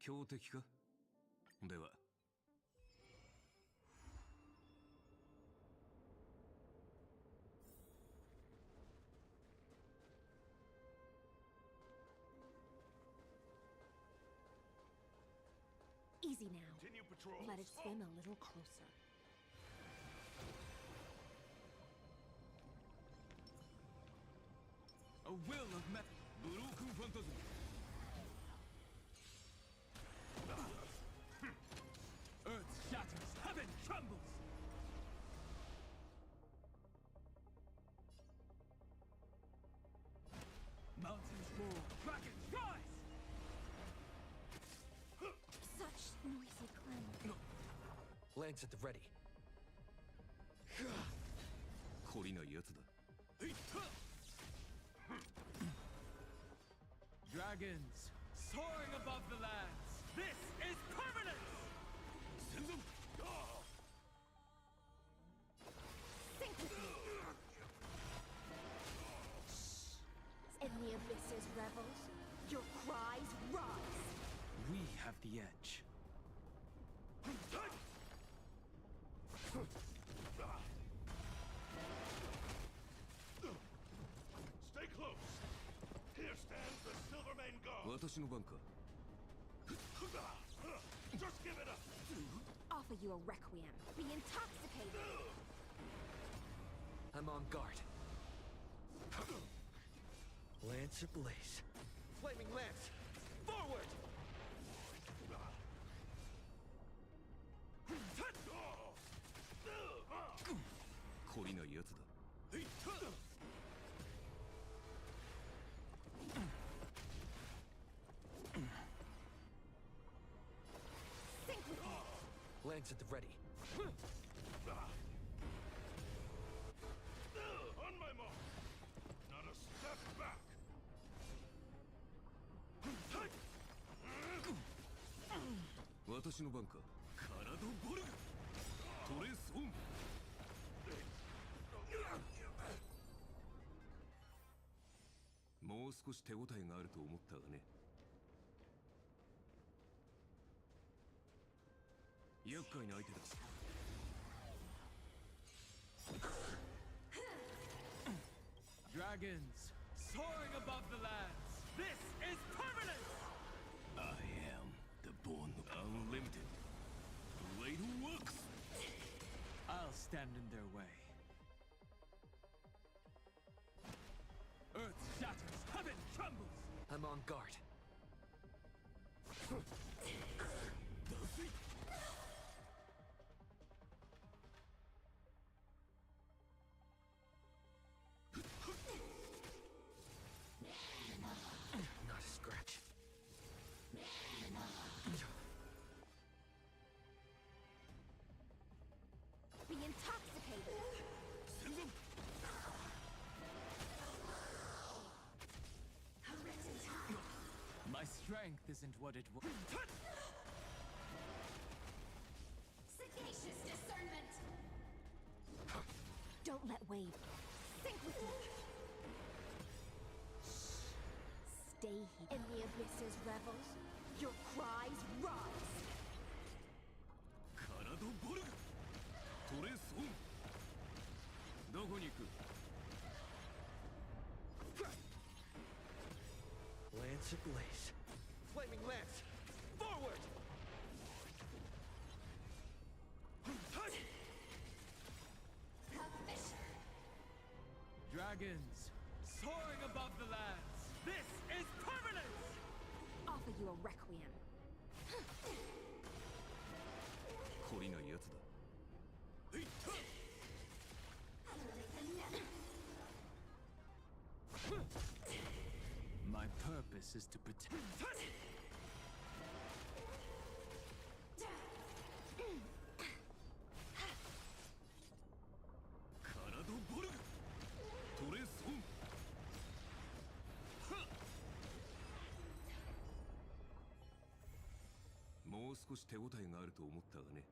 強敵か？では。Easy now. Let it swim a little closer. A will of metal. Broken phantasm. Earth shatters, heaven trembles. Mountains roar, dragons rise. Such noisy clang. Lance at the ready. 懲りないやつだ。Dragons soaring above the lands. This is permanence. Send them. Sink with me. In the abyss's revels, your cries rise. We have the edge. Stay close. Here stands the Silvermane God. 私の番か。Just give it up. Offer you a requiem. Be intoxicated. I'm on guard. Lance ablaze. Flaming lance! Forward! 懲りないやつだ。Sink with me. Lance at the ready. On my mark. Not a step back. 私の番か。体ボルグ。トレースオン。もう少し手応えがあると思ったがね。厄介な相手だ。Dragons soaring above the lands. This is permanence. I am the born unlimited. Blade works. I'll stand in their way. Earth shatters, heaven trembles. I'm on guard. Not a scratch. Be intoxicated. Send them. My strength isn't what it was. Sagacious discernment. Don't let wave. Sink with me. Stay here. In the abyss's revels, your cries rise. 体ボルグ。トレースオン。どこに行く？ Lance ablaze. Flaming lance! Forward! Dragons soaring above the lands. This is permanence. Offer you a requiem. 懲りないやつだ。 My purpose is to protect. Karado もう少し手応えがあると思ったがね。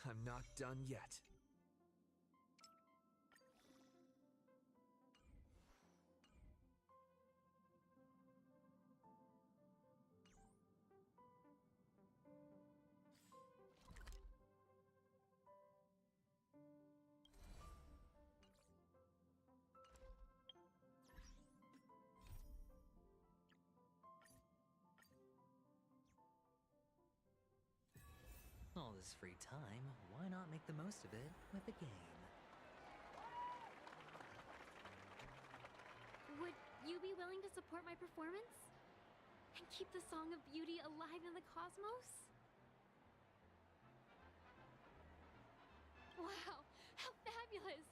I'm not done yet. All this free time, why not make the most of it with a game? Would you be willing to support my performance? And keep the Song of Beauty alive in the cosmos? Wow, how fabulous!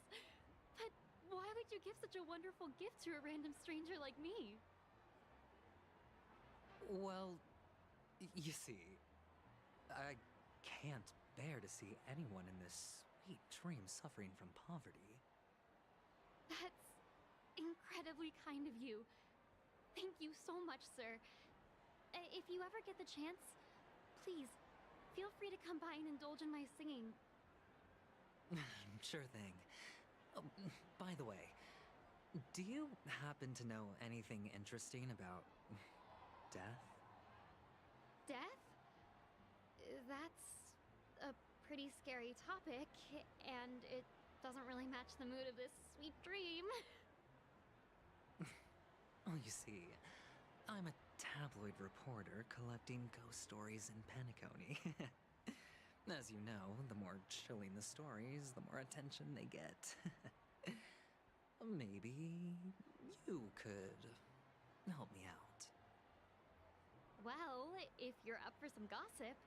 But why would you give such a wonderful gift to a random stranger like me? Well, you see, I can't bear to see anyone in this sweet dream suffering from poverty. That's incredibly kind of you. Thank you so much, sir. If you ever get the chance, please, feel free to come by and indulge in my singing. Sure thing. Oh, by the way, do you happen to know anything interesting about death? Death? That's a pretty scary topic, and it doesn't really match the mood of this sweet dream. Oh, you see, I'm a tabloid reporter collecting ghost stories in Penacony. As you know, the more chilling the stories, the more attention they get. Maybe you could help me out. Well, if you're up for some gossip,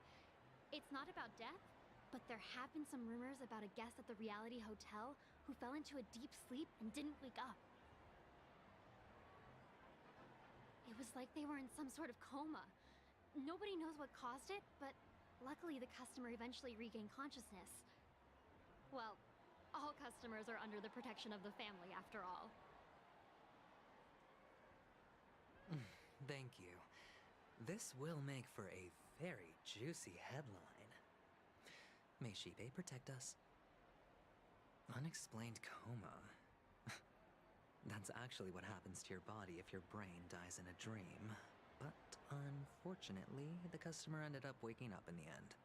it's not about death, but there have been some rumors about a guest at the reality hotel who fell into a deep sleep and didn't wake up. It was like they were in some sort of coma. Nobody knows what caused it, but luckily the customer eventually regained consciousness. Well, all customers are under the protection of the family, after all. Thank you. This will make for a very juicy headline. May Shibe protect us. Unexplained coma. That's actually what happens to your body if your brain dies in a dream. But unfortunately, the customer ended up waking up in the end.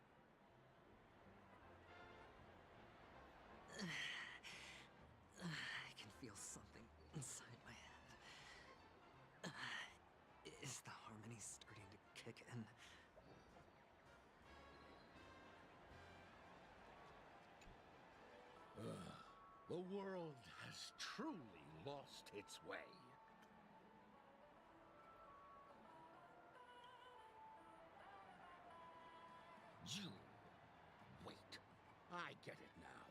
I can feel something inside my head. Is the harmony starting to kick in? The world has truly lost its way. You... Wait. I get it now.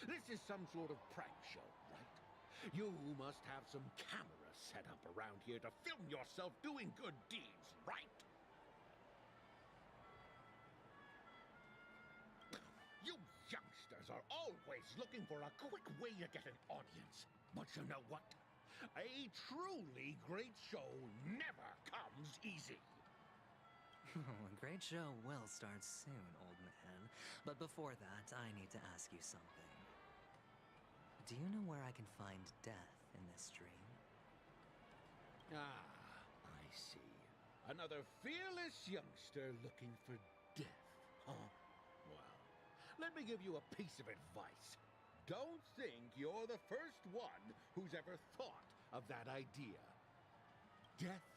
This is some sort of prank show, right? You must have some cameras set up around here to film yourself doing good deeds, right? You youngsters are always looking for a quick way to get an audience. But you know what? A truly great show never comes easy. A great show will start soon, old man. But before that, I need to ask you something. Do you know where I can find death in this dream? Ah, I see. Another fearless youngster looking for death, huh? Well, let me give you a piece of advice. Don't think you're the first one who's ever thought of that idea. Death?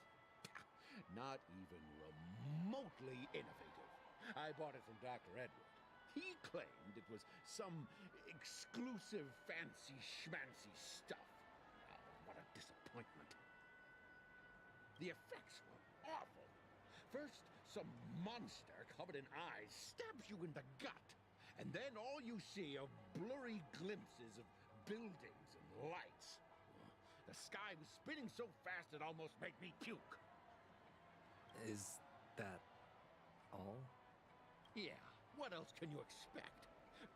Not even remotely innovative. I bought it from Dr. Edward. He claimed it was some exclusive fancy schmancy stuff. Oh, what a disappointment. The effects were awful. First, some monster covered in eyes stabs you in the gut. And then all you see are blurry glimpses of buildings and lights. The sky was spinning so fast it almost made me puke. Is that all? Yeah, what else can you expect?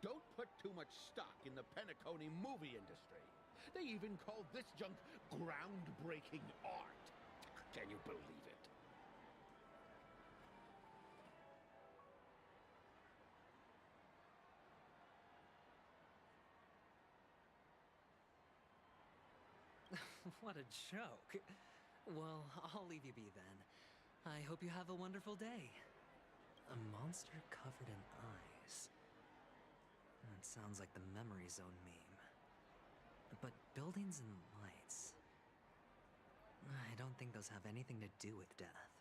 Don't put too much stock in the Penacony movie industry. They even call this junk groundbreaking art. Can you believe it? What a joke. Well, I'll leave you be then. I hope you have a wonderful day. A monster covered in eyes. That sounds like the Memory Zone meme. But buildings and lights... I don't think those have anything to do with death.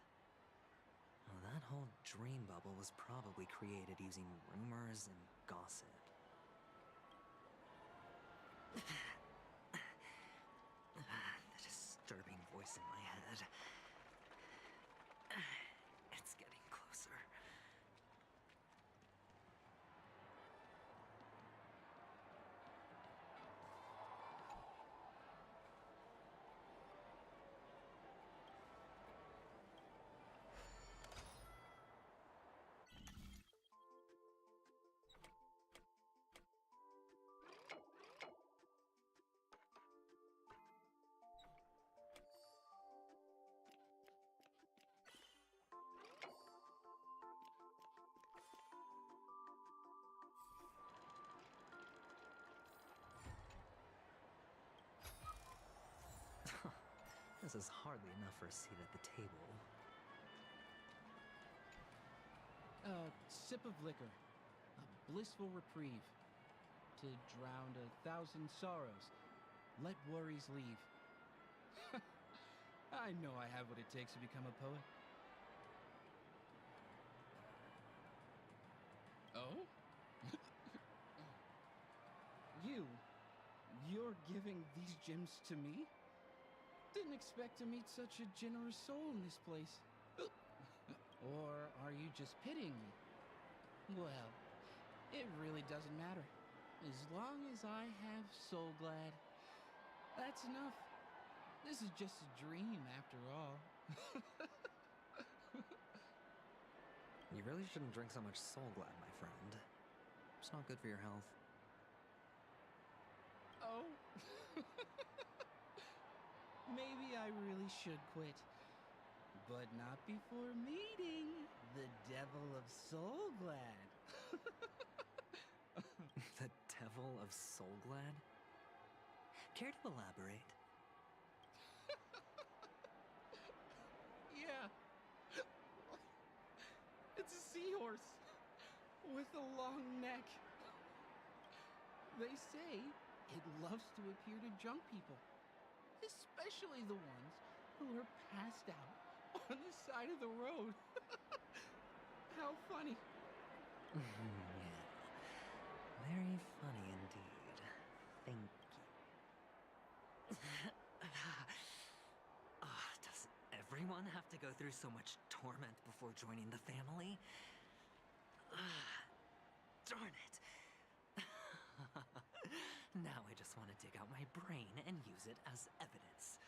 Well, that whole dream bubble was probably created using rumors and gossip. The disturbing voice in my head. It's getting closer. This is hardly enough for a seat at the table. Sip of liquor. A blissful reprieve. To drown 1,000 sorrows. Let worries leave. I know I have what it takes to become a poet. Oh? You're giving these gems to me? Didn't expect to meet such a generous soul in this place. Or are you just pitying me? Well, it really doesn't matter. As long as I have Soul Glad, that's enough. This is just a dream after all. You really shouldn't drink so much Soul Glad, my friend. It's not good for your health. Oh? Maybe I really should quit. But not before meeting the Devil of Soul Glad. The Devil of Soul Glad? Care to elaborate? Yeah. It's a seahorse with a long neck. They say it loves to appear to drunk people, especially the ones who are passed out on the side of the road. How funny. Yeah. Very funny indeed. Thank you. Does everyone have to go through so much torment before joining the family? Darn it. Now I just want to dig out my brain and use it as evidence.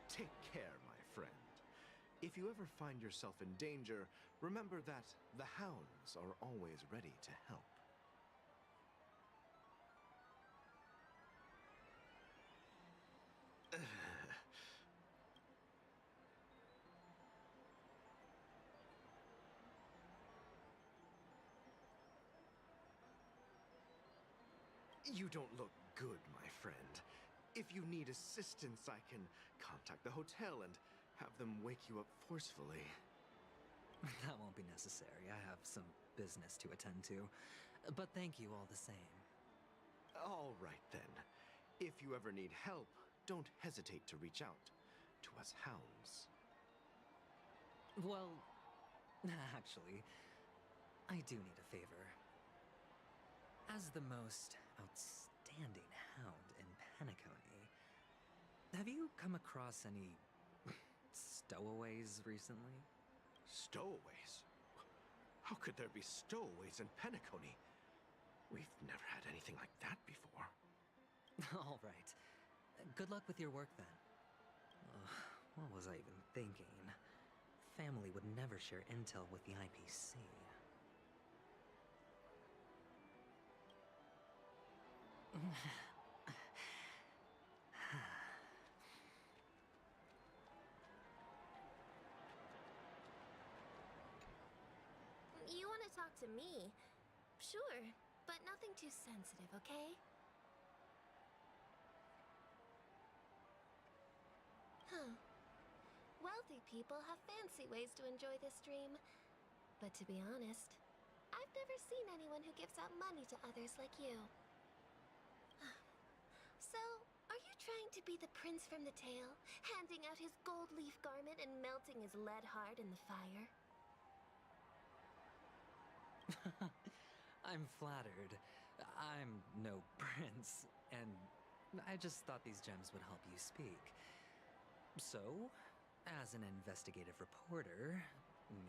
Take care, my friend. If you ever find yourself in danger, remember that the hounds are always ready to help. You don't look good, my friend. If you need assistance, I can contact the hotel and have them wake you up forcefully. That won't be necessary. I have some business to attend to. But thank you all the same. All right, then. If you ever need help, don't hesitate to reach out to us hounds. Well, actually, I do need a favor. As the most outstanding hound in Penacony, have you come across any stowaways recently? Stowaways? How could there be stowaways in Penacony? We've never had anything like that before. All right. Good luck with your work then. What was I even thinking? Family would never share intel with the IPC. You want to talk to me? Sure, But nothing too sensitive, okay? Huh. Wealthy people have fancy ways to enjoy this dream. But to be honest, I've never seen anyone who gives out money to others like you. So, are you trying to be the prince from the tale, handing out his gold leaf garment and melting his lead heart in the fire? I'm flattered. I'm no prince, and I just thought these gems would help you speak. So, as an investigative reporter,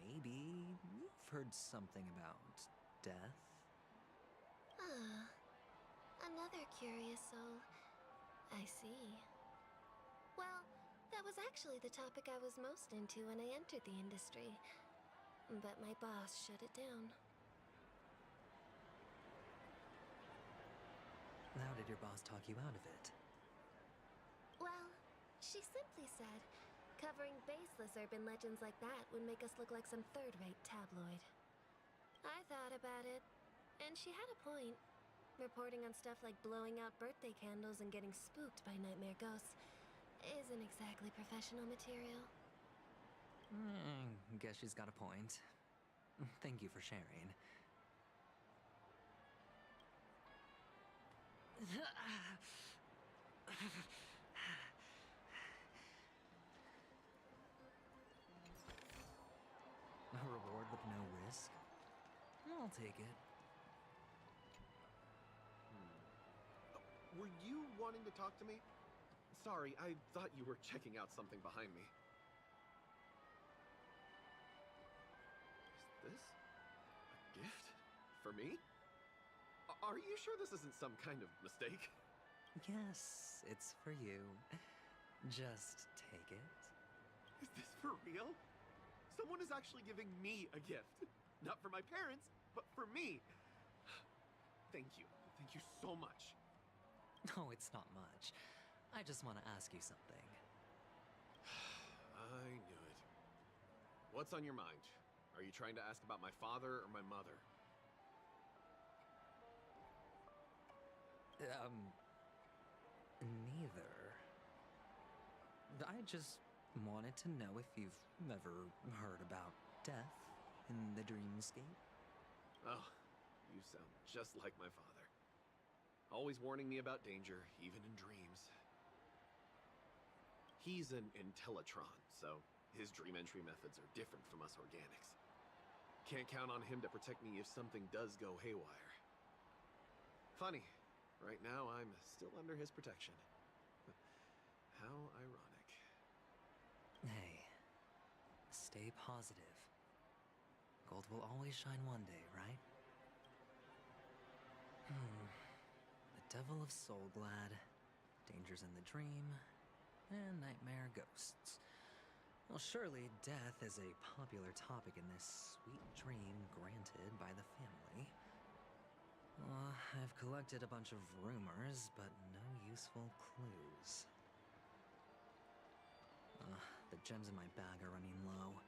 maybe you've heard something about death? Ah, another curious soul. I see. Well, that was actually the topic I was most into when I entered the industry. But my boss shut it down. How did your boss talk you out of it? Well, she simply said, covering baseless urban legends like that would make us look like some third-rate tabloid. I thought about it, and she had a point. Reporting on stuff like blowing out birthday candles and getting spooked by nightmare ghosts isn't exactly professional material. Guess she's got a point. Thank you for sharing. A reward with no risk? I'll take it. Were you wanting to talk to me? Sorry, I thought you were checking out something behind me. Is this a gift? For me? Are you sure this isn't some kind of mistake? Yes, it's for you. Just take it. Is this for real? Someone is actually giving me a gift. Not for my parents, but for me. Thank you. Thank you so much. No, it's not much. I just want to ask you something. I knew it. What's on your mind? Are you trying to ask about my father or my mother? Neither. I just wanted to know if you've ever heard about death in the dreamscape. Oh, you sound just like my father. Always warning me about danger, even in dreams. He's an Intellitron, so his dream entry methods are different from us organics. Can't count on him to protect me if something does go haywire. Funny, right now I'm still under his protection. How ironic. Hey, stay positive. Gold will always shine one day, right? The Devil of Soulglad, Dangers in the Dream, and Nightmare Ghosts. Well, surely death is a popular topic in this sweet dream granted by the family. I've collected a bunch of rumors, but no useful clues. The gems in my bag are running low.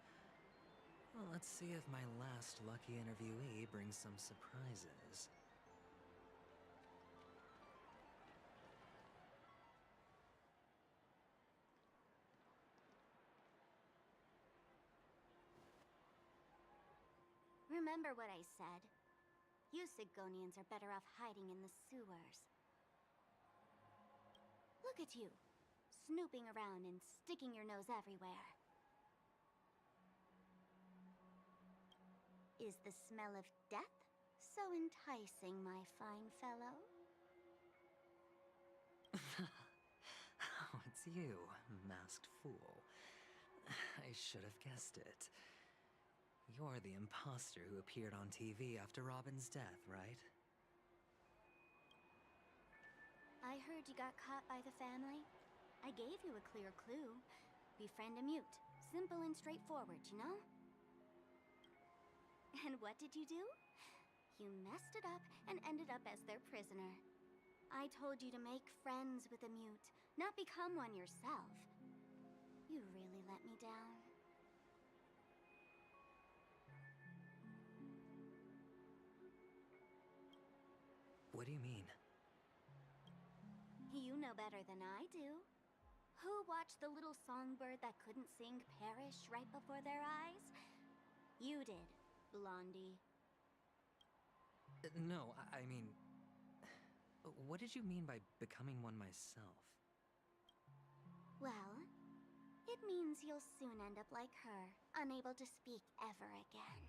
Well, let's see if my last lucky interviewee brings some surprises. Remember what I said. You Sigonians are better off hiding in the sewers. Look at you, snooping around and sticking your nose everywhere. Is the smell of death so enticing, my fine fellow? Oh, it's you, masked fool. I should have guessed it. You're the imposter who appeared on TV after Robin's death, right? I heard you got caught by the family. I gave you a clear clue. Befriend a mute. Simple and straightforward, you know? And what did you do? You messed it up and ended up as their prisoner. I told you to make friends with a mute, not become one yourself. You really let me down. What do you mean? You know better than I do. Who watched the little songbird that couldn't sing perish right before their eyes? You did, Blondie. No, I mean... What did you mean by becoming one myself? Well, it means you'll soon end up like her, unable to speak ever again.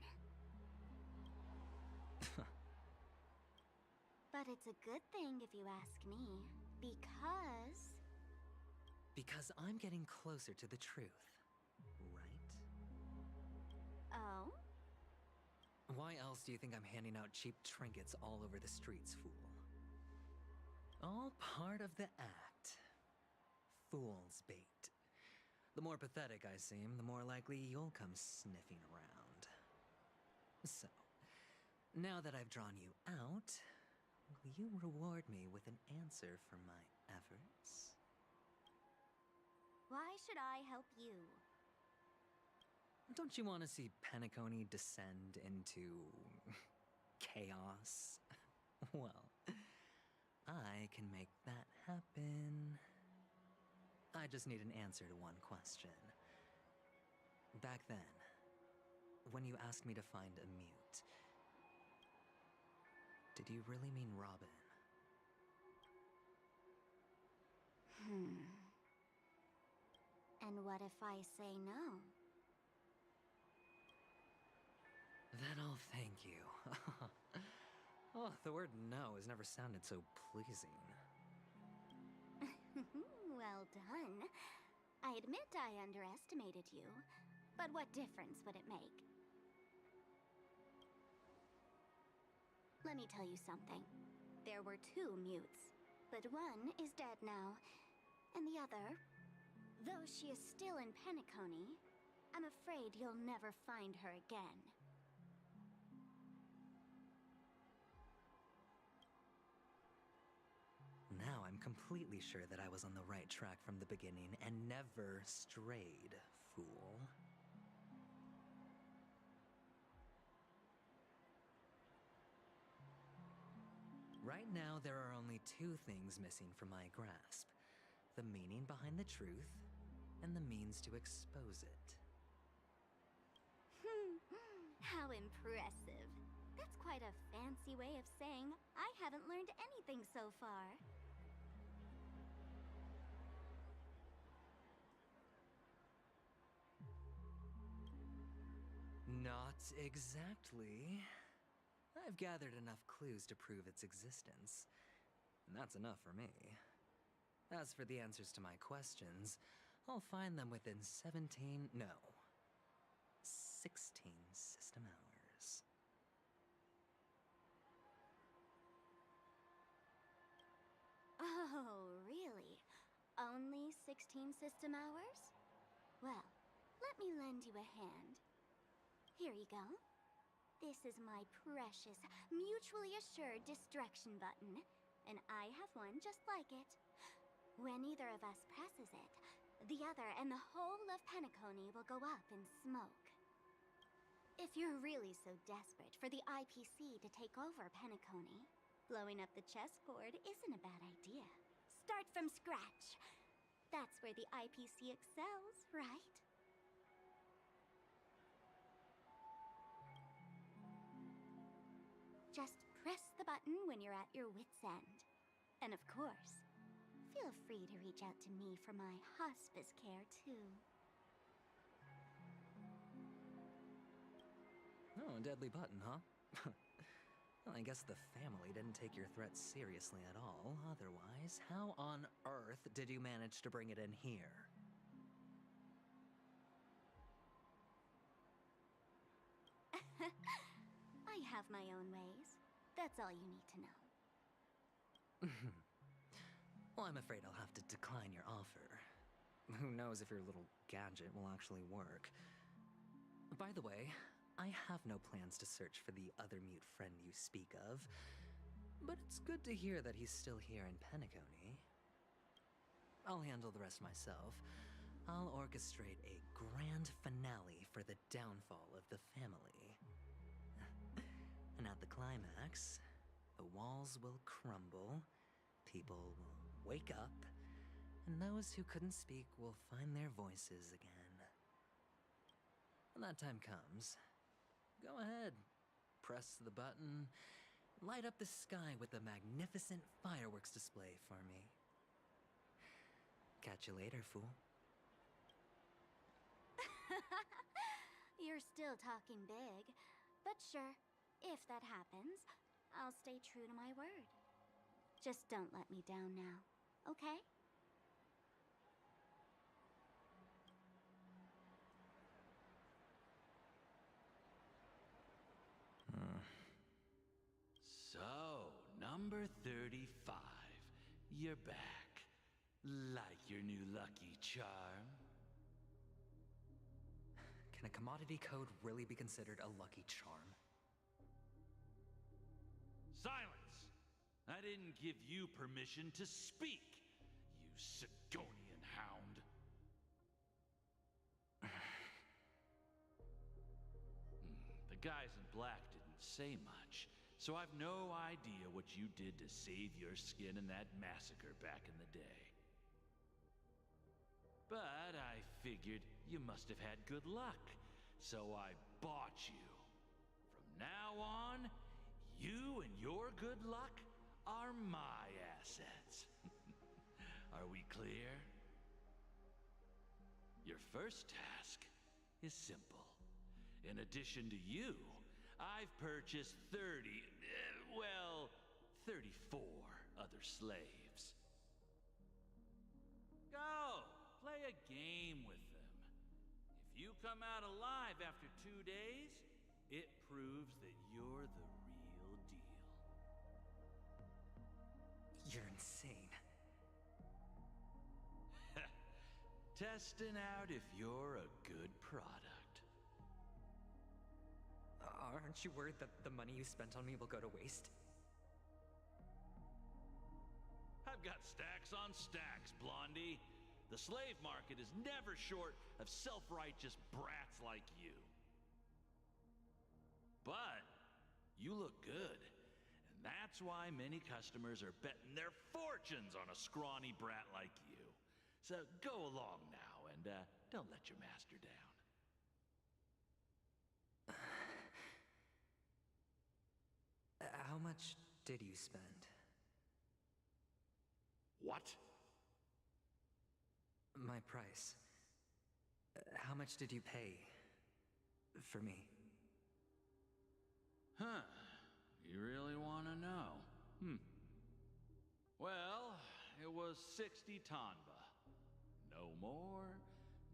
But it's a good thing if you ask me, because... Because I'm getting closer to the truth, right? Oh? Why else do you think I'm handing out cheap trinkets all over the streets, fool? All part of the act. Fool's bait. The more pathetic I seem, the more likely you'll come sniffing around. So, now that I've drawn you out, will you reward me with an answer for my efforts? Why should I help you? Don't you want to see Penacony descend into... chaos? Well, I can make that happen. I just need an answer to one question. Back then, when you asked me to find a mute, did you really mean Robin? And what if I say no? Then I'll thank you. Oh, the word no has never sounded so pleasing. Well done. I admit I underestimated you, but what difference would it make? Let me tell you something. There were 2 mutes, but one is dead now, and the other, though she is still in Penacony, I'm afraid you'll never find her again. Now I'm completely sure that I was on the right track from the beginning and never strayed, fool. Right now, there are only 2 things missing from my grasp. The meaning behind the truth, and the means to expose it. How impressive. That's quite a fancy way of saying I haven't learned anything so far. Not exactly. I've gathered enough clues to prove its existence, and that's enough for me. As for the answers to my questions, I'll find them within 16 system hours. Oh, really? Only 16 system hours? Well, let me lend you a hand. Here you go. This is my precious, mutually assured destruction button, and I have one just like it. When either of us presses it, the other and the whole of Penacony will go up in smoke. If you're really so desperate for the IPC to take over Penacony, blowing up the chessboard isn't a bad idea. Start from scratch. That's where the IPC excels, right? Just press the button when you're at your wit's end. And of course, feel free to reach out to me for my hospice care, too. Oh, a deadly button, huh? Well, I guess the family didn't take your threat seriously at all. Otherwise, how on earth did you manage to bring it in here? I have my own ways. That's all you need to know. Well, I'm afraid I'll have to decline your offer. Who knows if your little gadget will actually work. By the way, I have no plans to search for the other mute friend you speak of, but it's good to hear that he's still here in Penacony. I'll handle the rest myself. I'll orchestrate a grand finale for the downfall of the family. And at the climax, a walls will crumble, people will wake up, and those who couldn't speak will find their voices again. When that time comes, go ahead, press the button, light up the sky with a magnificent fireworks display for me. Catch you later, fool. You're still talking big. But sure, if that happens, I'll stay true to my word. Just don't let me down now, okay? So, number 35. You're back. Like your new lucky charm? Can a commodity code really be considered a lucky charm? Silence! I didn't give you permission to speak, you Sigonian hound. The guys in black didn't say much, so I've no idea what you did to save your skin in that massacre back in the day. But I figured you must have had good luck, so I bought you. From now on, you and your good luck are my assets. Are we clear? Your first task is simple. In addition to you, I've purchased 34 other slaves. Go, play a game with them. If you come out alive after 2 days, it proves that you're the real deal. You're insane. Testing out if you're a good product. Aren't you worried that the money you spent on me will go to waste? I've got stacks on stacks, Blondie. The slave market is never short of self-righteous brats like you. But you look good, and that's why many customers are betting their fortunes on a scrawny brat like you. So go along now and don't let your master down. How much did you spend? What? My price. How much did you pay for me? Huh. You really want to know? Well, it was 60 tanba. No more,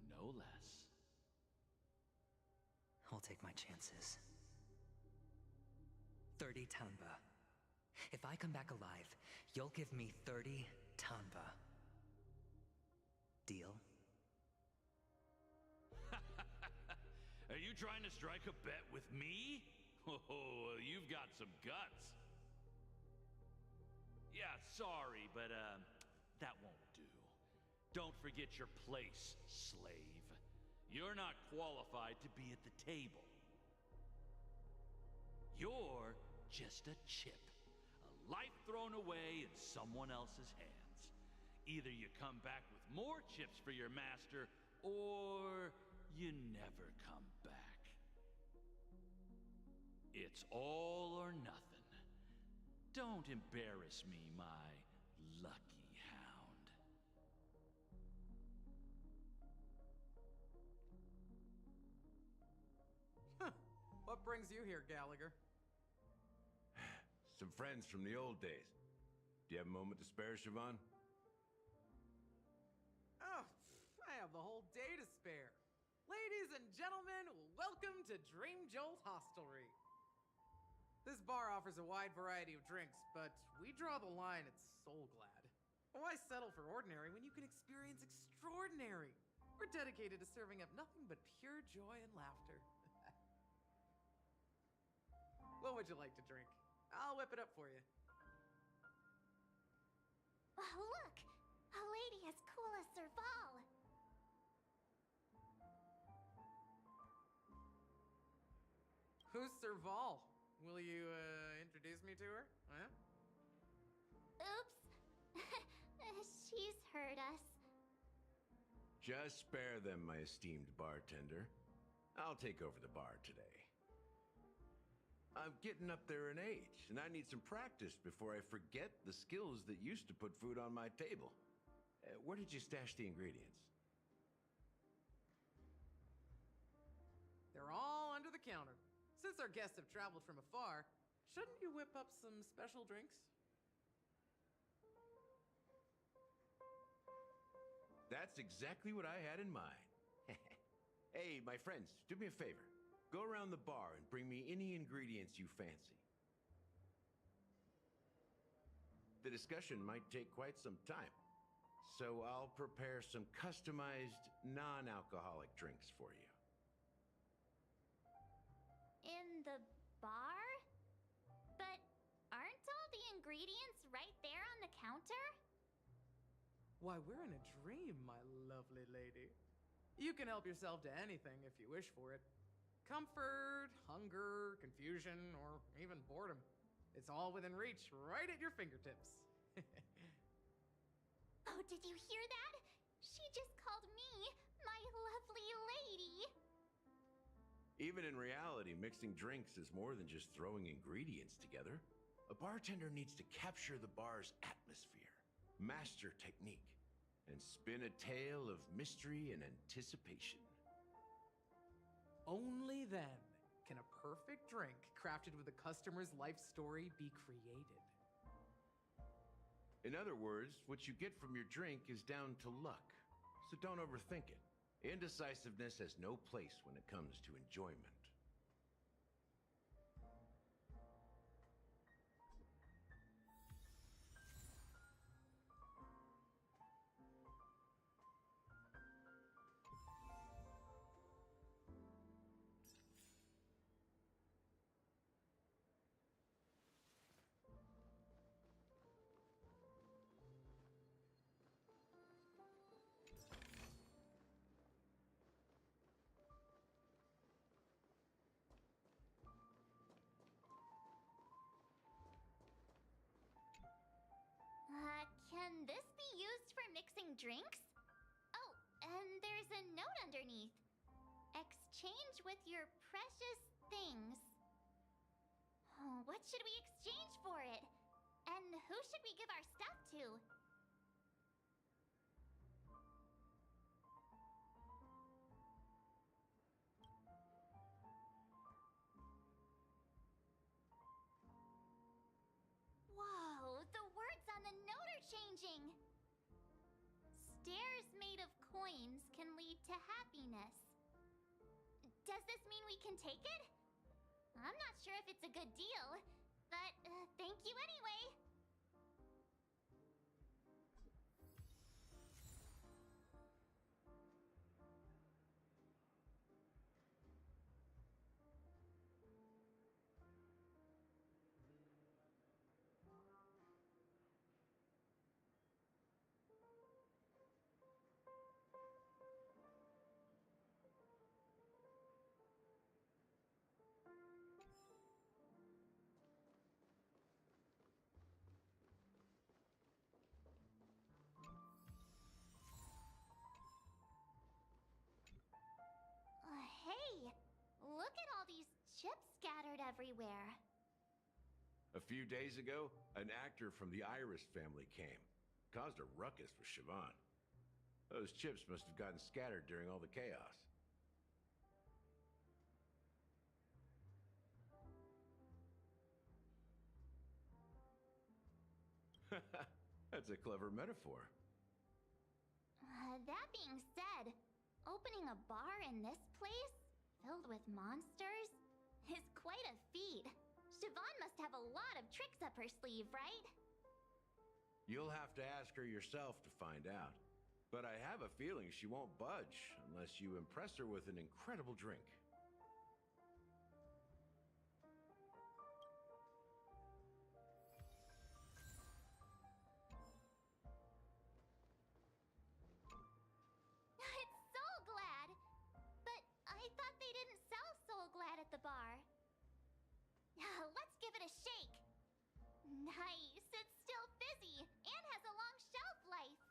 no less. I'll take my chances. 30 tanba. If I come back alive, you'll give me 30 tanba. Deal? Are you trying to strike a bet with me? Oh, you've got some guts. Yeah, sorry, but that won't do. Don't forget your place, slave. You're not qualified to be at the table. You're just a chip. A life thrown away in someone else's hands. Either you come back with more chips for your master, or you never come back. It's all or nothing. Don't embarrass me, my lucky hound. What brings you here, Gallagher? Some friends from the old days. Do you have a moment to spare, Siobhan? Oh, I have the whole day to spare. Ladies and gentlemen, welcome to Dream Jolt Hostelry. This bar offers a wide variety of drinks, but we draw the line at Soul Glad. Why settle for ordinary when you can experience extraordinary? We're dedicated to serving up nothing but pure joy and laughter. What would you like to drink? I'll whip it up for you. Oh, look! A lady as cool as Serval! Who's Serval? Will you, introduce me to her? Huh? She's heard us. Just spare them, my esteemed bartender. I'll take over the bar today. I'm getting up there in age, and I need some practice before I forget the skills that used to put food on my table. Where did you stash the ingredients? They're all under the counter. Since our guests have traveled from afar, shouldn't you whip up some special drinks? That's exactly what I had in mind. Hey, my friends, do me a favor. Go around the bar and bring me any ingredients you fancy. The discussion might take quite some time, so I'll prepare some customized, non-alcoholic drinks for you. In the bar? But aren't all the ingredients right there on the counter? Why, we're in a dream, my lovely lady. You can help yourself to anything if you wish for it. Comfort, hunger, confusion, or even boredom. It's all within reach, right at your fingertips. Oh, did you hear that? She just called me my lovely lady. Even in reality, mixing drinks is more than just throwing ingredients together. A bartender needs to capture the bar's atmosphere, master technique, and spin a tale of mystery and anticipation. Only then can a perfect drink crafted with a customer's life story be created. In other words, what you get from your drink is down to luck, so don't overthink it. Indecisiveness has no place when it comes to enjoyment. Can this be used for mixing drinks? Oh, and there's a note underneath. Exchange with your precious things. Oh, what should we exchange for it? And who should we give our stuff to? Whoa, the words on the note are changing. Stairs made of coins can lead to happiness. Does this mean we can take it? I'm not sure if it's a good deal, but thank you anyway. Hey, look at all these chips scattered everywhere. A few days ago, an actor from the Iris family came. Caused a ruckus with Siobhan. Those chips must have gotten scattered during all the chaos. That's a clever metaphor. That being said, opening a bar in this place, filled with monsters, is quite a feat. Siobhan must have a lot of tricks up her sleeve, right? You'll have to ask her yourself to find out. But I have a feeling she won't budge unless you impress her with an incredible drink. It's Soul Glad! But I thought they didn't sell Soul Glad at the bar. Let's give it a shake. Nice, it's still fizzy and has a long shelf life.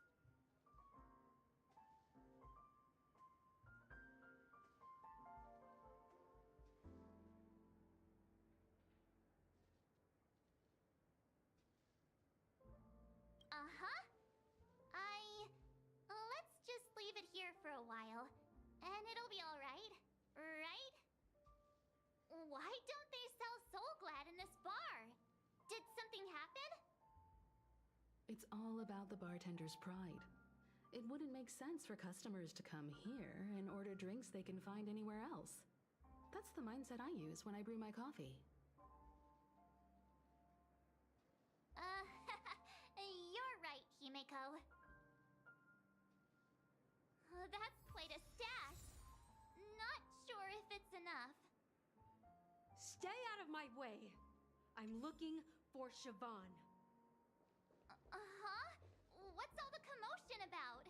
It'll be alright, right? Why don't they sell Soul Glad in this bar? Did something happen? It's all about the bartender's pride. It wouldn't make sense for customers to come here and order drinks they can find anywhere else. That's the mindset I use when I brew my coffee. You're right, Himeko. That's quite a stash. Not sure if it's enough. Stay out of my way. I'm looking for Siobhan. Uh-huh? What's all the commotion about?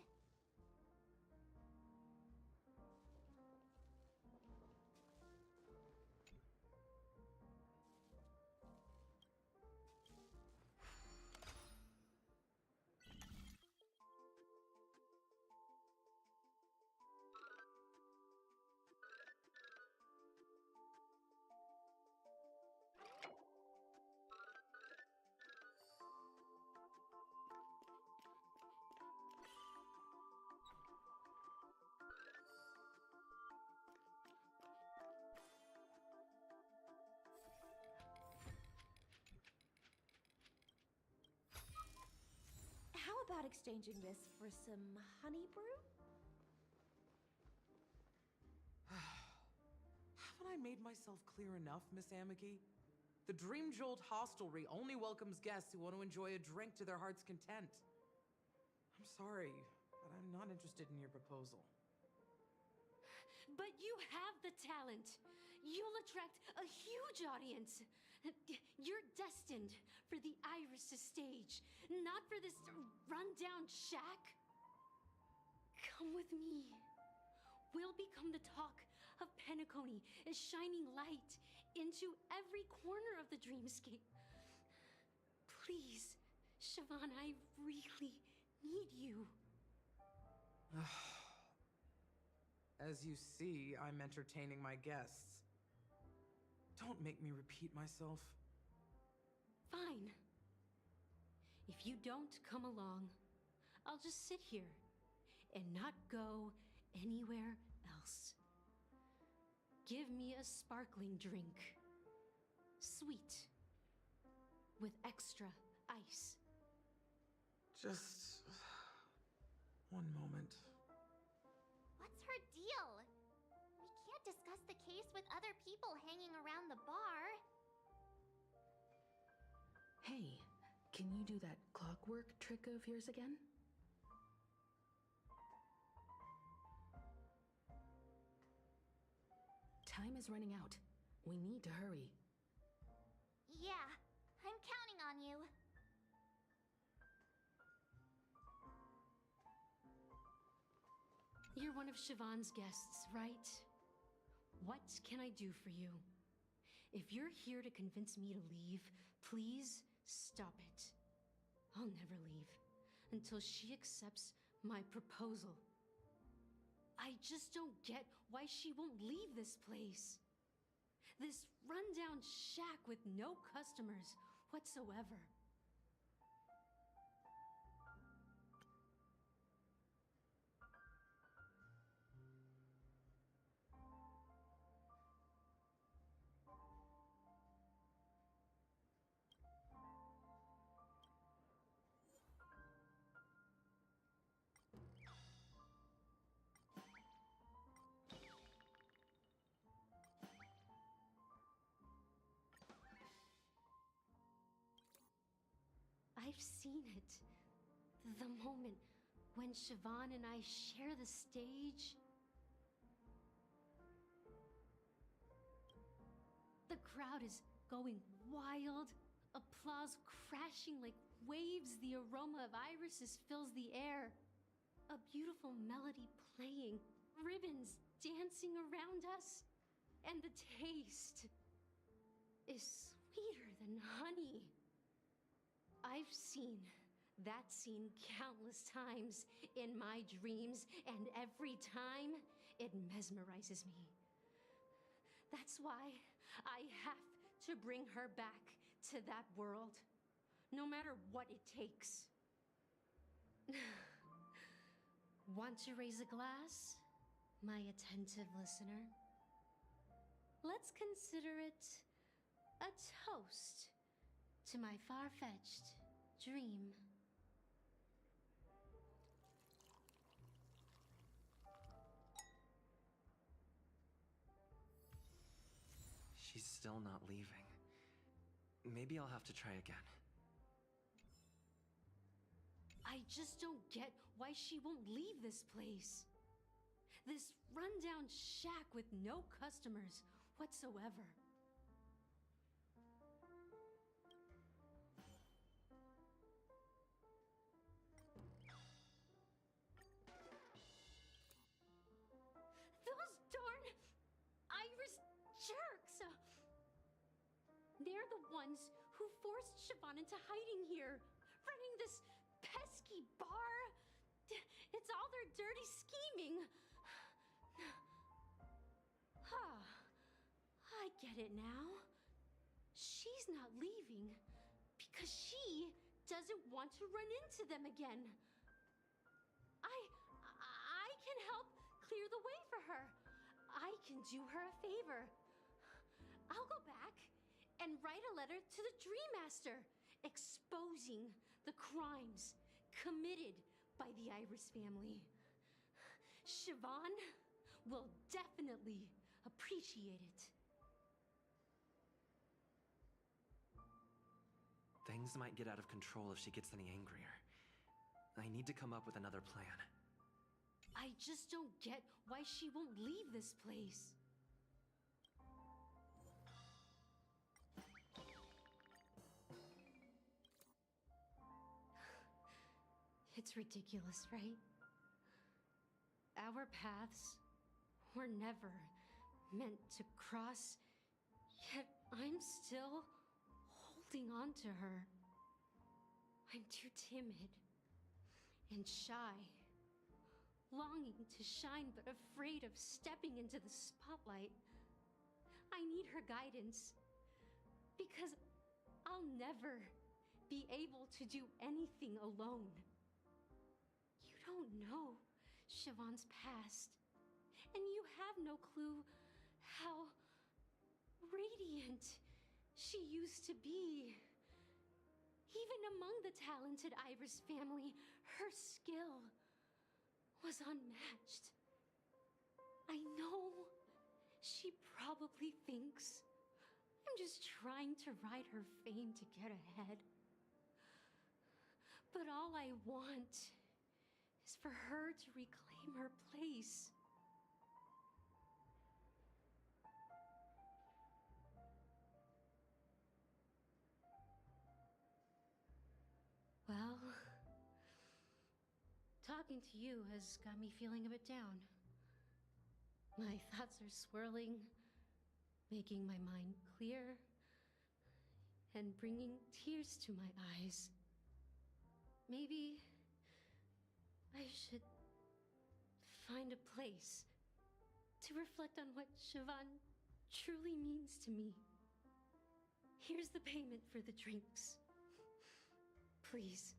How about exchanging this for some honey brew? Haven't I made myself clear enough, Miss Amiki? The Dream Jolt hostelry only welcomes guests who want to enjoy a drink to their heart's content. I'm sorry, but I'm not interested in your proposal. But you have the talent. You'll attract a huge audience. You're destined for the Iris' stage, not for this rundown shack. Come with me. We'll become the talk of Penacony, a shining light into every corner of the dreamscape. Please, Siobhan, I really need you. As you see, I'm entertaining my guests. Don't make me repeat myself. Fine. If you don't come along, I'll just sit here and not go anywhere else. Give me a sparkling drink. Sweet. With extra ice. Just one moment. What's her deal? We can't discuss the case with other people hanging around the bar. Hey, can you do that clockwork trick of yours again? Time is running out. We need to hurry. Yeah, I'm counting on you. You're one of Siobhan's guests, right? What can I do for you? If you're here to convince me to leave, please stop it. I'll never leave until she accepts my proposal. I just don't get why she won't leave this place. This rundown shack with no customers whatsoever. I've seen it. The moment when Siobhan and I share the stage. The crowd is going wild, applause crashing like waves. The aroma of irises fills the air. A beautiful melody playing, ribbons dancing around us. And the taste is sweeter than honey. I've seen that scene countless times in my dreams, and every time it mesmerizes me. That's why I have to bring her back to that world, no matter what it takes. Want to raise a glass? my attentive listener. Let's consider it a toast to my far-fetched dream. She's still not leaving. Maybe I'll have to try again. I just don't get why she won't leave this place. This rundown shack with no customers whatsoever. Those darn Iris jerks! They're the ones who forced Siobhan into hiding here, running this pesky bar. It's all their dirty scheming. I get it now. She's not leaving because she doesn't want to run into them again. I can help clear the way for her. I can do her a favor. I'll go back and write a letter to the Dream Master exposing the crimes committed by the Iris family. Siobhan will definitely appreciate it. Things might get out of control if she gets any angrier. I need to come up with another plan. I just don't get why she won't leave this place. It's ridiculous, right? Our paths were never meant to cross, yet I'm still holding on to her. I'm too timid and shy, longing to shine but afraid of stepping into the spotlight. I need her guidance because I'll never be able to do anything alone. You don't know Siobhan's past, and you have no clue how radiant she used to be. Even among the talented Iris family, her skill was unmatched. I know she probably thinks I'm just trying to ride her fame to get ahead. But all I want is for her to reclaim her place. Well, talking to you has got me feeling a bit down. My thoughts are swirling, making my mind clear, and bringing tears to my eyes. Maybe I should find a place to reflect on what Siobhan truly means to me. Here's the payment for the drinks. Please,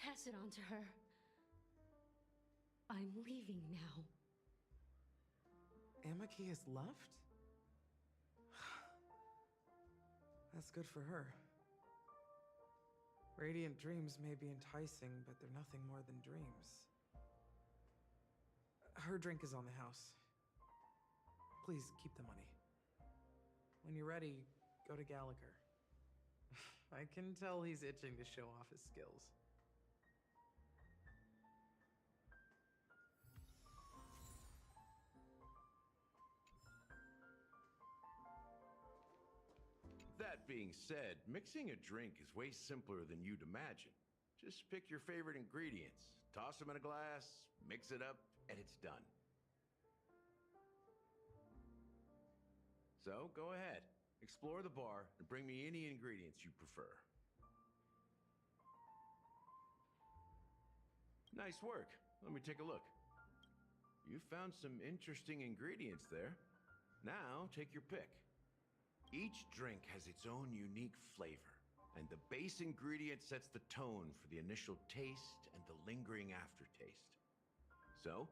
pass it on to her. I'm leaving now. Amaki has left? That's good for her. Radiant dreams may be enticing, but they're nothing more than dreams. Her drink is on the house. Please keep the money. When you're ready, go to Gallagher. I can tell he's itching to show off his skills. That being said, mixing a drink is way simpler than you'd imagine. Just pick your favorite ingredients, toss them in a glass, mix it up, and it's done. So, go ahead. Explore the bar and bring me any ingredients you prefer. Nice work. Let me take a look. You found some interesting ingredients there. Now, take your pick. Each drink has its own unique flavor, and the base ingredient sets the tone for the initial taste and the lingering aftertaste. So,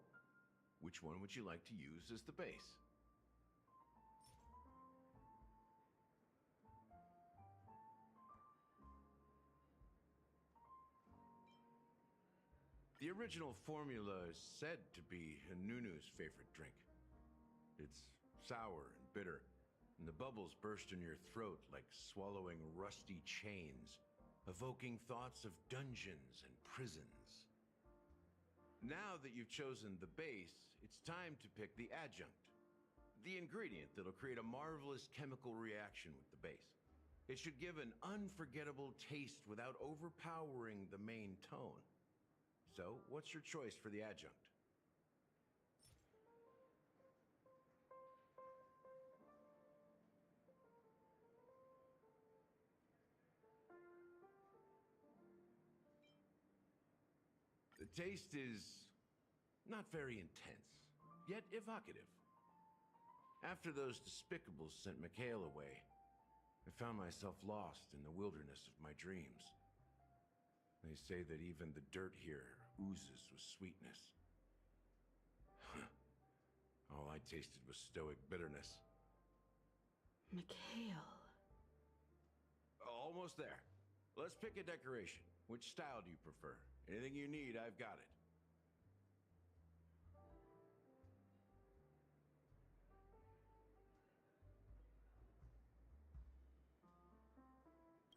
which one would you like to use as the base? The original formula is said to be Nunu's favorite drink. It's sour and bitter, and the bubbles burst in your throat like swallowing rusty chains, evoking thoughts of dungeons and prisons. Now that you've chosen the base, it's time to pick the adjunct, the ingredient that'll create a marvelous chemical reaction with the base. It should give an unforgettable taste without overpowering the main tone. So, what's your choice for the adjunct? The taste is not very intense, yet evocative. After those despicables sent Mikhail away, I found myself lost in the wilderness of my dreams. They say that even the dirt here oozes with sweetness. All I tasted was stoic bitterness. Mikhail. Almost there. Let's pick a decoration. Which style do you prefer? Anything you need, I've got it.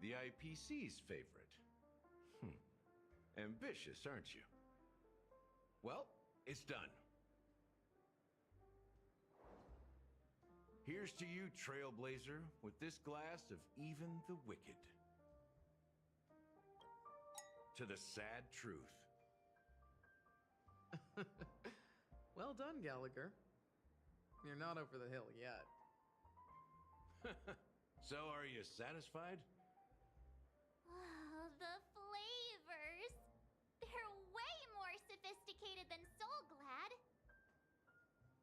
The IPC's favorite. Ambitious, aren't you? Well, it's done. Here's to you, Trailblazer, with this glass of even the wicked. To the sad truth. Well done, Gallagher. You're not over the hill yet. So, are you satisfied? Oh, the flavors! They're way more sophisticated than Soul Glad.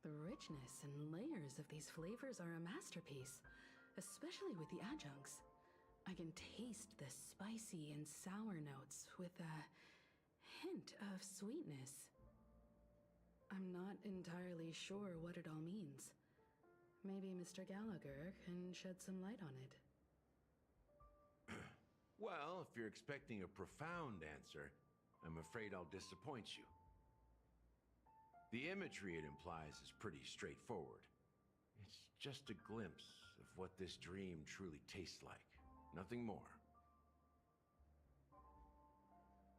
The richness and layers of these flavors are a masterpiece, especially with the adjuncts. I can taste the spicy and sour notes with a hint of sweetness. I'm not entirely sure what it all means. Maybe Mr. Gallagher can shed some light on it. Well, if you're expecting a profound answer, I'm afraid I'll disappoint you. The imagery it implies is pretty straightforward. It's just a glimpse of what this dream truly tastes like. Nothing more.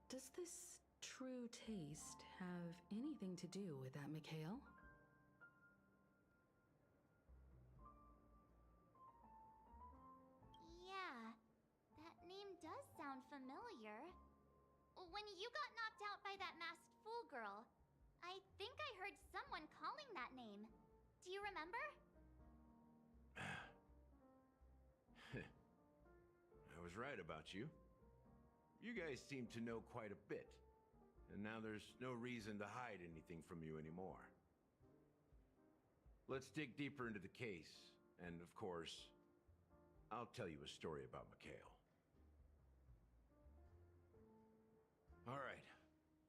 Does this true taste have anything to do with that, Mikhail? Yeah, that name does sound familiar. When you got knocked out by that masked fool girl, I think I heard someone calling that name. Do you remember? I was right about you. You guys seem to know quite a bit, and now there's no reason to hide anything from you anymore. Let's dig deeper into the case, and of course, I'll tell you a story about Mikhail. All right,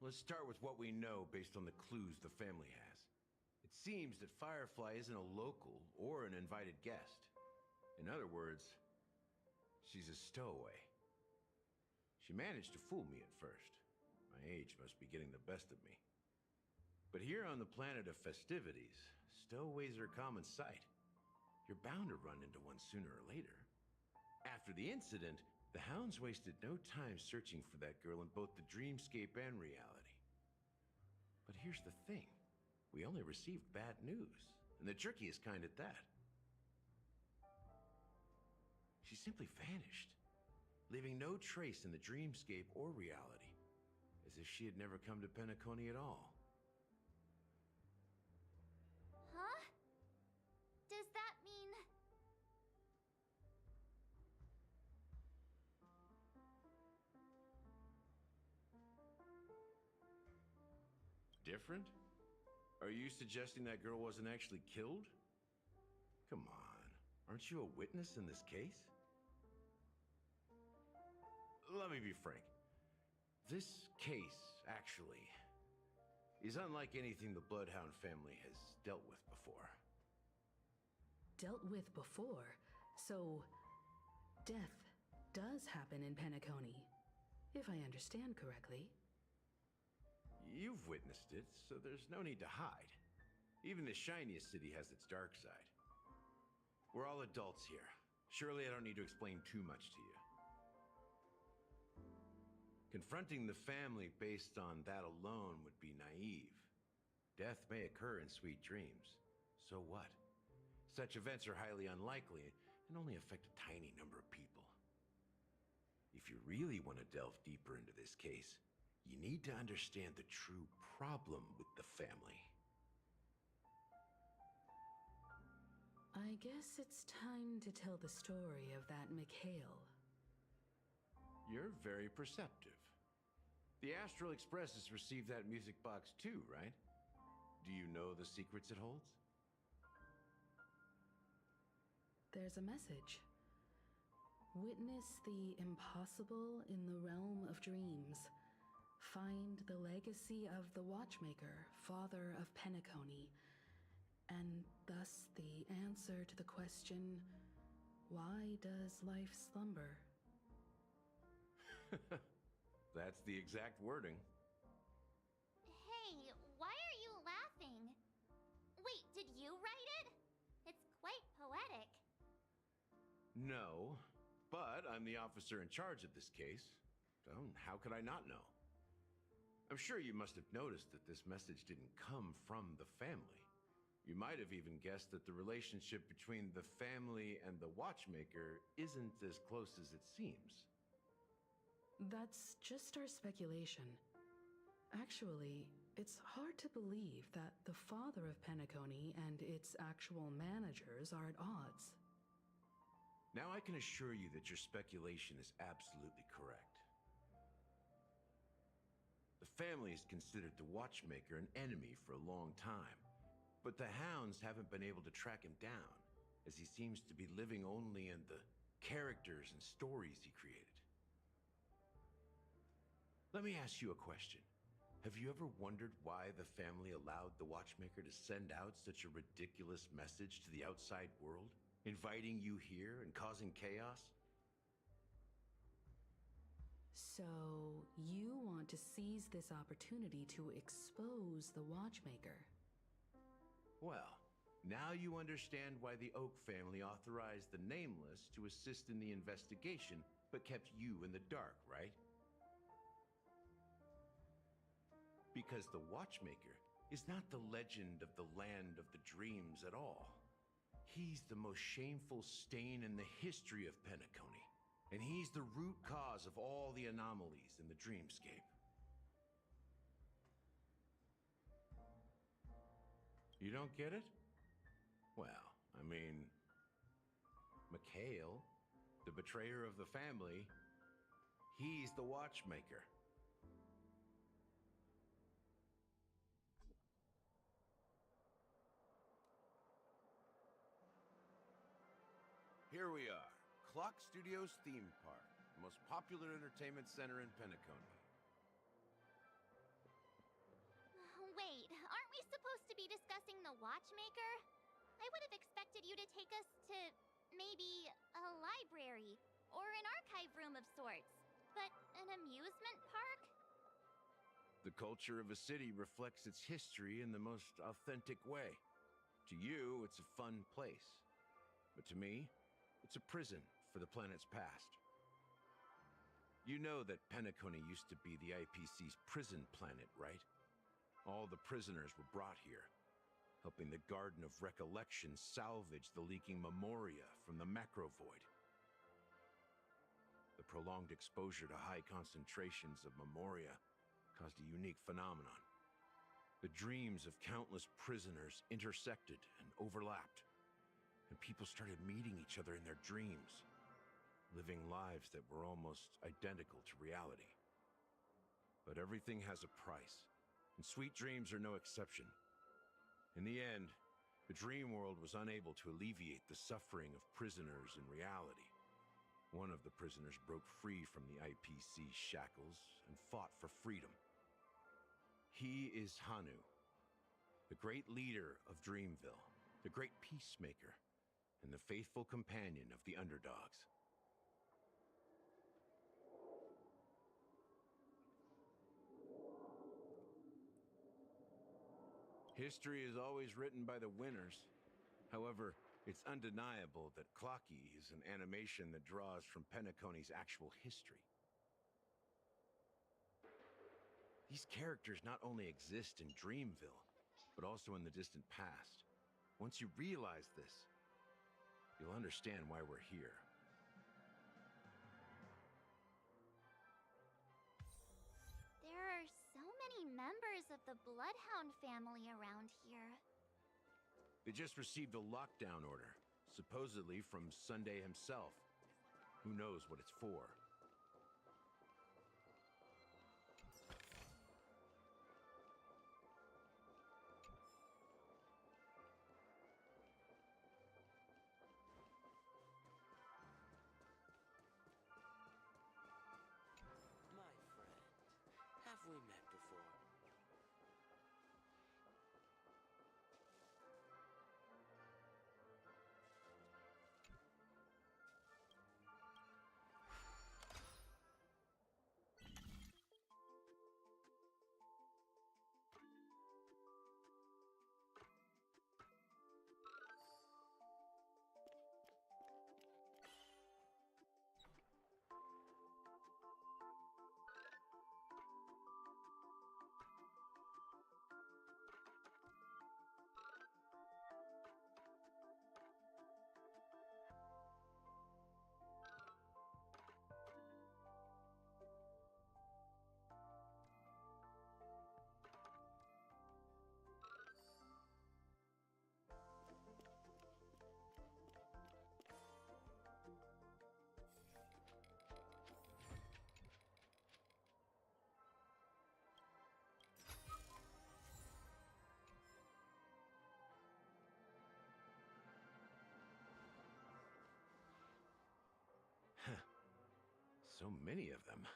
let's start with what we know based on the clues the family has. It seems that Firefly isn't a local or an invited guest. In other words, she's a stowaway. She managed to fool me at first. My age must be getting the best of me. But here on the planet of festivities, stowaways are a common sight. You're bound to run into one sooner or later. After the incident, the hounds wasted no time searching for that girl in both the dreamscape and reality. But here's the thing. We only received bad news, and the trickiest kind at that. She simply vanished, leaving no trace in the dreamscape or reality, as if she had never come to Penacony at all. Huh? Does that mean... Different? Are you suggesting that girl wasn't actually killed? Come on, aren't you a witness in this case? Let me be frank. This case, actually, He's unlike anything the Bloodhound family has dealt with before. Dealt with before? So, death does happen in Penacony, if I understand correctly. You've witnessed it, so there's no need to hide. Even the shiniest city has its dark side. We're all adults here. Surely I don't need to explain too much to you. Confronting the family based on that alone would be naive. Death may occur in sweet dreams. So what? Such events are highly unlikely and only affect a tiny number of people. If you really want to delve deeper into this case, you need to understand the true problem with the family. I guess it's time to tell the story of that Mikhail. You're very perceptive. The Astral Express has received that music box too, right? Do you know the secrets it holds? There's a message. Witness the impossible in the realm of dreams. Find the legacy of the Watchmaker, father of Penacony, and thus the answer to the question, why does life slumber? That's the exact wording. Hey, why are you laughing? Wait, did you write it? It's quite poetic. No, but I'm the officer in charge of this case. So how could I not know? I'm sure you must have noticed that this message didn't come from the family. You might have even guessed that the relationship between the family and the Watchmaker isn't as close as it seems. That's just our speculation. Actually, it's hard to believe that the father of Penacony and its actual managers are at odds. Now I can assure you that your speculation is absolutely correct. The family has considered the Watchmaker an enemy for a long time, but the Hounds haven't been able to track him down, as he seems to be living only in the characters and stories he created. Let me ask you a question. Have you ever wondered why the family allowed the Watchmaker to send out such a ridiculous message to the outside world, inviting you here and causing chaos? So, you want to seize this opportunity to expose the Watchmaker? Well, now you understand why the Oak family authorized the Nameless to assist in the investigation, but kept you in the dark, right? Because the Watchmaker is not the legend of the land of the dreams at all. He's the most shameful stain in the history of Penacony, and he's the root cause of all the anomalies in the dreamscape. You don't get it? Well, I mean, Mikhail, the betrayer of the family, he's the Watchmaker. Here we are, Clock Studios theme park, the most popular entertainment center in Penacony. Wait, aren't we supposed to be discussing the Watchmaker? I would have expected you to take us to maybe a library or an archive room of sorts, but an amusement park? The culture of a city reflects its history in the most authentic way. To you, it's a fun place. But to me, it's a prison for the planet's past. You know that Penacony used to be the IPC's prison planet, right? All the prisoners were brought here, helping the Garden of Recollection salvage the leaking memoria from the macrovoid. The prolonged exposure to high concentrations of memoria caused a unique phenomenon. The dreams of countless prisoners intersected and overlapped, and people started meeting each other in their dreams, living lives that were almost identical to reality. But everything has a price, and sweet dreams are no exception. In the end, the dream world was unable to alleviate the suffering of prisoners in reality. One of the prisoners broke free from the IPC shackles and fought for freedom. He is Hanu, the great leader of Dreamville, the great peacemaker, and the faithful companion of the underdogs. History is always written by the winners. However, it's undeniable that Clocky is an animation that draws from Penacony's actual history. These characters not only exist in Dreamville, but also in the distant past. Once you realize this, you'll understand why we're here. There are so many members of the Bloodhound family around here. They just received a lockdown order, supposedly from Sunday himself. Who knows what it's for? My friend, have we met before? So many of them.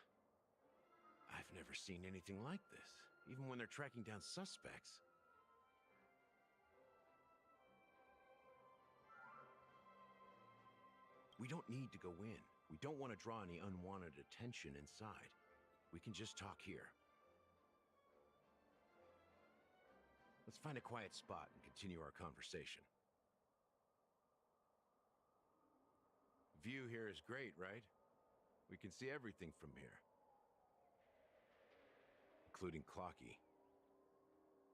I've never seen anything like this, even when they're tracking down suspects. We don't need to go in. We don't want to draw any unwanted attention inside. We can just talk here. Let's find a quiet spot and continue our conversation. View here is great, right? We can see everything from here. Including Clocky.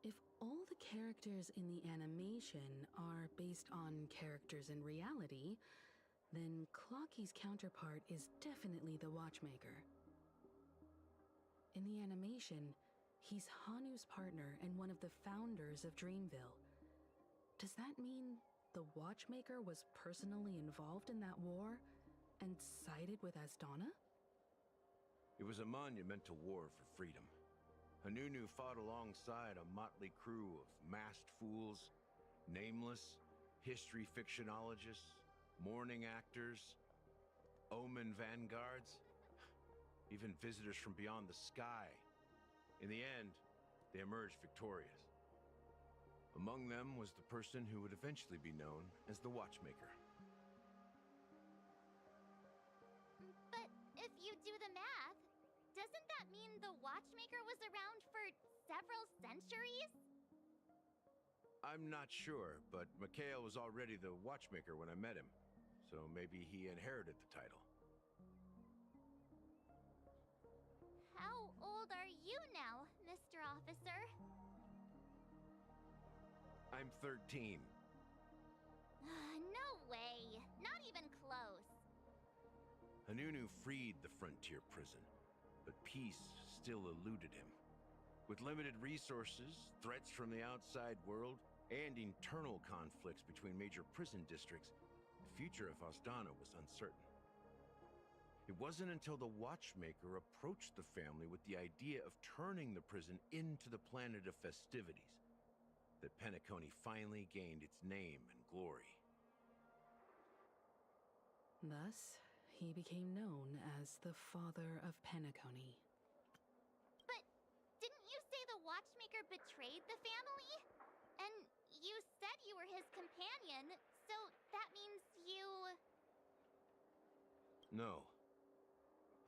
If all the characters in the animation are based on characters in reality, then Clocky's counterpart is definitely the Watchmaker. In the animation, he's Hanu's partner and one of the founders of Dreamville. Does that mean the Watchmaker was personally involved in that war and sided with Asdana? It was a monumental war for freedom. Hanunu fought alongside a motley crew of masked fools, nameless, history fictionologists, mourning actors, omen vanguards, even visitors from beyond the sky. In the end, they emerged victorious. Among them was the person who would eventually be known as the Watchmaker. But if you do the math, doesn't that mean the Watchmaker was around for several centuries? I'm not sure, but Mikhail was already the Watchmaker when I met him, so maybe he inherited the title. How old are you now, Mr. Officer? I'm 13. No way. Not even close. Hanunu freed the frontier prison, but peace still eluded him. With limited resources, threats from the outside world, and internal conflicts between major prison districts, the future of Asdana was uncertain. It wasn't until the Watchmaker approached the family with the idea of turning the prison into the planet of festivities that Penacony finally gained its name and glory. Thus, he became known as the Father of Penacony. But didn't you say the Watchmaker betrayed the family? And you said you were his companion, so that means you... No.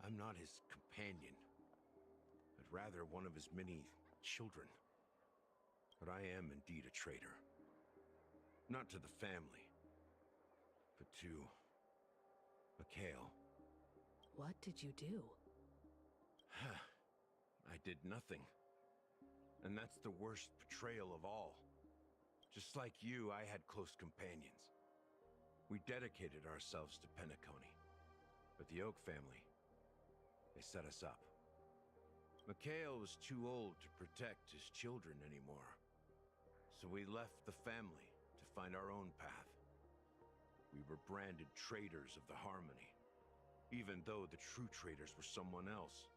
I'm not his companion, but rather one of his many children. But I am indeed a traitor. Not to the family, but to Mikhail. What did you do? I did nothing. And that's the worst betrayal of all. Just like you, I had close companions. We dedicated ourselves to Penacony. But the Oak family, they set us up. Mikhail was too old to protect his children anymore. So we left the family to find our own path. We were branded traitors of the Harmony, even though the true traitors were someone else.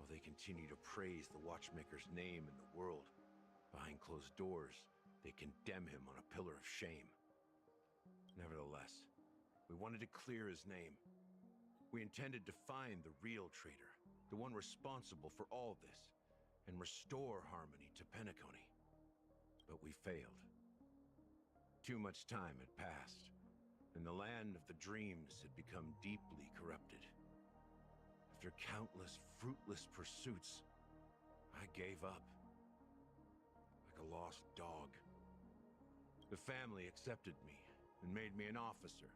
While they continue to praise the Watchmaker's name in the world, behind closed doors, they condemn him on a pillar of shame. Nevertheless, we wanted to clear his name. We intended to find the real traitor, the one responsible for all this, and restore harmony to Penacony. But we failed. Too much time had passed, and the land of the dreams had become deeply corrupted. After countless fruitless pursuits, I gave up. Like a lost dog. The family accepted me and made me an officer,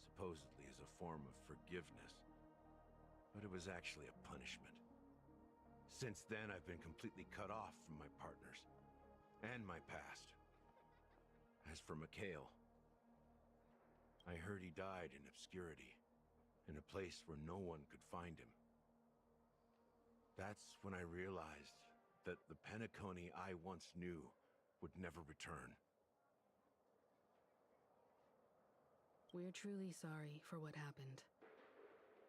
supposedly as a form of forgiveness. But it was actually a punishment. Since then, I've been completely cut off from my partners and my past. As for Mikhail, I heard he died in obscurity, in a place where no one could find him. That's when I realized that the Penacony I once knew would never return. We're truly sorry for what happened.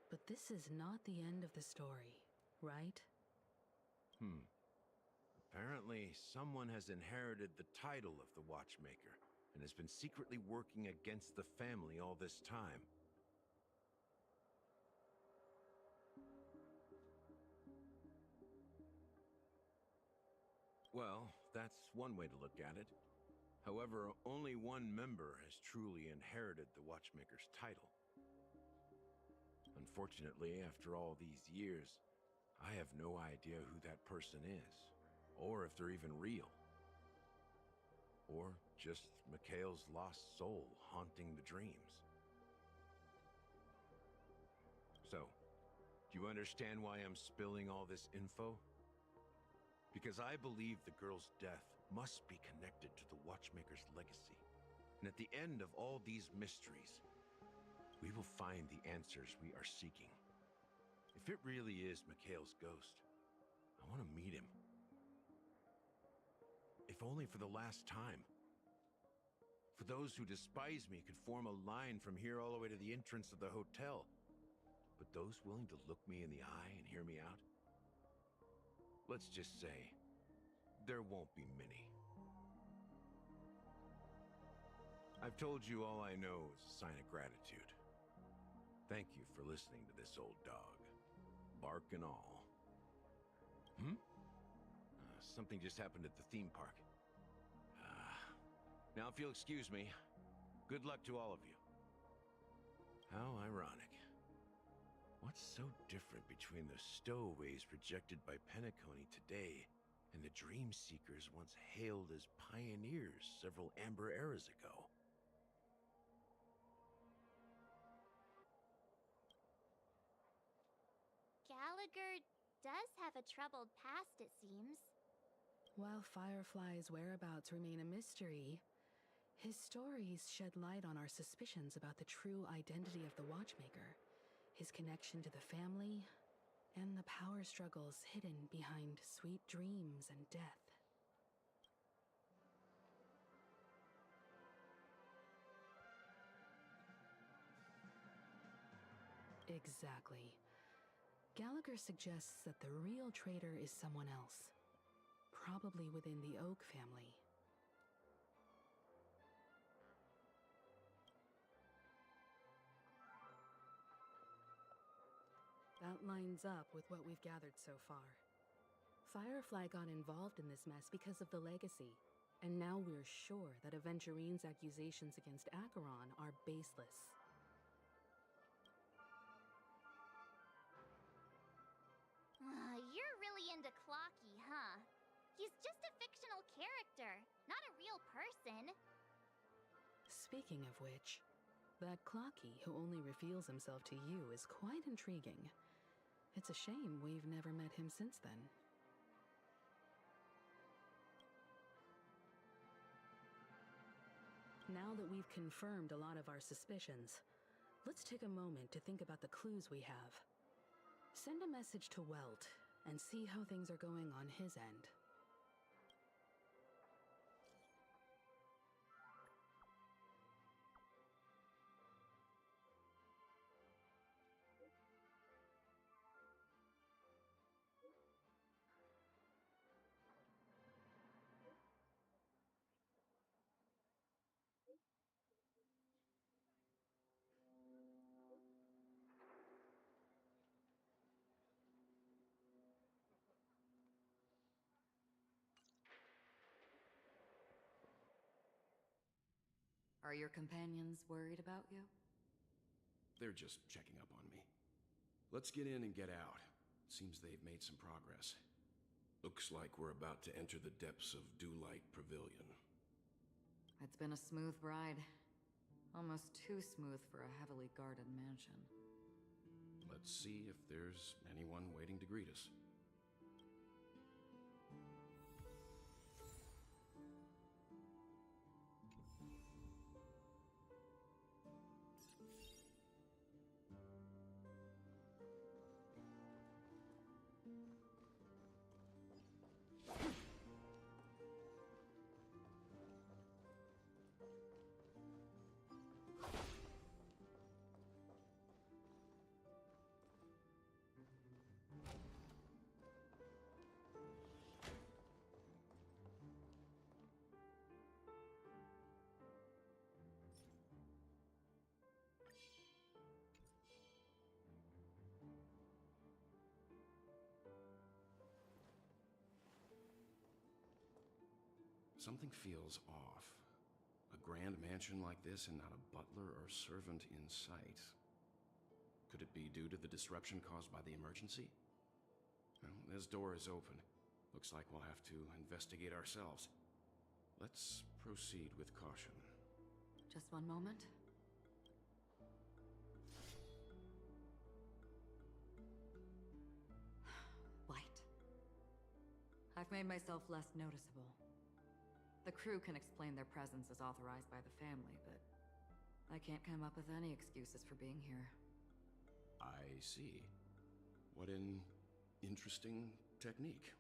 But this is not the end of the story, right? Apparently, someone has inherited the title of the Watchmaker and has been secretly working against the family all this time. Well, that's one way to look at it. However, only one member has truly inherited the Watchmaker's title. Unfortunately, after all these years, I have no idea who that person is, or if they're even real. Or just Mikhail's lost soul haunting the dreams. So, do you understand why I'm spilling all this info? Because I believe the girl's death must be connected to the Watchmaker's legacy. And at the end of all these mysteries, we will find the answers we are seeking. If it really is Mikhail's ghost, I want to meet him. If only for the last time. For those who despise me could form a line from here all the way to the entrance of the hotel. But those willing to look me in the eye and hear me out? Let's just say, there won't be many. I've told you all I know is a sign of gratitude. Thank you for listening to this old dog. Bark and all. Something just happened at the theme park. Now if you'll excuse me, good luck to all of you. How ironic. What's so different between the stowaways projected by Penacony today and the dream seekers once hailed as pioneers several amber eras ago? Gallagher does have a troubled past, it seems. While Firefly's whereabouts remain a mystery, his stories shed light on our suspicions about the true identity of the Watchmaker, his connection to the family, and the power struggles hidden behind sweet dreams and death. Exactly. Gallagher suggests that the real traitor is someone else, probably within the Oak family. That lines up with what we've gathered so far. Firefly got involved in this mess because of the legacy, and now we're sure that Aventurine's accusations against Acheron are baseless. You're really into Clocky, huh? He's just a fictional character, not a real person. Speaking of which, that Clocky who only reveals himself to you is quite intriguing. It's a shame we've never met him since then. Now that we've confirmed a lot of our suspicions, let's take a moment to think about the clues we have. Send a message to Welt and see how things are going on his end. Are your companions worried about you? They're just checking up on me. Let's get in and get out. Seems they've made some progress. Looks like we're about to enter the depths of Dewlight Pavilion. It's been a smooth ride. Almost too smooth for a heavily guarded mansion. Let's see if there's anyone waiting to greet us. Something feels off. A grand mansion like this and not a butler or servant in sight. Could it be due to the disruption caused by the emergency? Well, this door is open. Looks like we'll have to investigate ourselves. Let's proceed with caution. Just one moment. Light. I've made myself less noticeable. The crew can explain their presence as authorized by the family, but I can't come up with any excuses for being here. I see. What an interesting technique.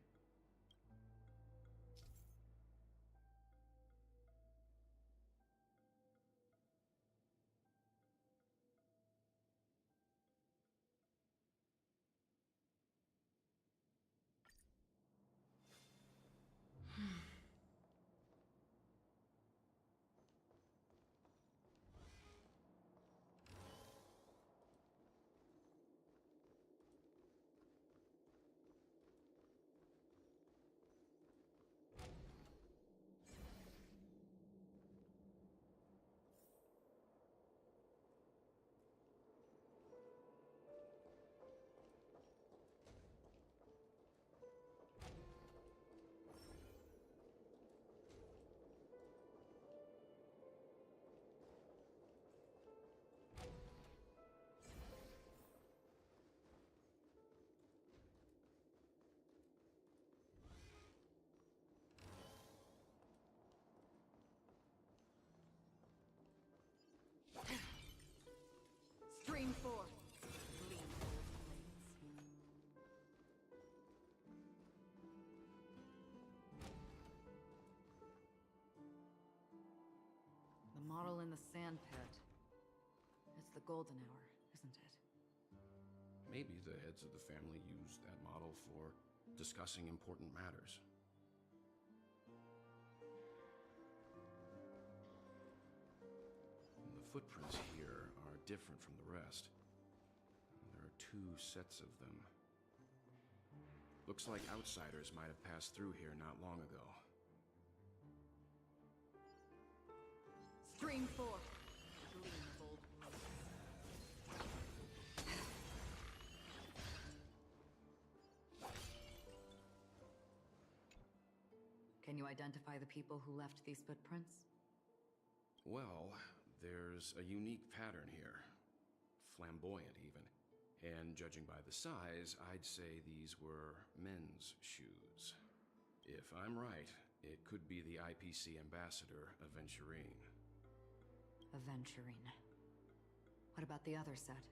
Stream forth! Bleed those blades. The model in the sand pit. It's the golden hour, isn't it? Maybe the heads of the family used that model for discussing important matters. The footprints here are different from the rest. There are two sets of them. Looks like outsiders might have passed through here not long ago. Stream 4. Gleam of old ruins. Can you identify the people who left these footprints? Well, there's a unique pattern here. Flamboyant, even. And judging by the size, I'd say these were men's shoes. If I'm right, it could be the IPC ambassador, Aventurine. Aventurine. What about the other set?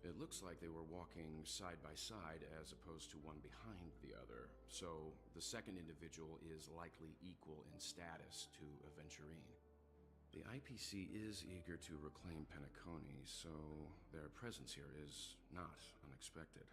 It looks like they were walking side by side as opposed to one behind the other, so the second individual is likely equal in status to Aventurine. The IPC is eager to reclaim Penacony, so their presence here is not unexpected.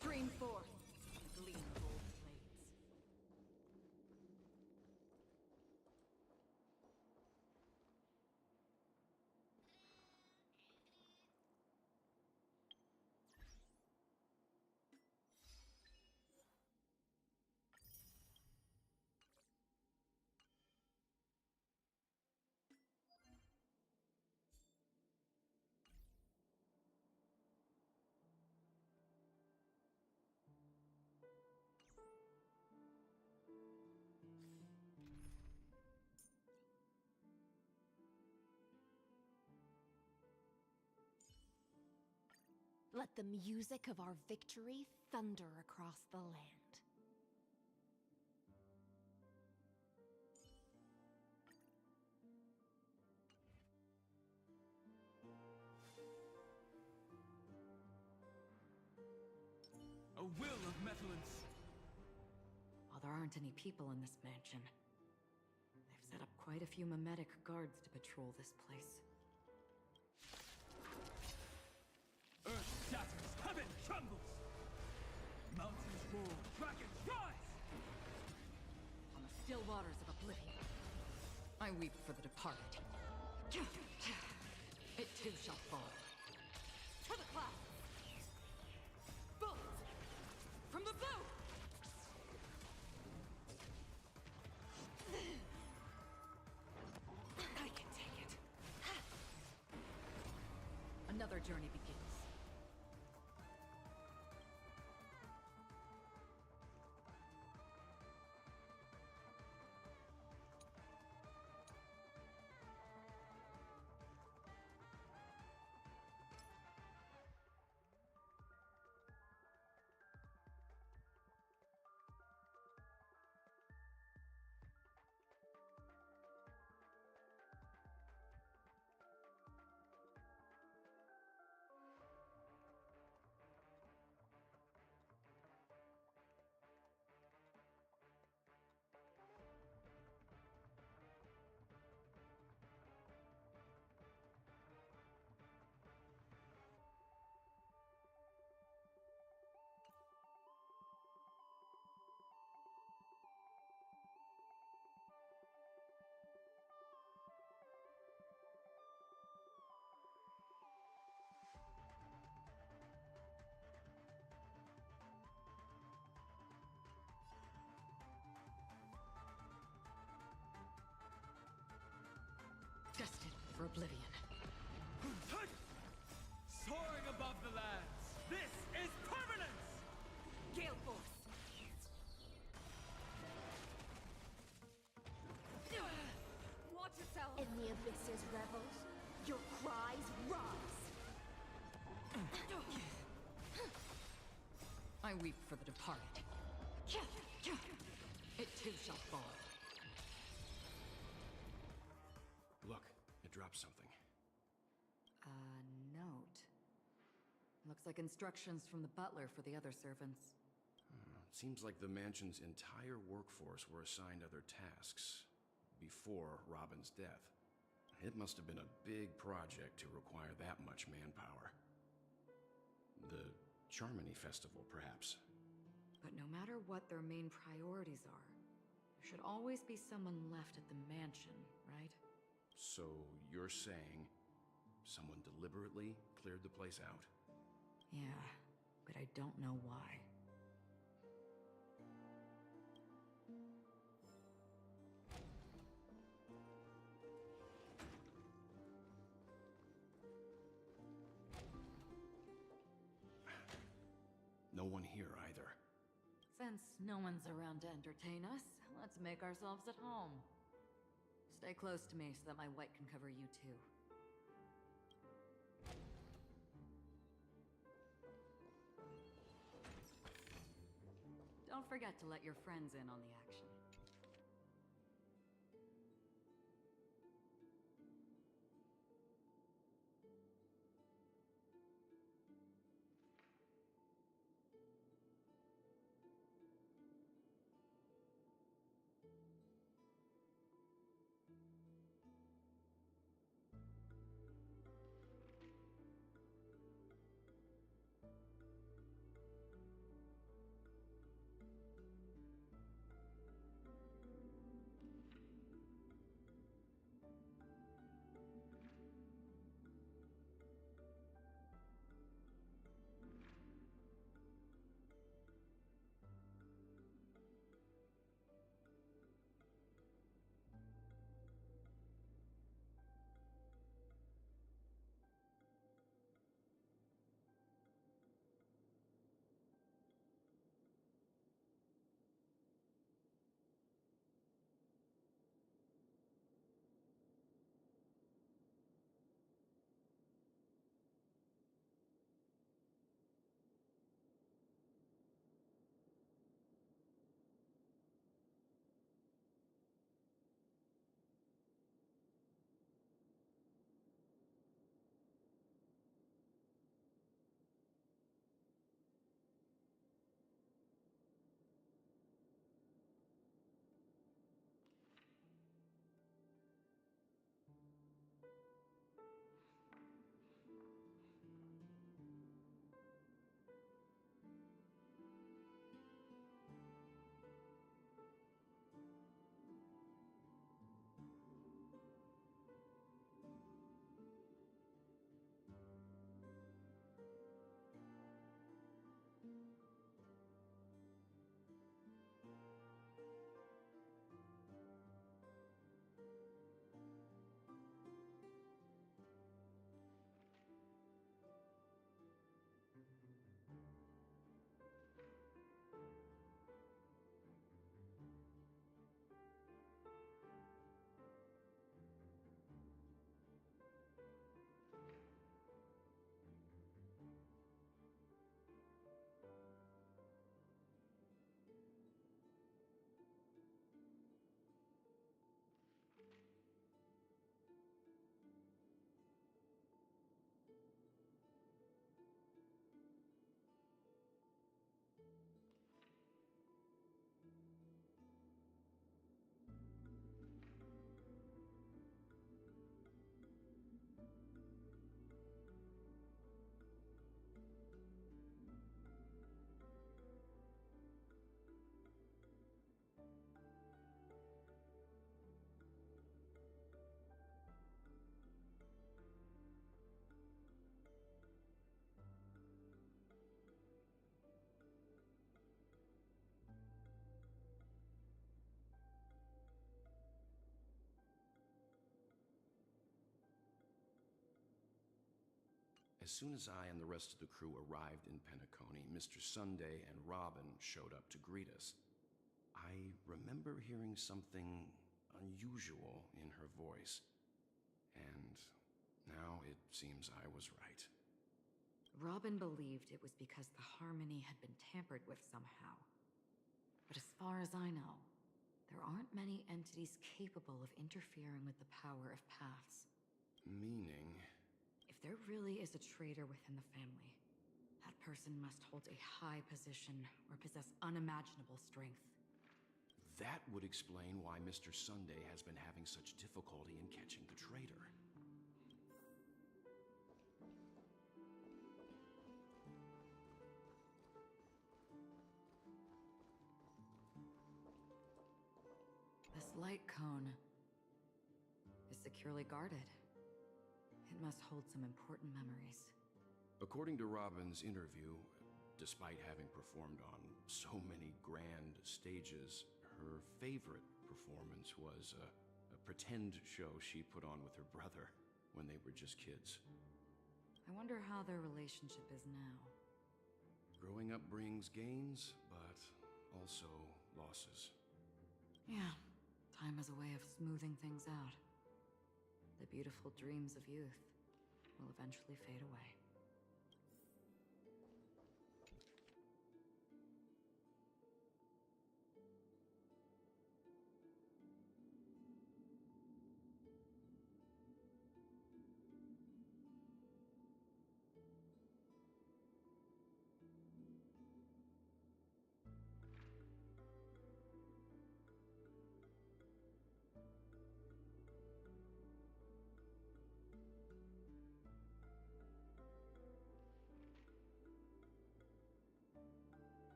Stream 4. Gleam of old blades. Let the music of our victory thunder across the land. A will of Methalence. While there aren't any people in this mansion, they've set up quite a few mimetic guards to patrol this place. Earth shatters, heaven trembles! Mountains roar, dragons rise! On the still waters of oblivion, I weep for the departed. It too shall fall. To the clouds! Bullets! From the blue! I can take it. Another journey begins. Destined for oblivion. Soaring above the lands, this is permanence! Gale Force! Watch yourself! In the abyss's revels, your cries rise. I weep for the departed. It too shall fall. Look, it dropped something. A note. Looks like instructions from the butler for the other servants. Seems like the mansion's entire workforce were assigned other tasks before Robin's death. It must have been a big project to require that much manpower. The Charmony Festival, perhaps. But no matter what their main priorities are, there should always be someone left at the mansion, right? So you're saying someone deliberately cleared the place out? Yeah, but I don't know why. No one here either. Since no one's around to entertain us, let's make ourselves at home. Stay close to me so that my white can cover you too. Don't forget to let your friends in on the action. As soon as I and the rest of the crew arrived in Penacony, Mr. Sunday and Robin showed up to greet us. I remember hearing something unusual in her voice, and now it seems I was right. Robin believed it was because the harmony had been tampered with somehow. But as far as I know, there aren't many entities capable of interfering with the power of paths. Meaning? If there really is a traitor within the family, that person must hold a high position or possess unimaginable strength. That would explain why Mr. Sunday has been having such difficulty in catching the traitor. light cone is securely guarded. It must hold some important memories. According to Robin's interview, despite having performed on so many grand stages, her favorite performance was a pretend show she put on with her brother when they were just kids. I wonder how their relationship is now. Growing up brings gains, but also losses. Yeah, time has a way of smoothing things out. The beautiful dreams of youth will eventually fade away.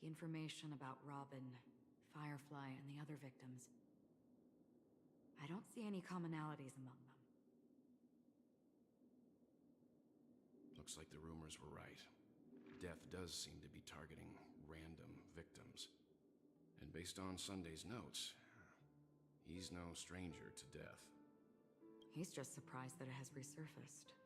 information about Robin, Firefly, and the other victims. I don't see any commonalities among them. Looks like the rumors were right. Death does seem to be targeting random victims. And based on Sunday's notes, he's no stranger to death. He's just surprised that it has resurfaced.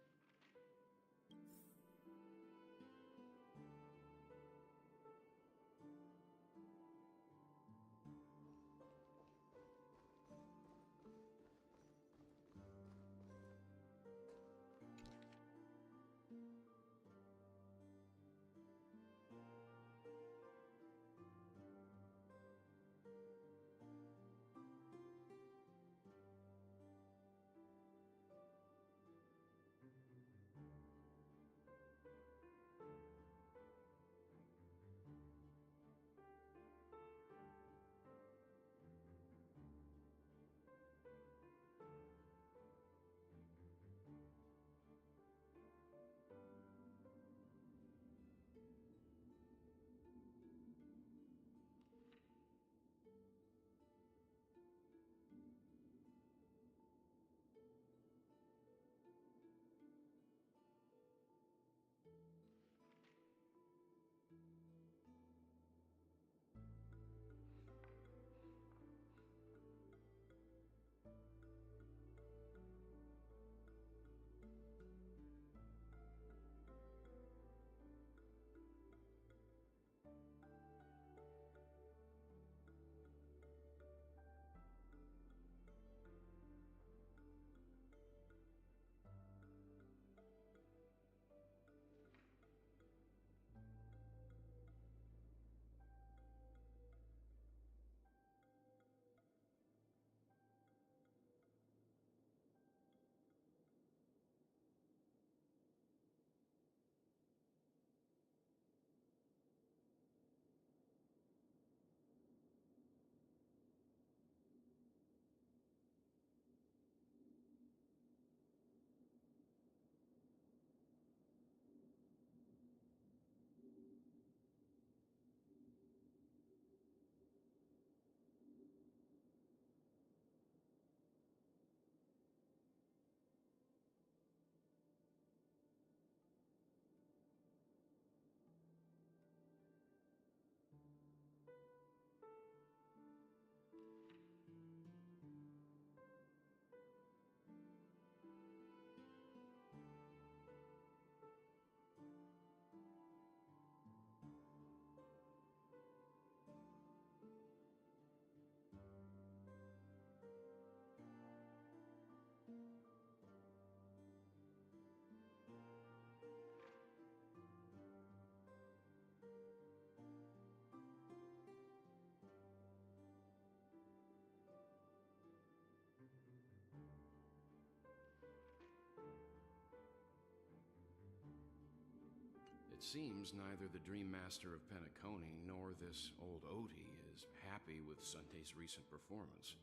It seems neither the Dream Master of Penacony nor this old Odie is happy with Sunday's recent performance.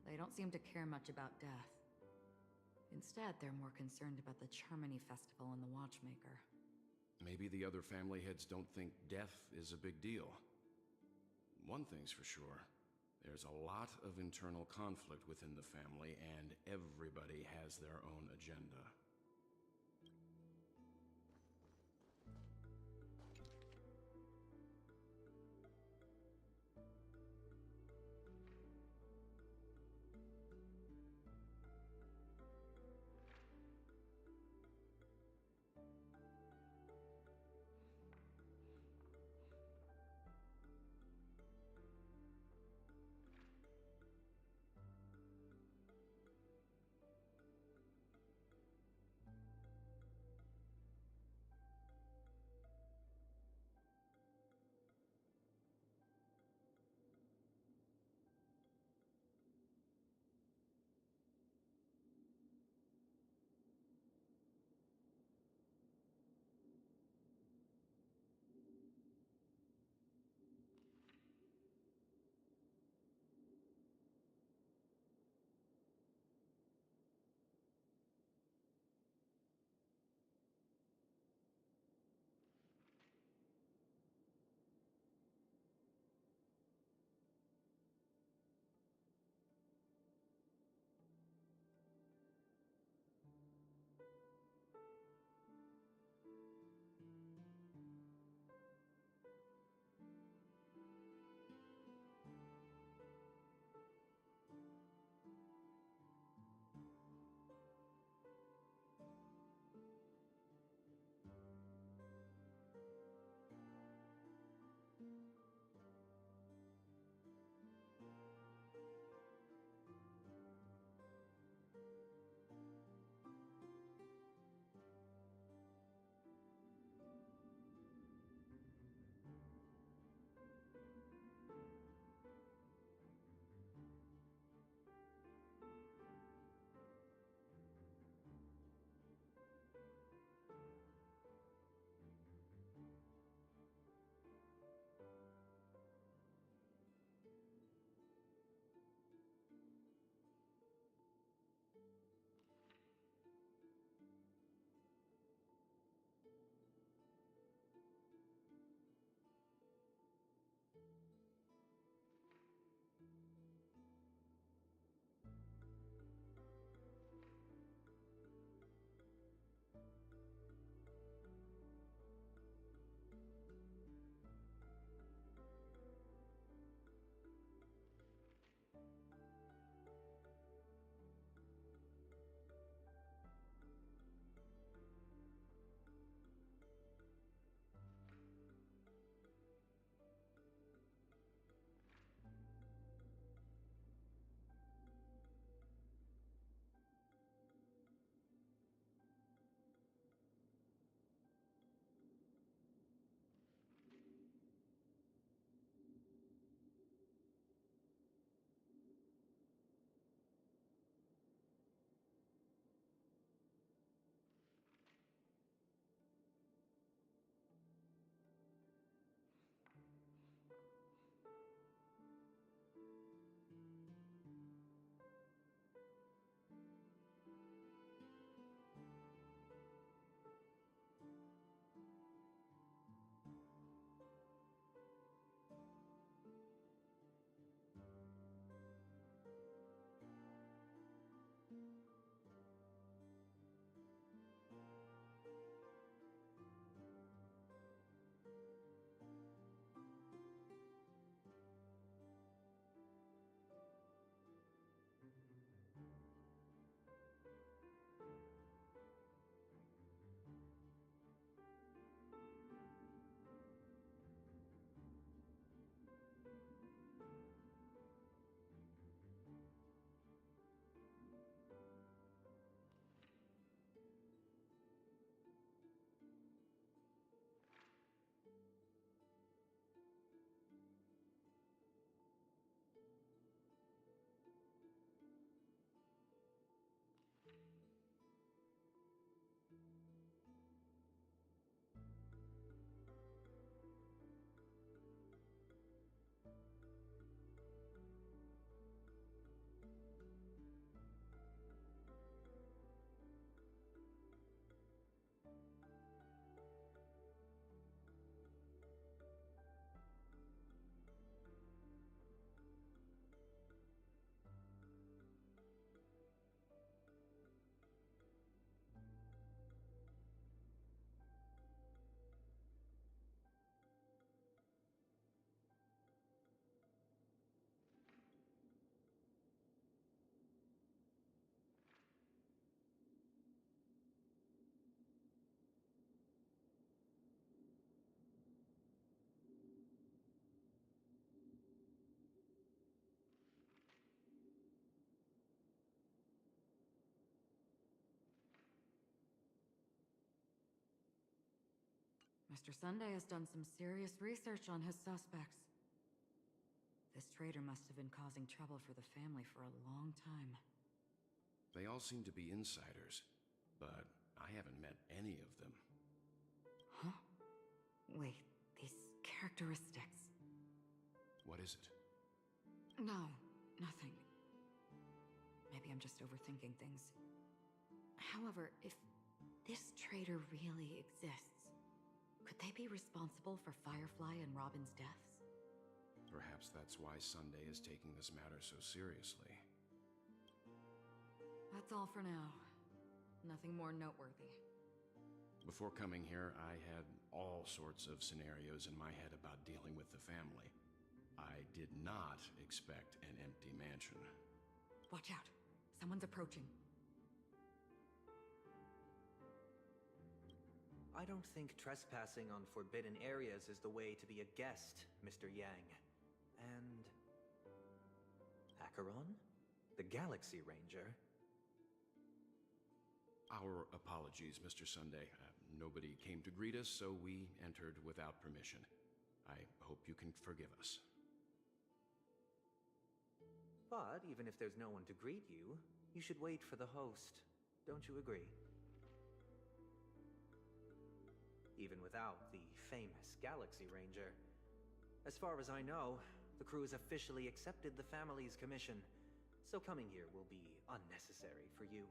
They don't seem to care much about death. Instead, they're more concerned about the Charmony Festival and the Watchmaker. Maybe the other family heads don't think death is a big deal. One thing's for sure. There's a lot of internal conflict within the family, and everybody has their own agenda. Mr. Sunday has done some serious research on his suspects. This traitor must have been causing trouble for the family for a long time. They all seem to be insiders, but I haven't met any of them. Huh? Wait, these characteristics. What is it? No, nothing. Maybe I'm just overthinking things. However, if this traitor really exists, could they be responsible for Firefly and Robin's deaths? Perhaps that's why Sunday is taking this matter so seriously. That's all for now. Nothing more noteworthy. Before coming here, I had all sorts of scenarios in my head about dealing with the family. I did not expect an empty mansion. Watch out. Someone's approaching. I don't think trespassing on forbidden areas is the way to be a guest, Mr. Yang. And... Acheron? The Galaxy Ranger? Our apologies, Mr. Sunday. Nobody came to greet us, so we entered without permission. I hope you can forgive us. But even if there's no one to greet you, you should wait for the host. Don't you agree? Even without the famous Galaxy Ranger. As far as I know, the crew has officially accepted the family's commission, so coming here will be unnecessary for you.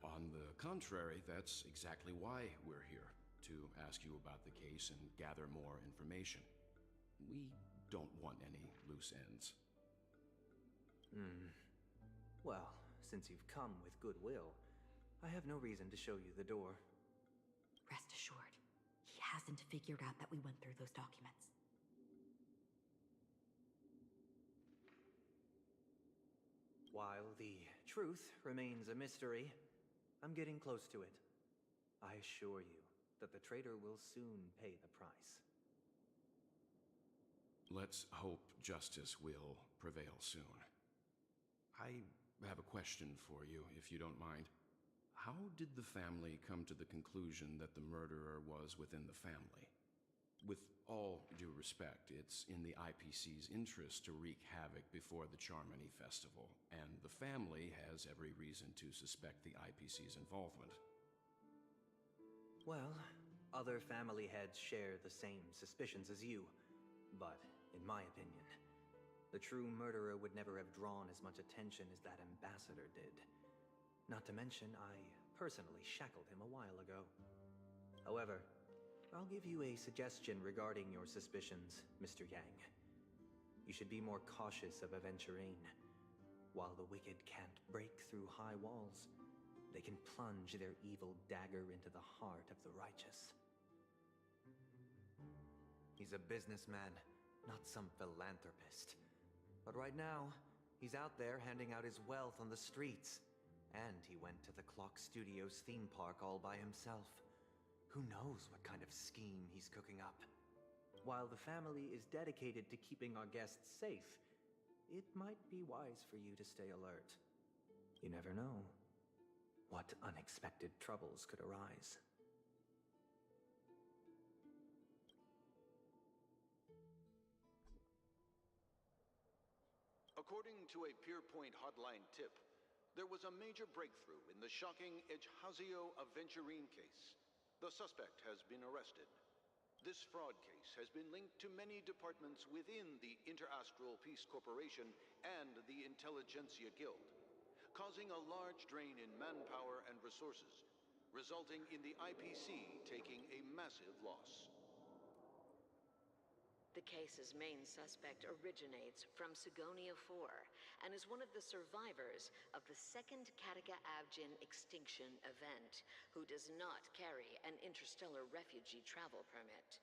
On the contrary, that's exactly why we're here, to ask you about the case and gather more information. We don't want any loose ends. Well, since you've come with goodwill, I have no reason to show you the door. Rest assured, he hasn't figured out that we went through those documents. While the truth remains a mystery, I'm getting close to it. I assure you that the traitor will soon pay the price. Let's hope justice will prevail soon. I have a question for you, if you don't mind. How did the family come to the conclusion that the murderer was within the family? With all due respect, it's in the IPC's interest to wreak havoc before the Charmony Festival, and the family has every reason to suspect the IPC's involvement. Well, other family heads share the same suspicions as you, but in my opinion, the true murderer would never have drawn as much attention as that ambassador did. Not to mention, I personally shackled him a while ago. However, I'll give you a suggestion regarding your suspicions, Mr. Yang. You should be more cautious of Aventurine. While the wicked can't break through high walls, they can plunge their evil dagger into the heart of the righteous. He's a businessman, not some philanthropist. But right now, he's out there handing out his wealth on the streets. And he went to the Clock Studios theme park all by himself. Who knows what kind of scheme he's cooking up? While the family is dedicated to keeping our guests safe, it might be wise for you to stay alert. You never know what unexpected troubles could arise. According to a Pierpoint hotline tip, there was a major breakthrough in the shocking Ejhazio Aventurine case. The suspect has been arrested. This fraud case has been linked to many departments within the Interastral Peace Corporation and the Intelligentsia Guild, causing a large drain in manpower and resources, resulting in the IPC taking a massive loss. The case's main suspect originates from Sigonia 4 and is one of the survivors of the second Kataka-Avgin extinction event, who does not carry an interstellar refugee travel permit.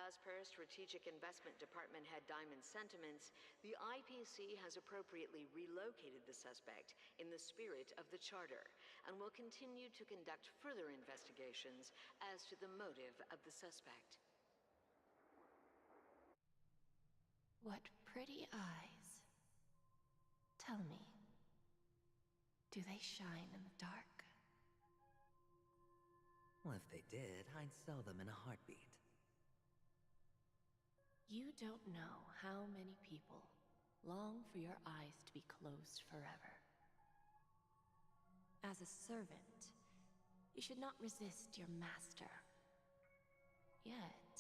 As per Strategic Investment Department Head Diamond's sentiments, the IPC has appropriately relocated the suspect in the spirit of the Charter and will continue to conduct further investigations as to the motive of the suspect. What pretty eyes. Tell me, do they shine in the dark? Well, if they did, I'd sell them in a heartbeat. You don't know how many people long for your eyes to be closed forever. As a servant, you should not resist your master. Yet,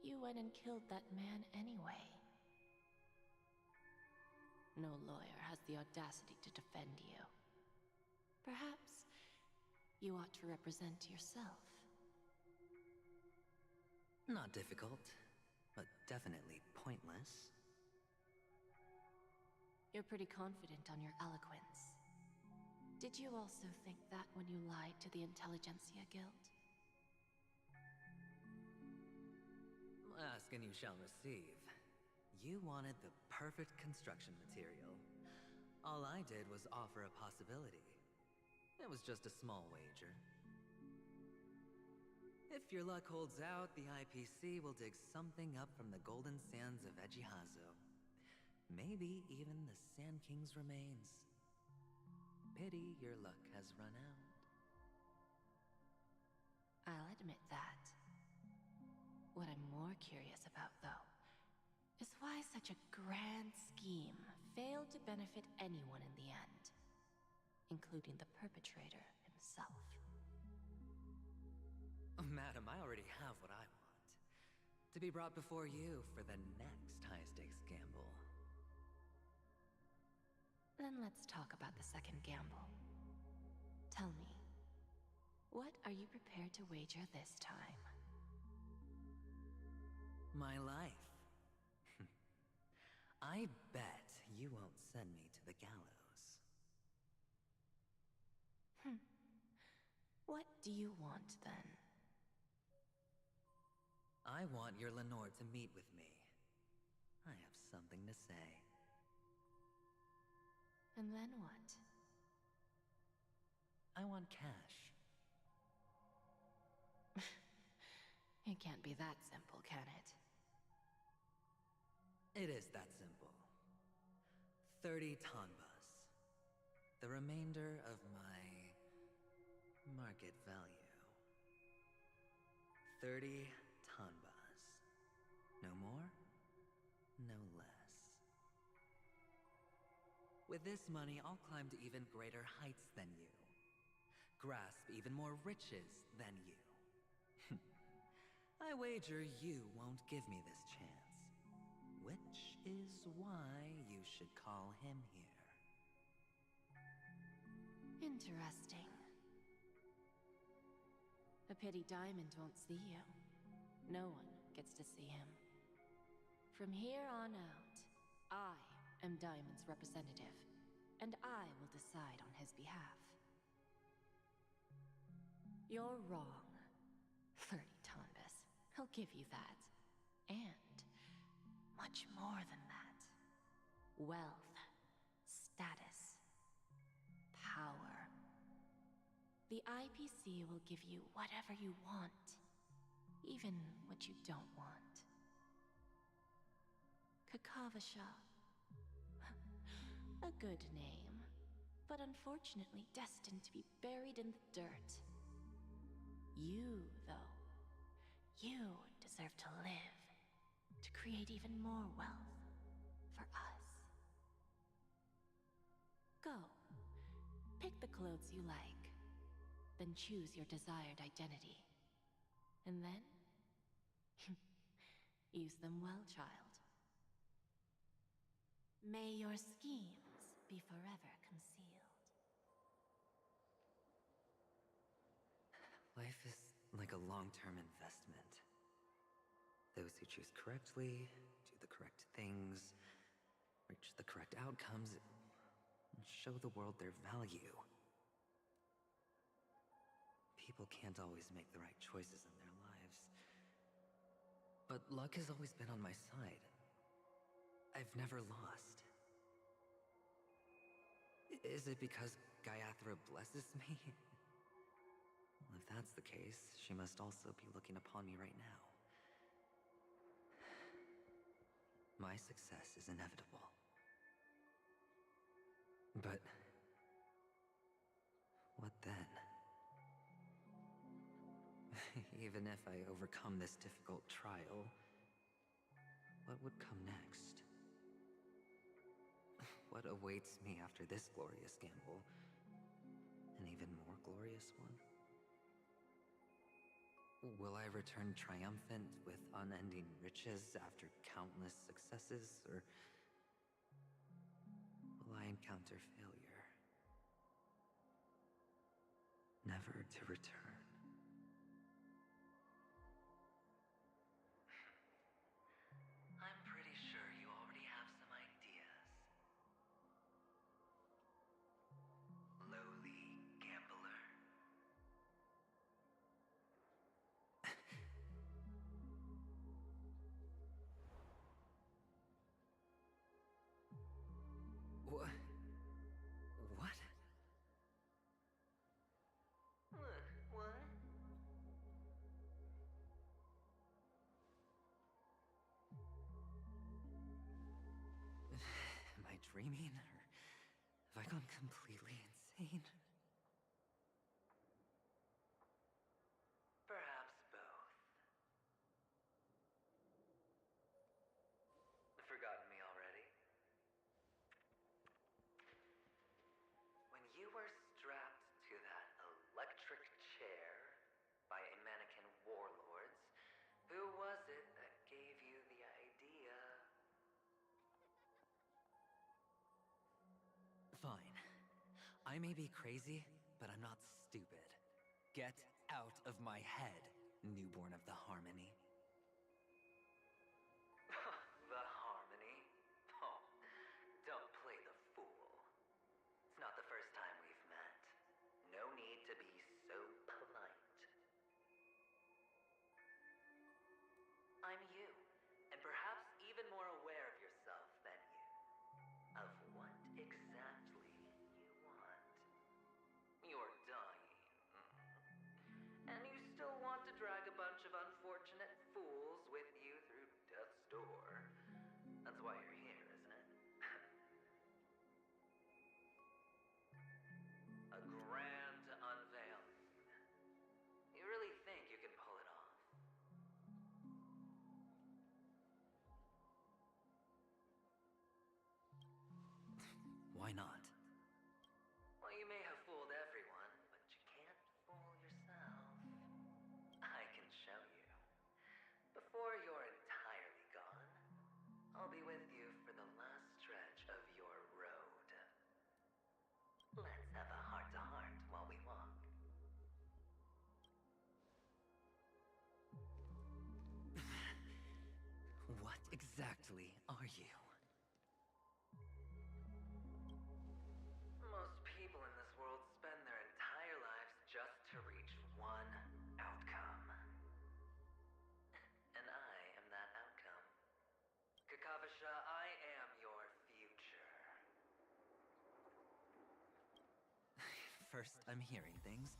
you went and killed that man anyway. No lawyer has the audacity to defend you. Perhaps you ought to represent yourself. Not difficult, but definitely pointless. You're pretty confident on your eloquence. Did you also think that when you lied to the Intelligentsia Guild? Ask and you shall receive. You wanted the perfect construction material. All I did was offer a possibility. It was just a small wager. If your luck holds out, the IPC will dig something up from the golden sands of Ejihazo. Maybe even the Sand King's remains. Pity your luck has run out. I'll admit that. What I'm more curious about, though, is why such a grand scheme failed to benefit anyone in the end, including the perpetrator himself. Madam, I already have what I want. To be brought before you for the next high-stakes gamble. Then let's talk about the second gamble. Tell me, what are you prepared to wager this time? My life. I bet you won't send me to the gallows. What do you want, then? I want your Lenore to meet with me. I have something to say. And then what? I want cash. It can't be that simple, can it? It is that simple. 30 tanbas. The remainder of my market value. 30 tanbas. No more, no less. With this money, I'll climb to even greater heights than you. Grasp even more riches than you. I wager you won't give me this chance. Which is why you should call him here. Interesting. A pity Diamond won't see you. No one gets to see him. From here on out, I am Diamond's representative, and I will decide on his behalf. You're wrong. 30 tanbas. He'll give you that. And much more than that. Wealth, status, power. The IPC will give you whatever you want, even what you don't want. Kakavasha. A good name, but unfortunately destined to be buried in the dirt. You, though, you deserve to live, to create even more wealth for us. Go, pick the clothes you like, then choose your desired identity. And then, use them well, child. May your schemes be forever concealed. Life is like a long-term investment. Those who choose correctly, do the correct things, reach the correct outcomes, and show the world their value. People can't always make the right choices in their lives. But luck has always been on my side. I've never lost. Is it because Gayathra blesses me? Well, if that's the case, she must also be looking upon me right now. My success is inevitable. But what then? Even if I overcome this difficult trial, what would come next? What awaits me after this glorious gamble? An even more glorious one? Will I return triumphant with unending riches after countless successes, or will I encounter failure, never to return? I'm pretty sure you already have some ideas. Lowly gambler. What? What? What? Am I dreaming, or have I gone completely insane? Perhaps both. Forgotten me already? When you were strapped to that electric chair by a mannequin warlords, who was it that gave you the idea? Fine. I may be crazy, but I'm not stupid. Get out of my head, newborn of the Harmony. The Harmony? Oh, don't play the fool. It's not the first time we've met. No need to be so polite. I'm you, and perhaps even more aware of yourself than you. Of what exactly you want. You're dying. And you still want to drag a bunch of unfortunate fools with you through death's door. That's why you're here, isn't it? A grand unveiling. You really think you can pull it off? Why not? Well, you may have fooled everyone, but you can't fool yourself. I can show you. Before you're entirely gone, I'll be with you for the last stretch of your road. Let's have a heart-to-heart while we walk. What exactly are you? Most people in this world spend their entire lives just to reach one outcome. And I am that outcome. Kakavasha, I am your future. First, I'm hearing things,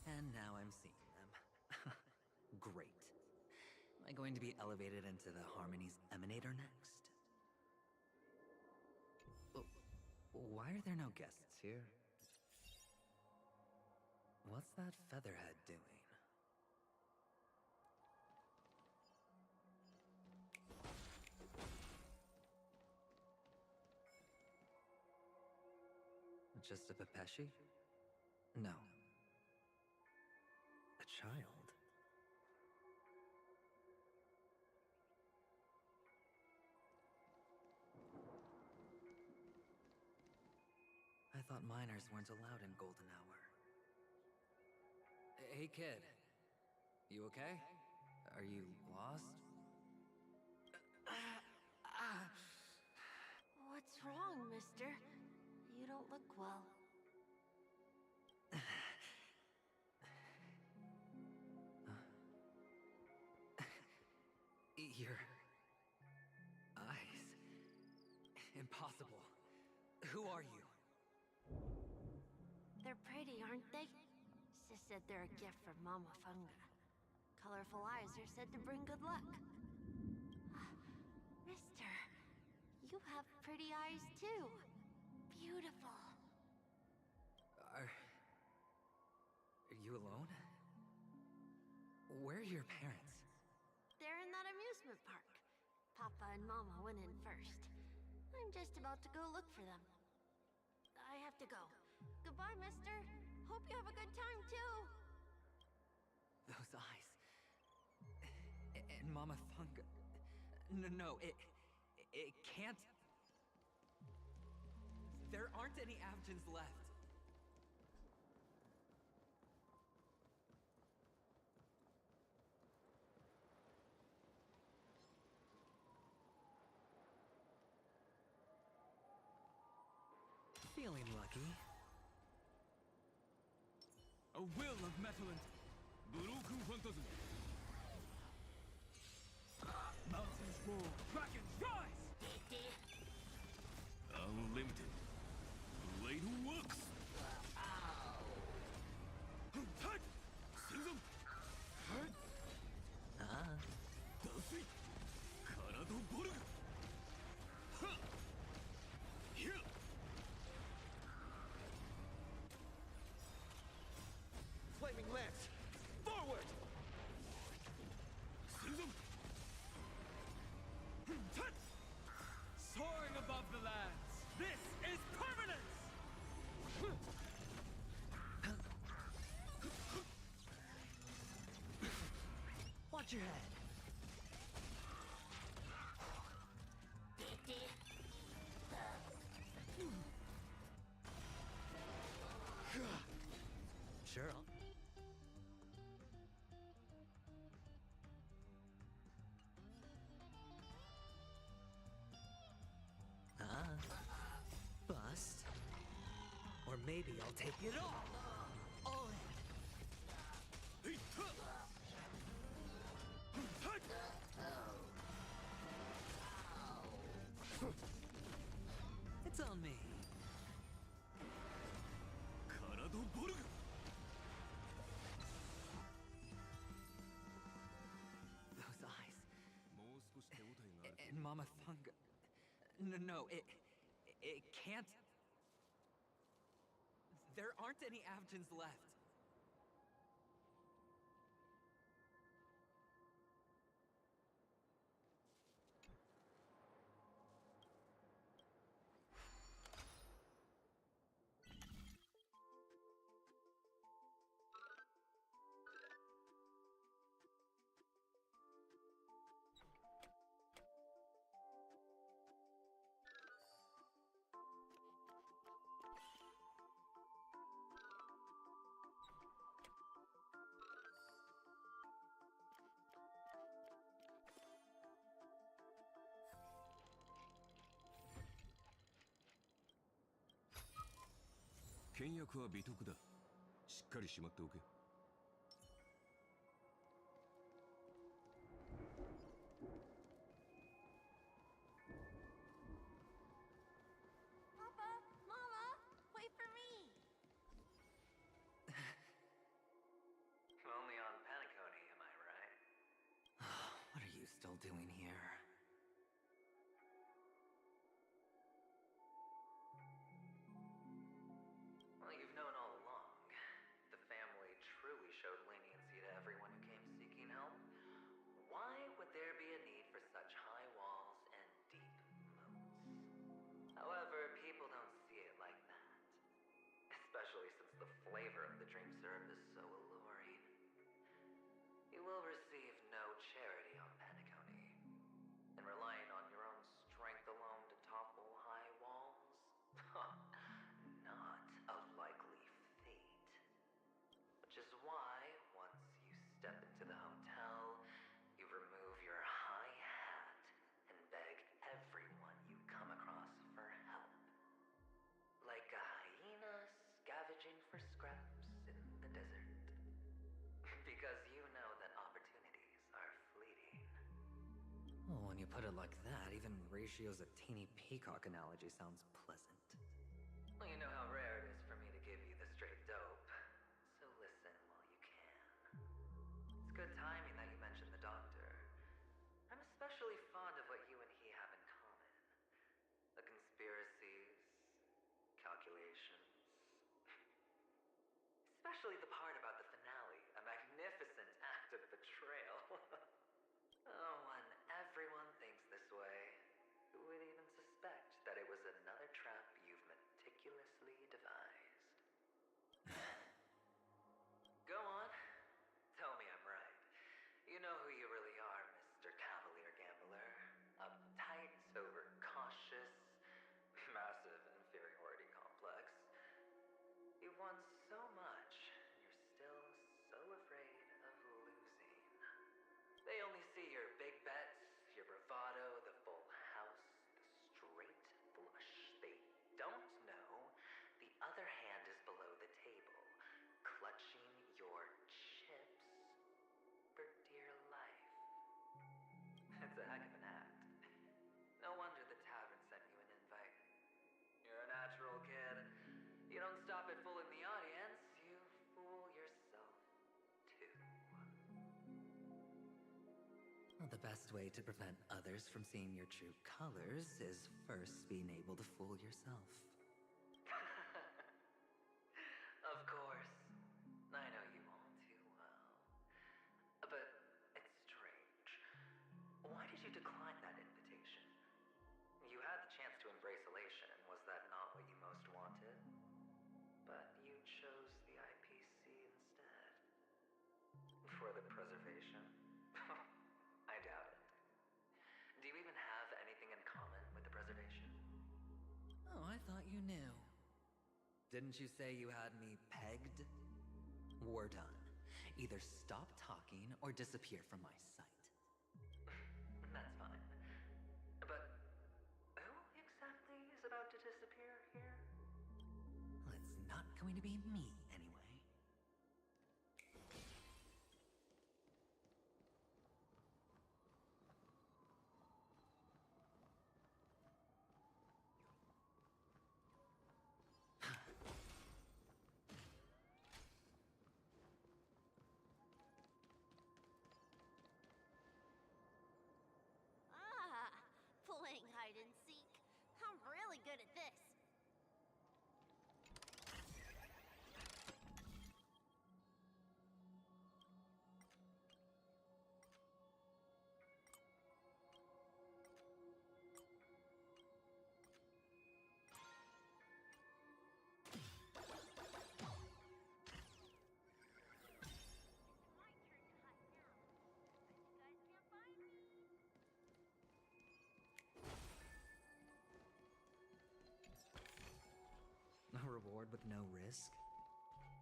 and now I'm seeing them. Great. Am I going to be elevated into the Harmony's Emanator next? Why are there no guests here? What's that featherhead doing? Just a Pepeshi? No. A child? I thought minors weren't allowed in Golden Hour. Hey, kid. You okay? Are you lost? What's wrong, mister? You don't look well. Your eyes. Impossible. Who are you? They're pretty, aren't they? Sis said they're a gift from Mama Funga. Colorful eyes are said to bring good luck. Mister, you have pretty eyes too. Beautiful. Are you alone? Where are your parents? They're in that amusement park. Papa and Mama went in first. I'm just about to go look for them. I have to go. Goodbye, mister. Hope you have a good time, too. Those eyes. And Mama Funga. No, it can't. There aren't any Avgens left. Feeling lucky. A will of metal and broken phantasm. Mountains roar, dragons rise! Unlimited. Blade works! Hut! Sensum! Hut! Dosui! Karado Borg! Ha! Here! Flaming lance! Forward! Sensum! Hut! Soaring above the lands! This is permanence! Watch your head. Sure. Bust. Or maybe I'll take it all. All in. It's on me. Karado Borg! Those eyes. And Mama Funga. No, it can't. There aren't any Avgens left. Papa, Mama, wait for me. Only on Penacony, am I right? What are you still doing here? Well, you've known all along. The family truly showed leniency to everyone who came seeking help. Why would there be a need for such high walls and deep moats? However, people don't see it like that. Especially since the flavor of the dream syrup is so alluring. You will receive no charity on Penacony. And relying on your own strength alone to topple high walls? Not a likely fate. Which is why, once you step into the hotel, you remove your high hat and beg everyone you come across for help. Like a hyena scavenging for scraps in the desert. Because you know that opportunities are fleeting. Well, when you put it like that, even Ratio's a teeny peacock analogy sounds pleasant. Well, you know how rare it is for me to give you the straight dope. So listen while you can. It's good timing that you mentioned the doctor. I'm especially fond of what you and he have in common. The conspiracies, calculations. Especially the part about the finale, a magnificent act of betrayal. The best way to prevent others from seeing your true colors is first being able to fool yourself. Of course. I know you all too well. But it's strange. Why did you decline that invitation? You had the chance to embrace elation, and was that not what you most wanted? But you chose the IPC instead. For the preservation? I doubt it. Do you even have anything in common with the preservation? Oh, I thought you knew. Didn't you say you had me pegged? We're done. Either stop talking or disappear from my sight. That's fine. But who exactly is about to disappear here? Well, it's not going to be me, anyway. Playing hide and seek. I'm really good at this. A reward with no risk?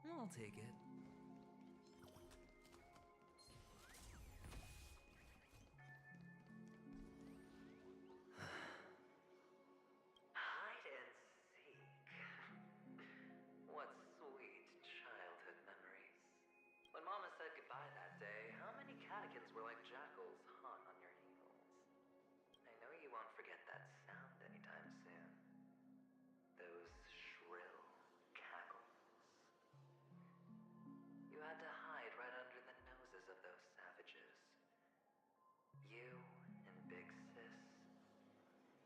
I'll take it. Hide and seek. What sweet childhood memories. When Mama said goodbye that day, how many catechins were like jackals hot on your heels? I know you won't forget that sound anytime soon. Those shrill cackles. You had to hide right under the noses of those savages. You and Big Sis,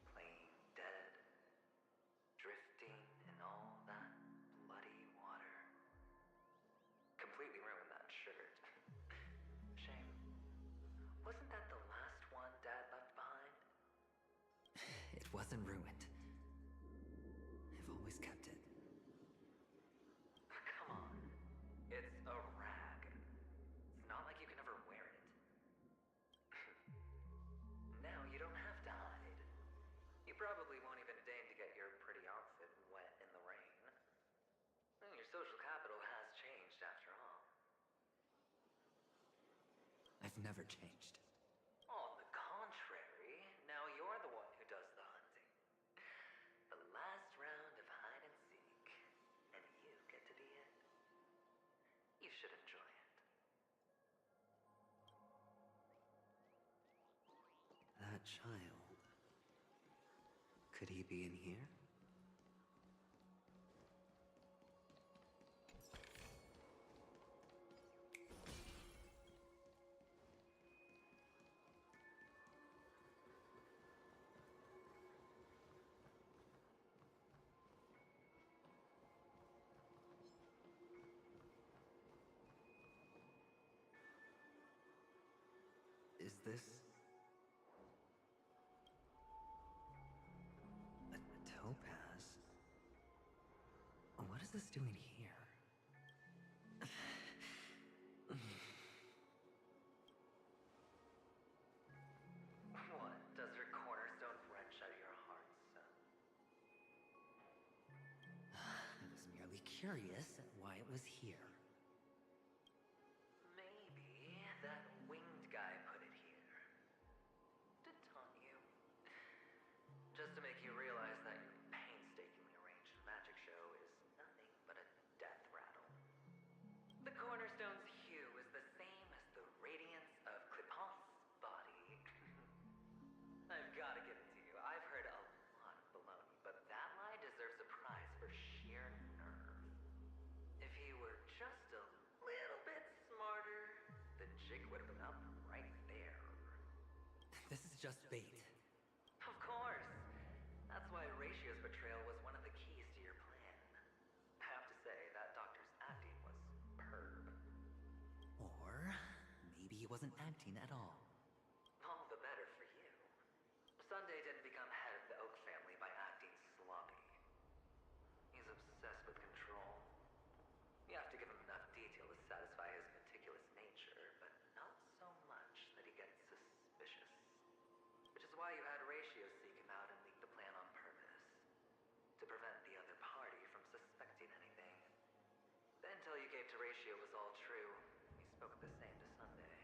playing dead, drifting in all that bloody water. Completely ruined that shirt. Shame. Wasn't that the last one Dad left behind? It wasn't ruined. I've always kept it. Come on. It's a rag. It's not like you can ever wear it. Now you don't have to hide. You probably won't even deign to get your pretty outfit wet in the rain. Your social capital has changed after all. I've never changed. On the contrary, now you're the one who does the hunting. The last round of hide and seek, and you get to be it. You should enjoy it. That child. Could he be in here? Is this a topaz? What is this doing here? What? Does her cornerstone wrench at your heart, son? I was merely curious at why it was here. Maybe that winged guy put it here. To taunt you. Just to make you realize that your painstakingly arranged magic show is nothing but a death rattle. The cornerstone's hue is the same as the radiance of Clipant's body. I've gotta give it to you. I've heard a lot of baloney, but that lie deserves a prize for sheer nerve. If he were just just bait. Of course. That's why Ratio's betrayal was one of the keys to your plan. I have to say, that doctor's acting was superb. Or maybe he wasn't acting at all. All the better for you. Sunday didn't become head of the Oak family by acting sloppy. He's obsessed with control. You have to give him enough detail to satisfy his meticulous nature, but not so much that he gets suspicious. Which is why you had Ratio seek him out and leak the plan on purpose. To prevent the other party from suspecting anything. The intel you gave to Ratio was all true. He spoke the same to Sunday.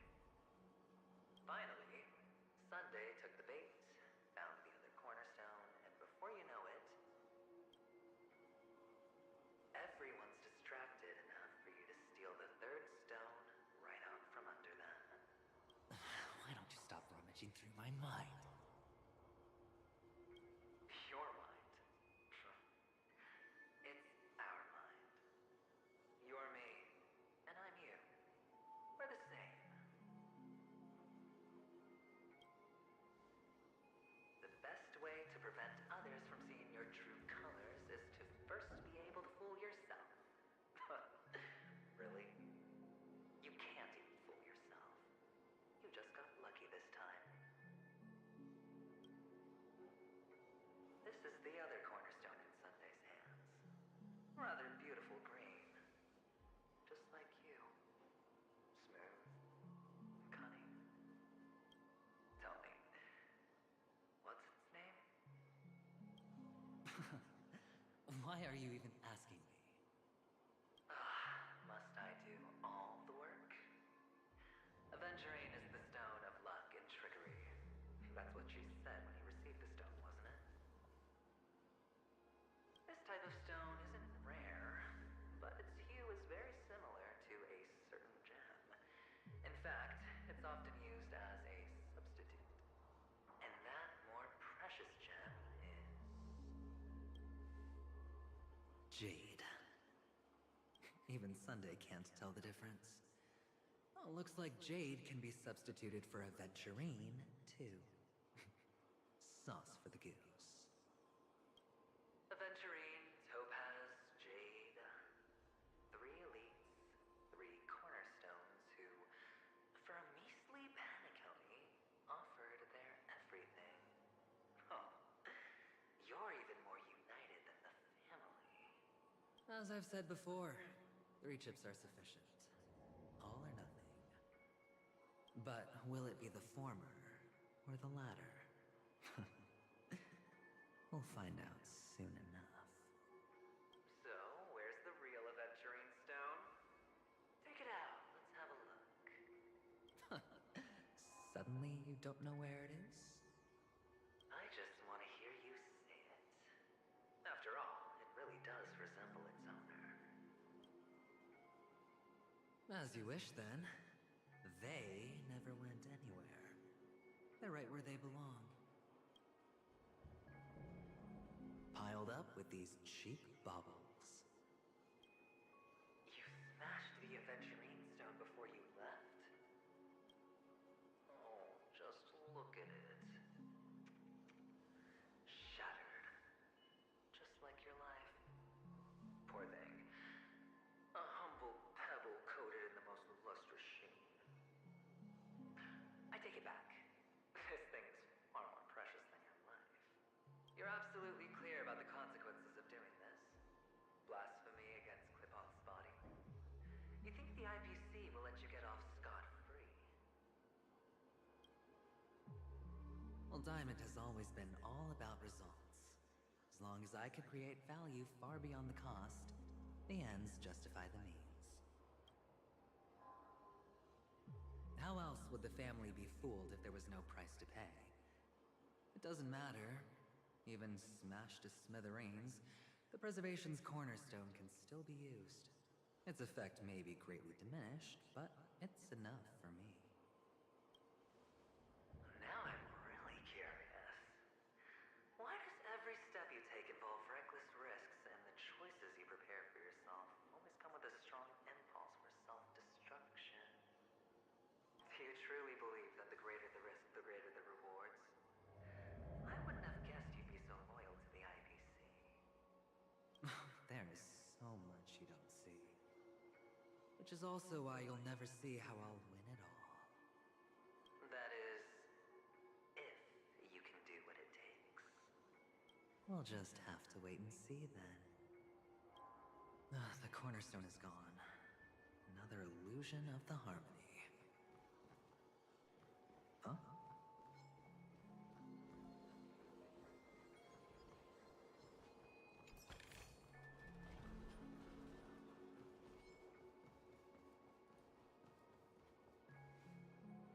Finally, Sunday took the bait, found the other cornerstone, and before you know it, everyone's distracted enough for you to steal the third stone right out from under them. Why don't you stop rummaging through my mind? Your mind. It's our mind. You're me, and I'm you. We're the same. The best way to prevent others from seeing your true colors is to first be able to fool yourself. Really? You can't even fool yourself. You just got lucky this time. This is the other cornerstone in Sunday's hands. Rather beautiful green. Just like you. Smooth. Cunning. Tell me, what's its name? Why are you even asking me? Must I do all the work? Aventurine is the stone of luck and trickery. That's what you said when you received the stone, wasn't it? This type of stone isn't rare, but its hue is very similar to a certain gem. In fact, it's often used as a substitute. And that more precious gem is... Jade. Even Sunday can't tell the difference. Oh, looks like Jade can be substituted for Aventurine, too. Sauce for the goose. Aventurine, Topaz, Jade. 3 elites, 3 cornerstones who, for a measly Penacony, offered their everything. Oh, you're even more united than the family. As I've said before, 3 chips are sufficient. All or nothing. But will it be the former or the latter? We'll find out soon enough. So, where's the real Aventurine stone? Take it out. Let's have a look. Suddenly you don't know where it is? I just want to hear you say it. After all, it really does resemble its owner. As you wish, then. They never went anywhere. They're right where they belong. Piled up with these cheap baubles. You smashed the Aventurine stone before you left? Oh, just look at it. Shattered. Just like your life. Poor thing. A humble pebble coated in the most lustrous sheen. I take it back. This thing is far more precious than your life. You're absolutely clear about the consequences of doing this. Blasphemy against Clipoth's body. You think the IPC will let you get off scot-free? Well, Diamond has always been all about results. As long as I could create value far beyond the cost, the ends justify the means. How else would the family be fooled if there was no price to pay? It doesn't matter. Even smashed to smithereens, the Preservation's cornerstone can still be used. Its effect may be greatly diminished, but it's enough for me. Now I'm really curious. Why does every step you take involve reckless risks, and the choices you prepare for yourself always come with a strong impulse for self-destruction? Do you truly believe that the greater the risk, the greater the rewards? Which is also why you'll never see how I'll win it all. That is, if you can do what it takes. We'll just have to wait and see then. The cornerstone is gone. Another illusion of the harmony. Huh?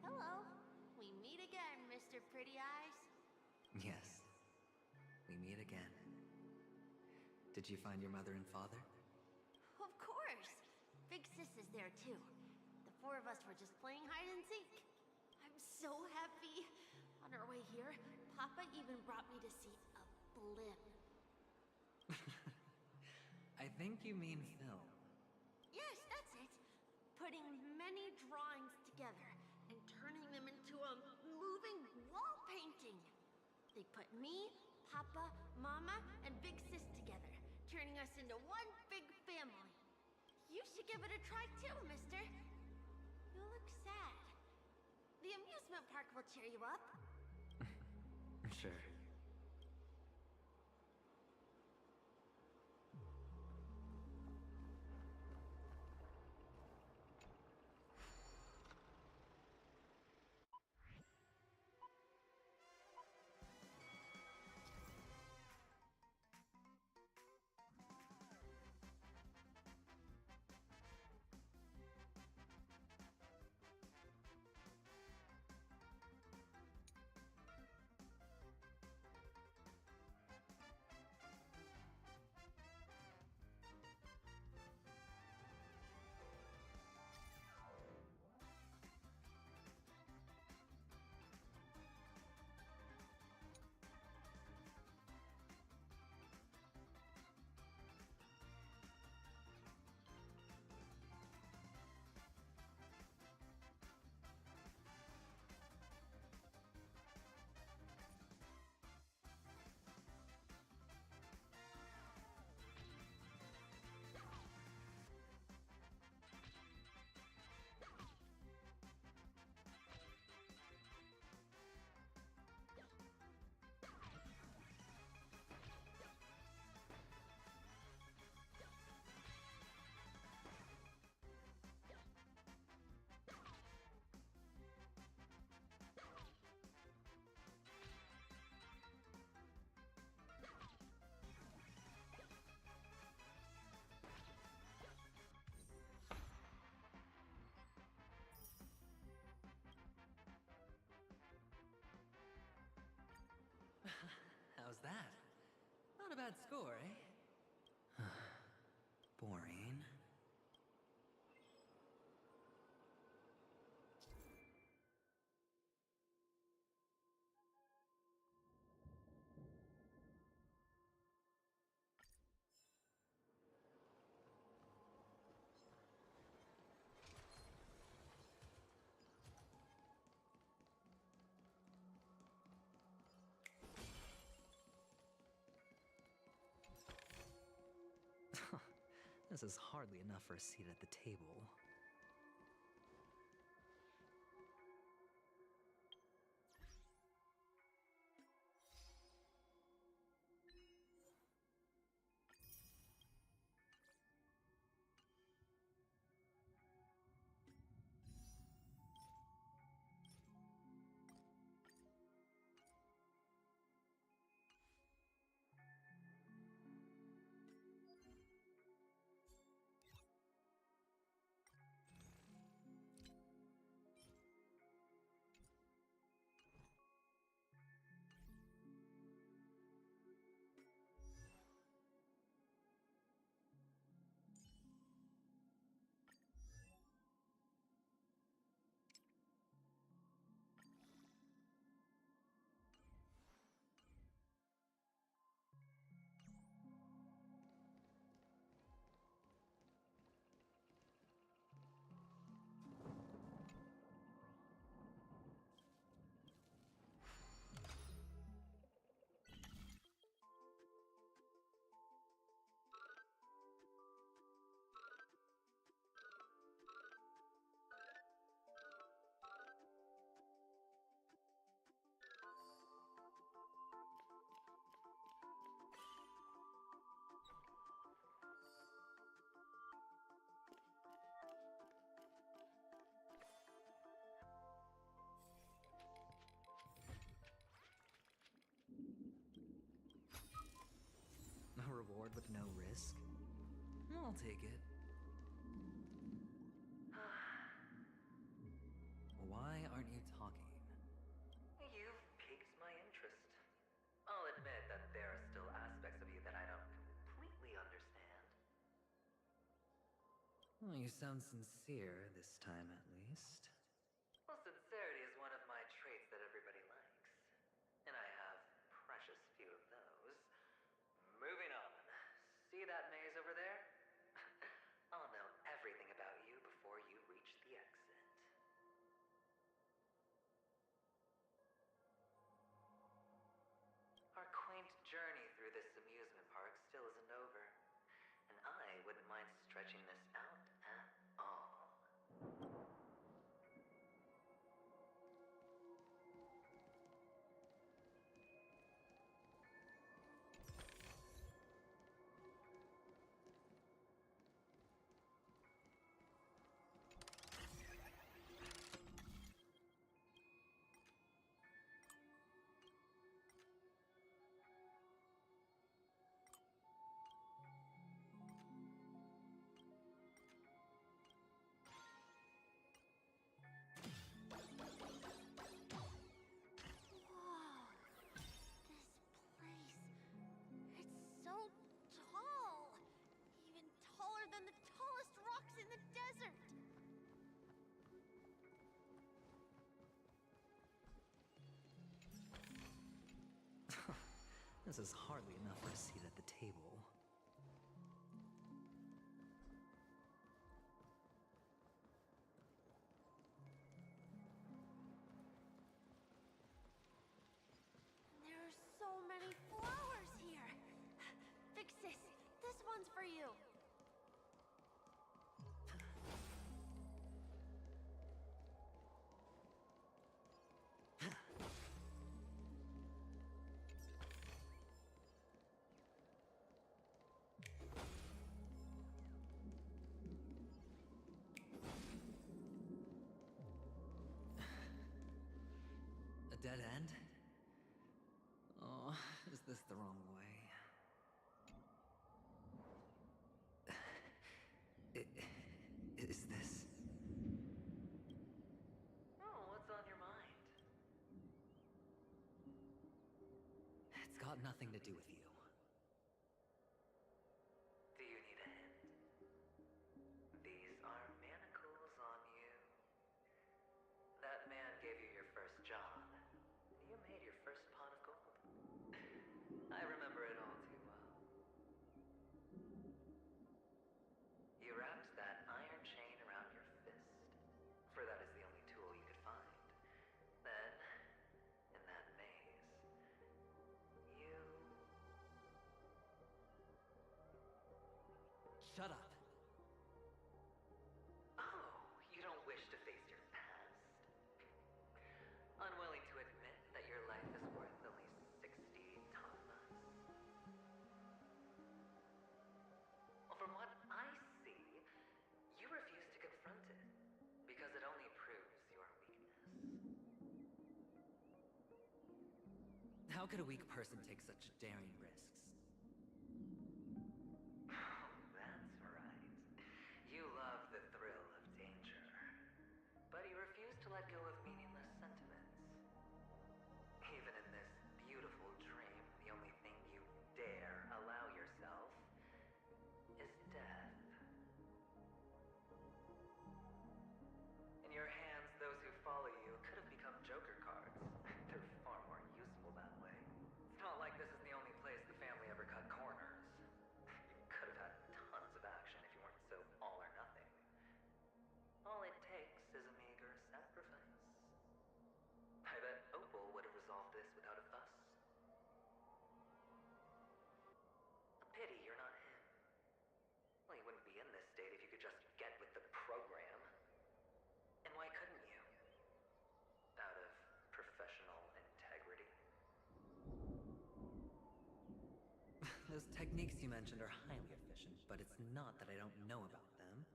Hello. We meet again, Mr. Pretty Eyes. Yes. We meet again. Did you find your mother and father? Of course. Big Sis is there too. The four of us were just playing hide and seek. I'm so happy. On our way here, Papa even brought me to see a blimp. I think you mean Phil. Yes, that's it. Putting many drawings together and turning them into a moving wall painting. They put me, Papa, Mama, and Big Sis together, turning us into one big family. You should give it a try too, mister. You look sad. The amusement park will cheer you up. Sure. How's that? Not a bad score, eh? Boring. This is hardly enough for a seat at the table. reward with no risk. I'll take it. Why aren't you talking? You've piqued my interest. I'll admit that there are still aspects of you that I don't completely understand. Well, you sound sincere this time, at least. Well, sincerity is one of my traits that everybody likes. And I have precious few of those. Moving on. See that maze over there? I'll know everything about you before you reach the exit. Our quaint journey through this amusement park still isn't over. And I wouldn't mind stretching this out at all. This is hardly enough for a seat at the table. There are so many flowers here. Vixis, this one's for you. A dead end? Oh, is this the wrong way? Is this... Oh, what's on your mind? It's got nothing to do with you. Do you need a hint? These are manacles on you. That man gave you your first job. You made your first pot of gold. I remember it all too well. You wrapped that iron chain around your fist, for that is the only tool you could find. Then, in that maze, you... Shut up! Oh, you don't wish to face your past? Unwilling to admit that your life is worth only 60 tamas? Well, from what I see, you refuse to confront it, because it only proves your weakness. How could a weak person take such daring risks? Oh, that's right. You love the thrill of danger. But you refuse to let go of meaningless sentiments. Even in this beautiful dream, the only thing you dare allow yourself is death. In your hands, those who follow you could have become Joker cards. They're far more useful that way. It's not like this is the only place the family ever cut corners. You could have had tons of action if you weren't so all or nothing. All it takes is a meager sacrifice. I bet Opal would have resolved this without a fuss. A pity you're not him. Well, you wouldn't be in this state if you could just get with the program. And why couldn't you? Out of professional integrity? Those techniques you mentioned are highly efficient, but it's not that I don't know about them.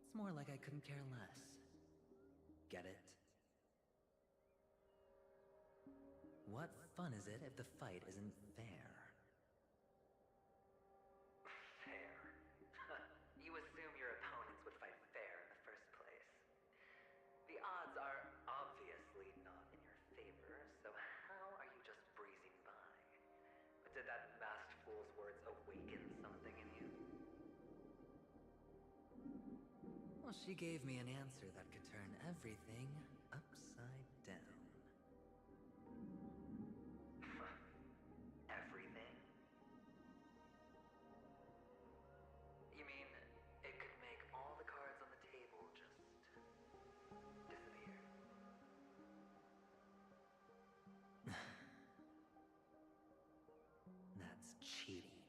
It's more like I couldn't care less. Get it? What fun is it if the fight isn't fair? Well, she gave me an answer that could turn everything upside down. Everything? You mean it could make all the cards on the table just disappear? That's cheating.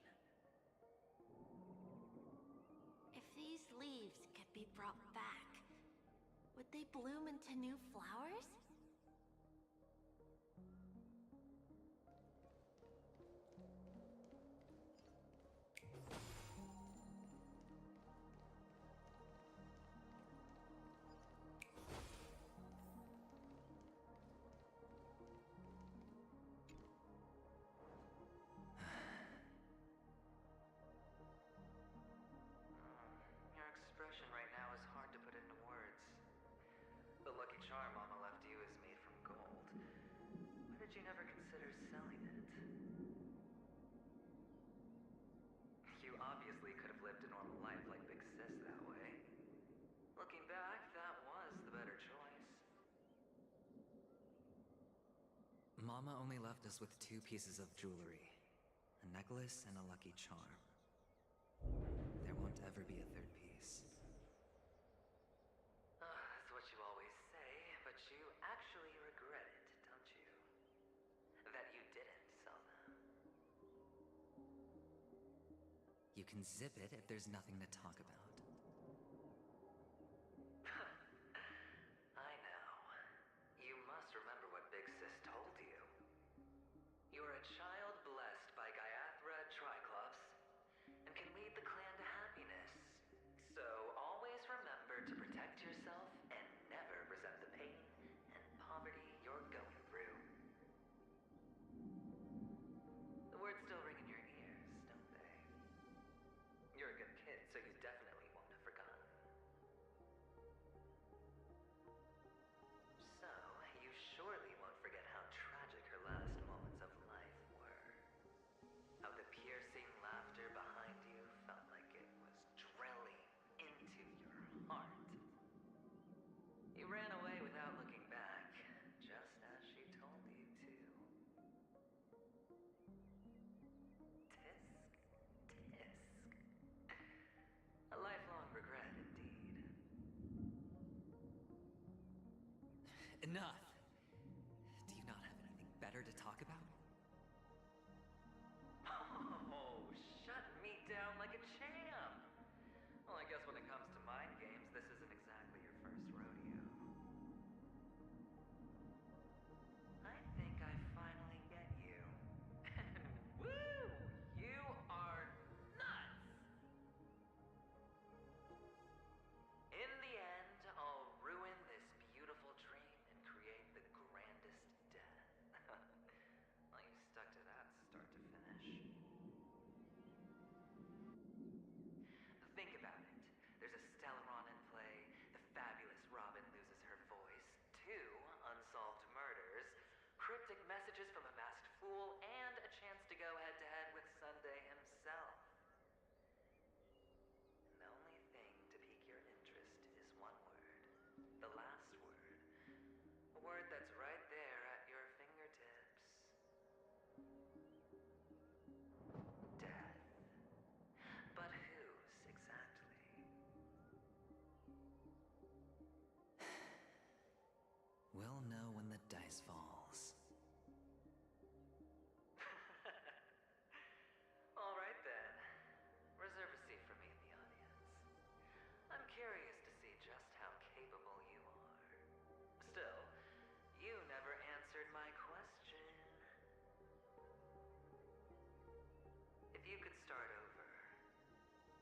If these leaves could be brought back, would they bloom into new flowers? Your expression right now is hard to put into words. The lucky charm Mama left you is made from gold. Why did you never consider selling it? You obviously could have lived a normal life like Big Sis that way. Looking back, that was the better choice. Mama only left us with 2 pieces of jewelry. A necklace and a lucky charm. There won't ever be a 3rd piece. That's what you always say, but you actually regret it, don't you? That you didn't sell them. You can zip it if there's nothing to talk about. I know. You must remember what Big Sis told you. You're a child blessed by Gaiathra Triclops and can lead the clan to happiness. So always remember to protect yourself and never resent the pain and poverty you're going through. The words still ring in your ears, don't they? You're a good kid, so you definitely won't have forgotten. So, you surely won't forget how tragic her last moments of life were. How the piercing laughter behind you felt like it was drilling into your heart. You ran away without looking back, just as she told you to. Tisk, tisk. A lifelong regret, indeed. Enough! Do you not have anything better to talk about? Oh, shut me down like a champ! Well, I guess when it comes to mind games, this isn't exactly your first rodeo. I think I finally get you. And woo! You are nuts! In the end, I'll ruin this beautiful dream and create the grandest death. Well, you stuck to that start to finish. Think about it. There's a Stellaron in play, the fabulous Robin loses her voice, 2 unsolved murders, cryptic messages from a masked fool, and a chance to go head-to-head with Sunday himself. And the only thing to pique your interest is one word. The last word. A word that's right there at your fingertips. Death. But whose exactly? We'll know when the dice falls. All right then. Reserve a seat for me in the audience. I'm curious to see just how capable you are. Still, you never answered my question. If you could start over,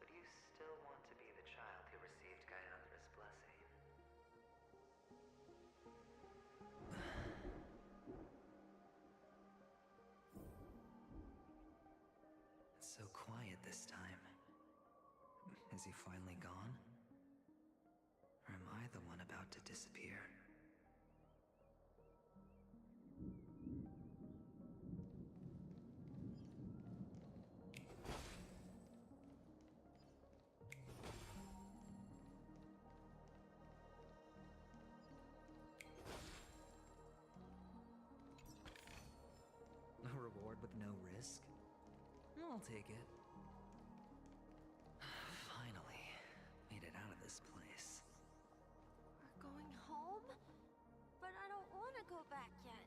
would you still want to be the child who received Gaiathra's blessing? It's so quiet this time. Is he finally gone? Or am I the one about to disappear? with no risk. I'll take it. Finally, made it out of this place. We're going home? But I don't want to go back yet.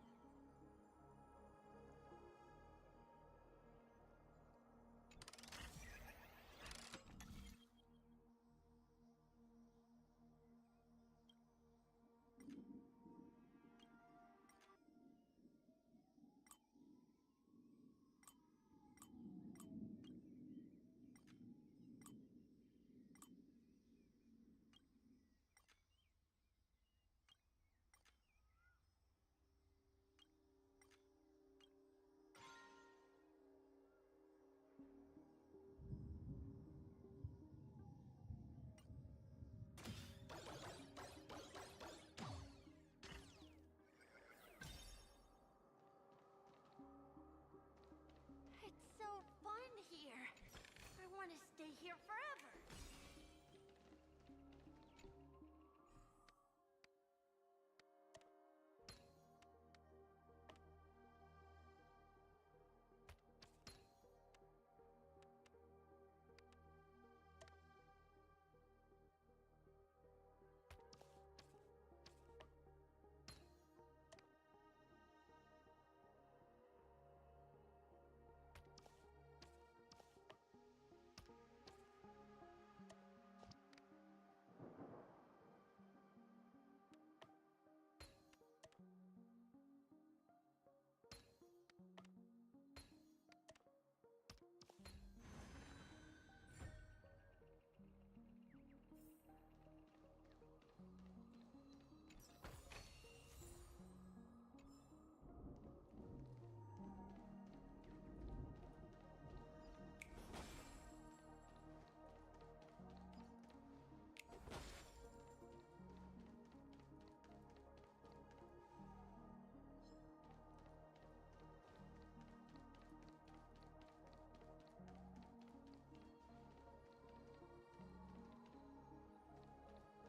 It's so fun here. I want to stay here forever.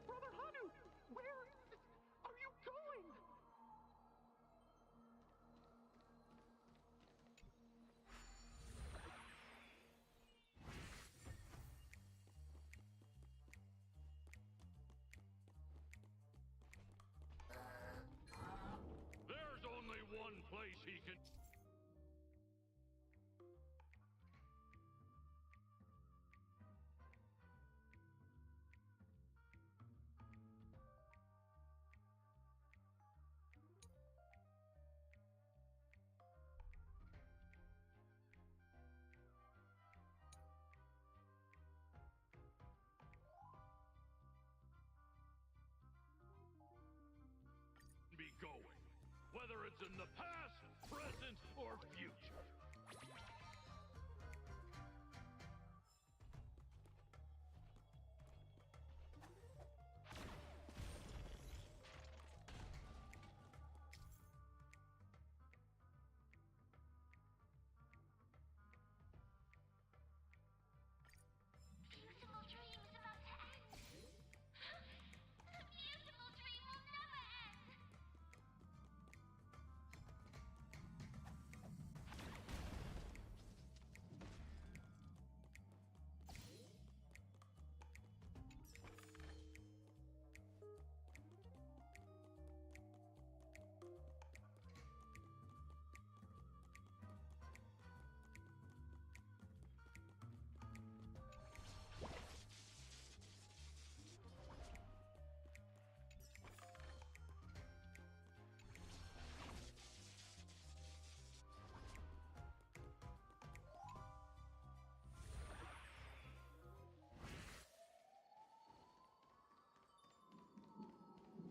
Brother Hanu, where are you going? There's only one place he can... be going, whether it's in the past, present, or future. Beautiful dream is about to end. The beautiful dream will never end.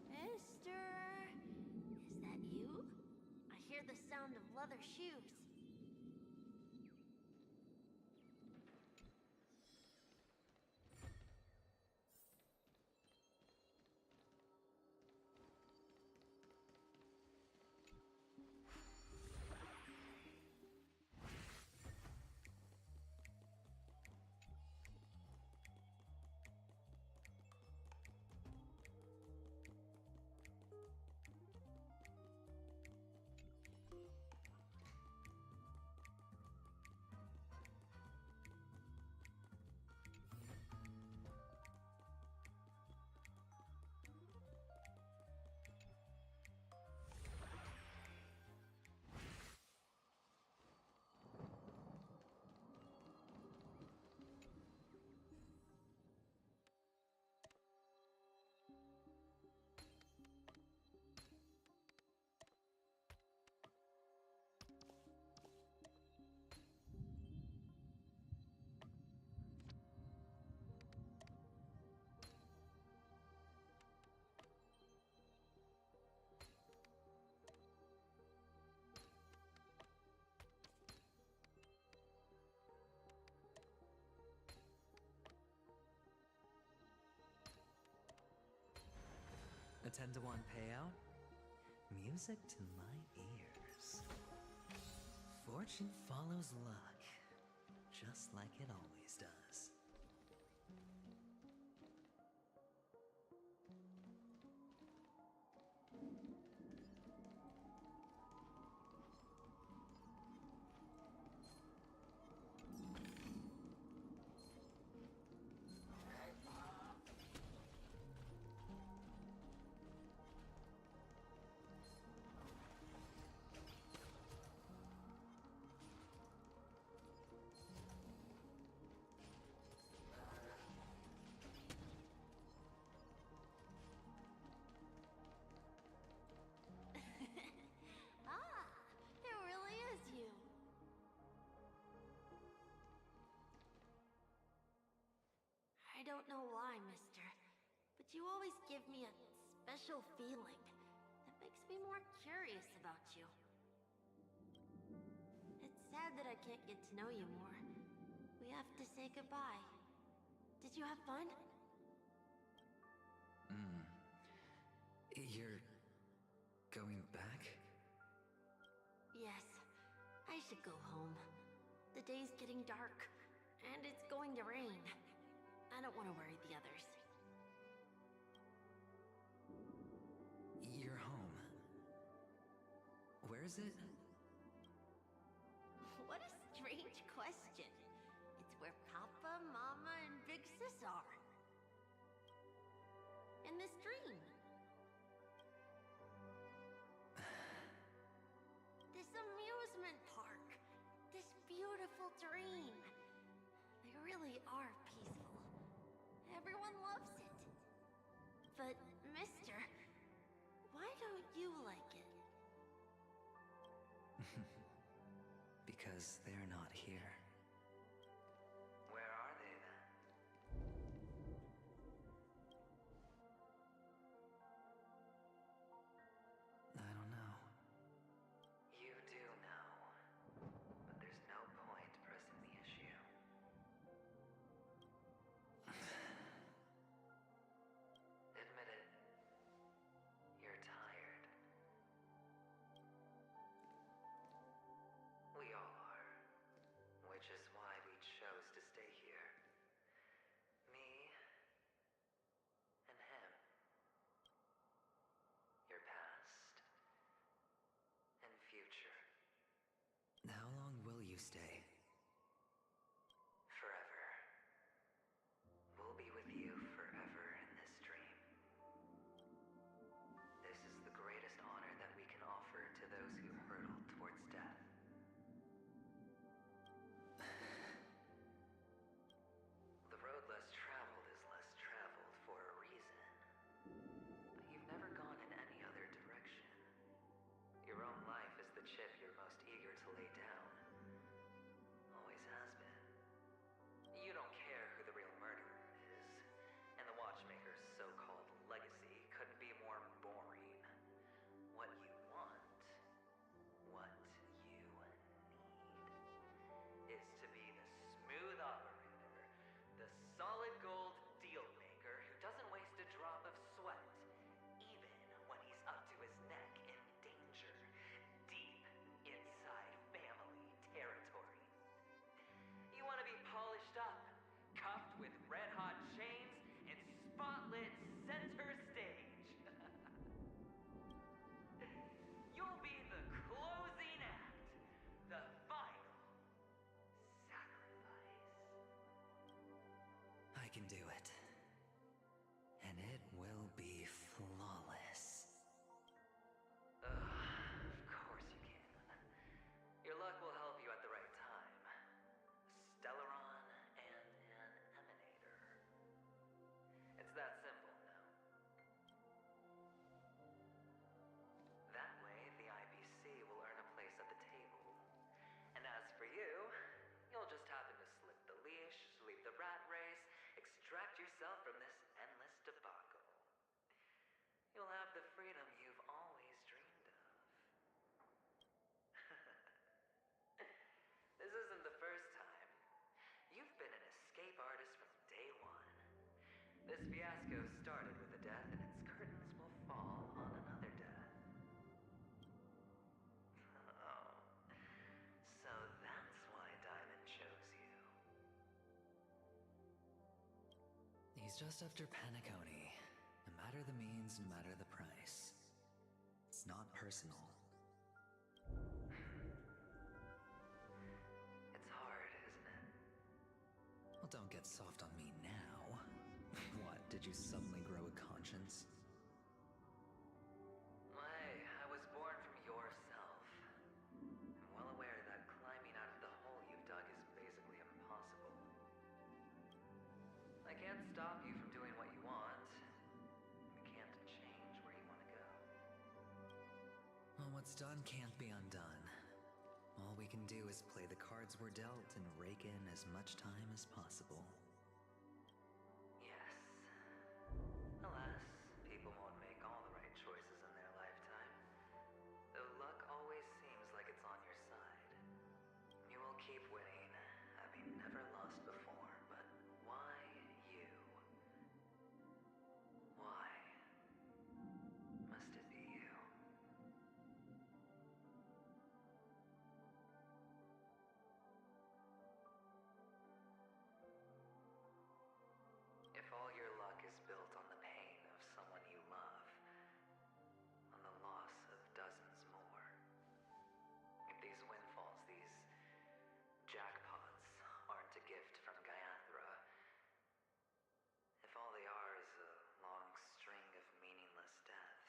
Mister, is that you? I hear the sound of leather shoes. 10-to-1 payout? Music to my ears. Fortune follows luck, just like it always does. Ah, it really is you. I don't know why, mister, but you always give me a special feeling that makes me more curious about you. It's sad that I can't get to know you more. We have to say goodbye. Did you have fun? You're going back? Yes, I should go home. The day's getting dark, and it's going to rain. I don't want to worry the others. You're home. Where is it? What a strange question. It's where Papa, Mama, and Big Sis are. In this dream. This amusement park. This beautiful dream. They really are peaceful. Everyone loves it. But, mister, why don't you like it? Because they're not here. Where are they then? I don't know. You do know. But there's no point pressing the issue. Admit it. You're tired. We all are. Which is why we chose to stay here. Me and him. Your past and future. How long will you stay? Forever. We'll be with you forever in this dream. This is the greatest honor that we can offer to those who hurtle towards death. The road less traveled is less traveled for a reason. But you've never gone in any other direction. Your own life is the chip you're most eager to lay down. It's just after Penacony. No matter the means, no matter the price. It's not personal. It's hard, isn't it? Well, don't get soft on me now. What, did you suddenly grow a conscience? Hey, I was born from yourself. I'm well aware that climbing out of the hole you've dug is basically impossible. I can't stop you from doing what you want. I can't change where you want to go. Well, what's done can't be undone. All we can do is play the cards we're dealt and rake in as much time as possible. Yes. Alas, people won't make all the right choices in their lifetime. Though luck always seems like it's on your side. You will keep winning, having never lost before, but why you? Why must it be you? If all your luck is built on the pain of someone you love, on the loss of dozens more, if these windfalls, these jackpots, aren't a gift from Gayandra, if all they are is a long string of meaningless deaths,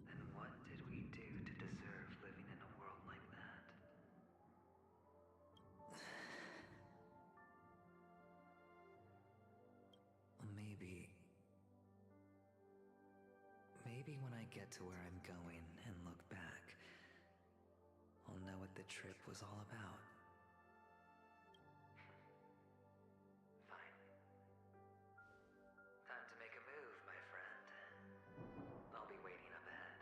then what did we do to deserve living in a world like that? Maybe... Maybe when I get to where I'm going and look back, I'll know what the trip was all about. Fine. Time to make a move, my friend. I'll be waiting up ahead.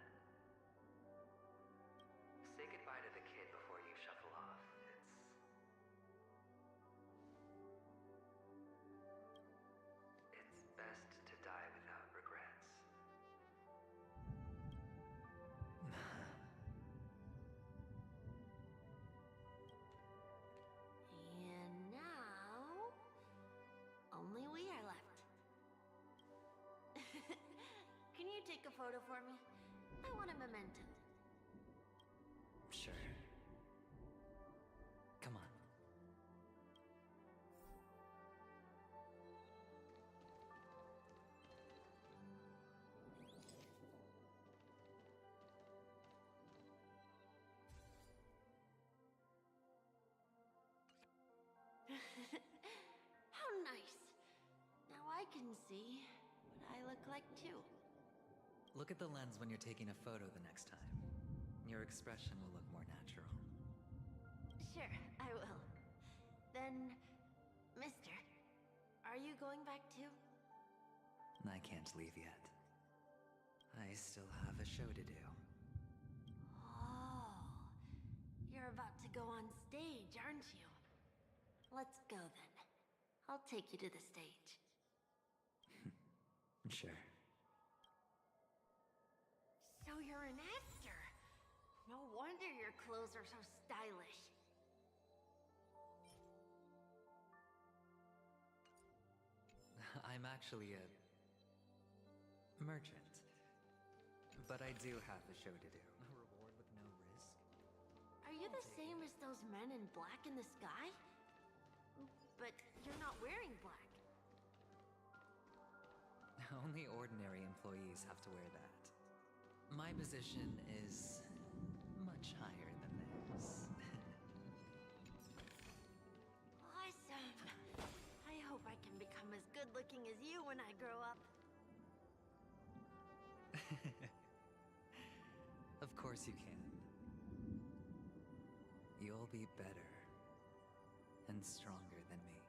Say goodbye to the kid before you shuffle off. It's best to die without regrets. And now, only we are left. Can you take a photo for me? I want a memento. Sure. Come on. How nice. Now I can see what I look like too. Look at the lens when you're taking a photo the next time. Your expression will look more natural. Sure, I will. Then, mister, are you going back too? I can't leave yet. I still have a show to do. Oh, you're about to go on stage, aren't you? Let's go then. I'll take you to the stage. Sure. So you're an actor. No wonder your clothes are so stylish. I'm actually a merchant. But I do have a show to do. A reward with no risk. Are you the same as those men in black in the sky? But you're not wearing black. Only ordinary employees have to wear that. My position is much higher than theirs. Awesome. I hope I can become as good looking as you when I grow up. Of course you can. You'll be better and stronger than me.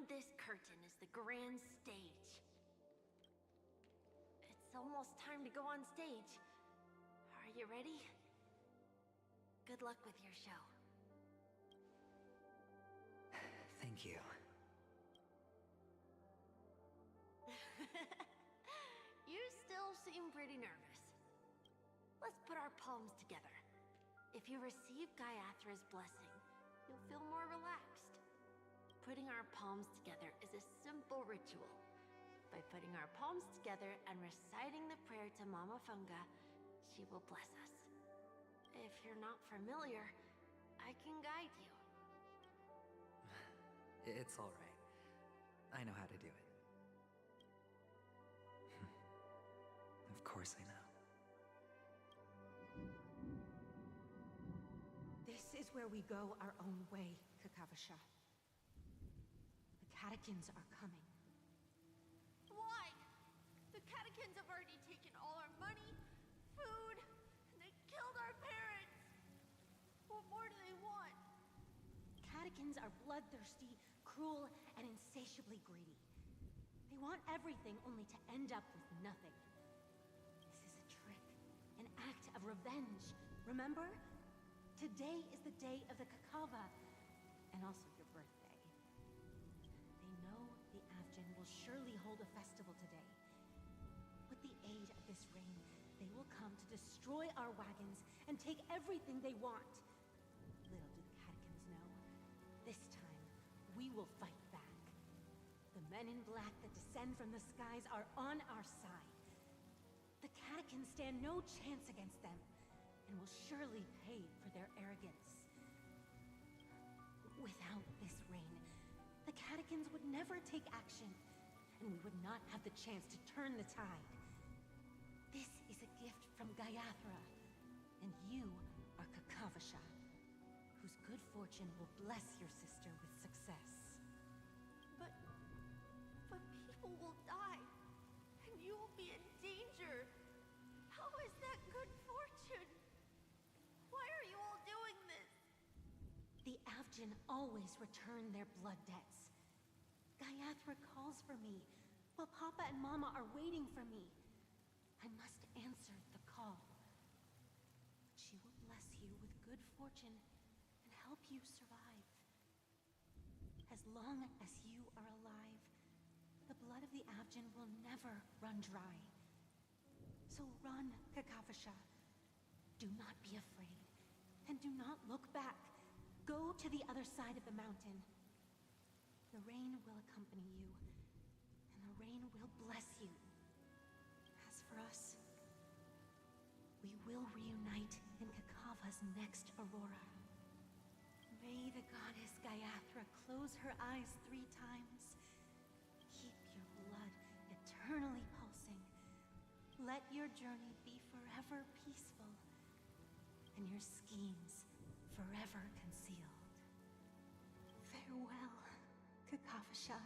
this curtain is the grand stage. It's almost time to go on stage. Are you ready? Good luck with your show. Thank you. You still seem pretty nervous. Let's put our palms together. If you receive Gaiathra's blessing, you'll feel more relaxed. Putting our palms together is a simple ritual. By putting our palms together and reciting the prayer to Mama Funga, she will bless us. If you're not familiar, I can guide you. It's alright. I know how to do it. Of course I know. This is where we go our own way, Kakavasha. The catechins are coming. Why? The catechins have already taken all our money, food, and they killed our parents. What more do they want? Catechins are bloodthirsty, cruel, and insatiably greedy. They want everything only to end up with nothing. This is a trick, an act of revenge. Remember? Today is the day of the Kakava, and also your birthday. They know the Avgin will surely hold a festival today. With the aid of this rain, they will come to destroy our wagons and take everything they want. Little do the catechins know, this time we will fight back. The men in black that descend from the skies are on our side. The catechins stand no chance against them, and will surely pay for their arrogance. Without this rain, the catechins would never take action, and we would not have the chance to turn the tide. This is a gift from Gaiathra, and you are Kakavasha, whose good fortune will bless your sister with success. But people will die, and you will be in danger. How is that good fortune? Why are you all doing this? The Avgin always return their blood debts. Gaiathra calls for me, while Papa and Mama are waiting for me. I must answer the call. She will bless you with good fortune and help you survive. As long as you are alive, the blood of the Avgin will never run dry. So run, Kakavasha. Do not be afraid, and do not look back. Go to the other side of the mountain. The rain will accompany you, and the rain will bless you. As for us, we will reunite in Kakava's next aurora. May the goddess Gaiathra close her eyes 3 times. Keep your blood eternally pulsing. Let your journey be forever peaceful, and your schemes forever concealed. Farewell, Kakavasha.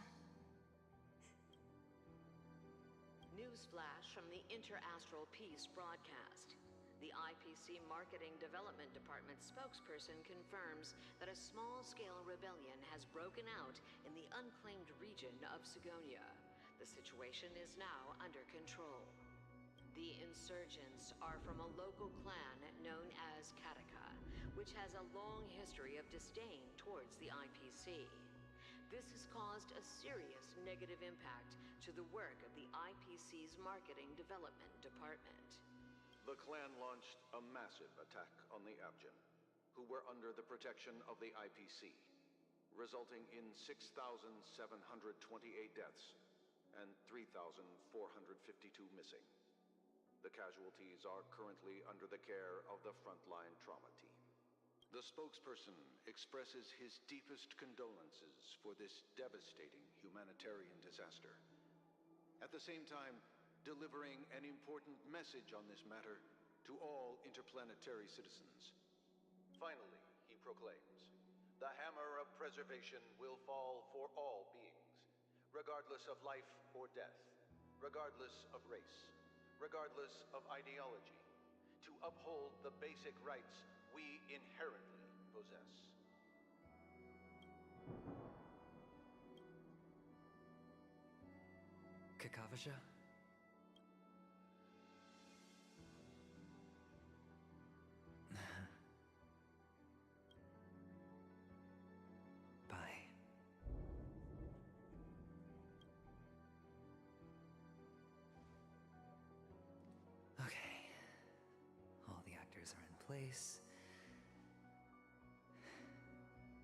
Newsflash from the Interastral Peace broadcast. The IPC Marketing Development Department spokesperson confirms that a small-scale rebellion has broken out in the unclaimed region of Sigonia. The situation is now under control. The insurgents are from a local clan known as Kataka, which has a long history of disdain towards the IPC. This has caused a serious negative impact to the work of the IPC's Marketing Development Department. The clan launched a massive attack on the Avgin, who were under the protection of the IPC, resulting in 6,728 deaths and 3,452 missing. The casualties are currently under the care of the frontline trauma team. The spokesperson expresses his deepest condolences for this devastating humanitarian disaster. At the same time, delivering an important message on this matter to all interplanetary citizens. Finally, he proclaims, the hammer of preservation will fall for all beings, regardless of life or death, regardless of race, regardless of ideology, to uphold the basic rights we inherently possess. Kakavasha? Bye. Okay. All the actors are in place.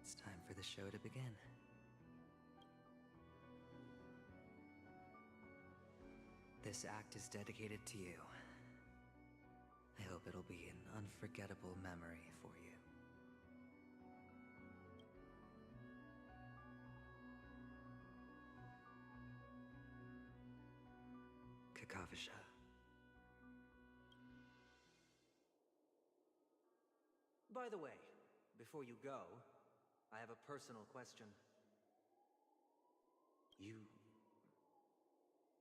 It's time for the show to begin. This act is dedicated to you. I hope it'll be an unforgettable memory for you. Kakavasha. By the way, before you go, I have a personal question.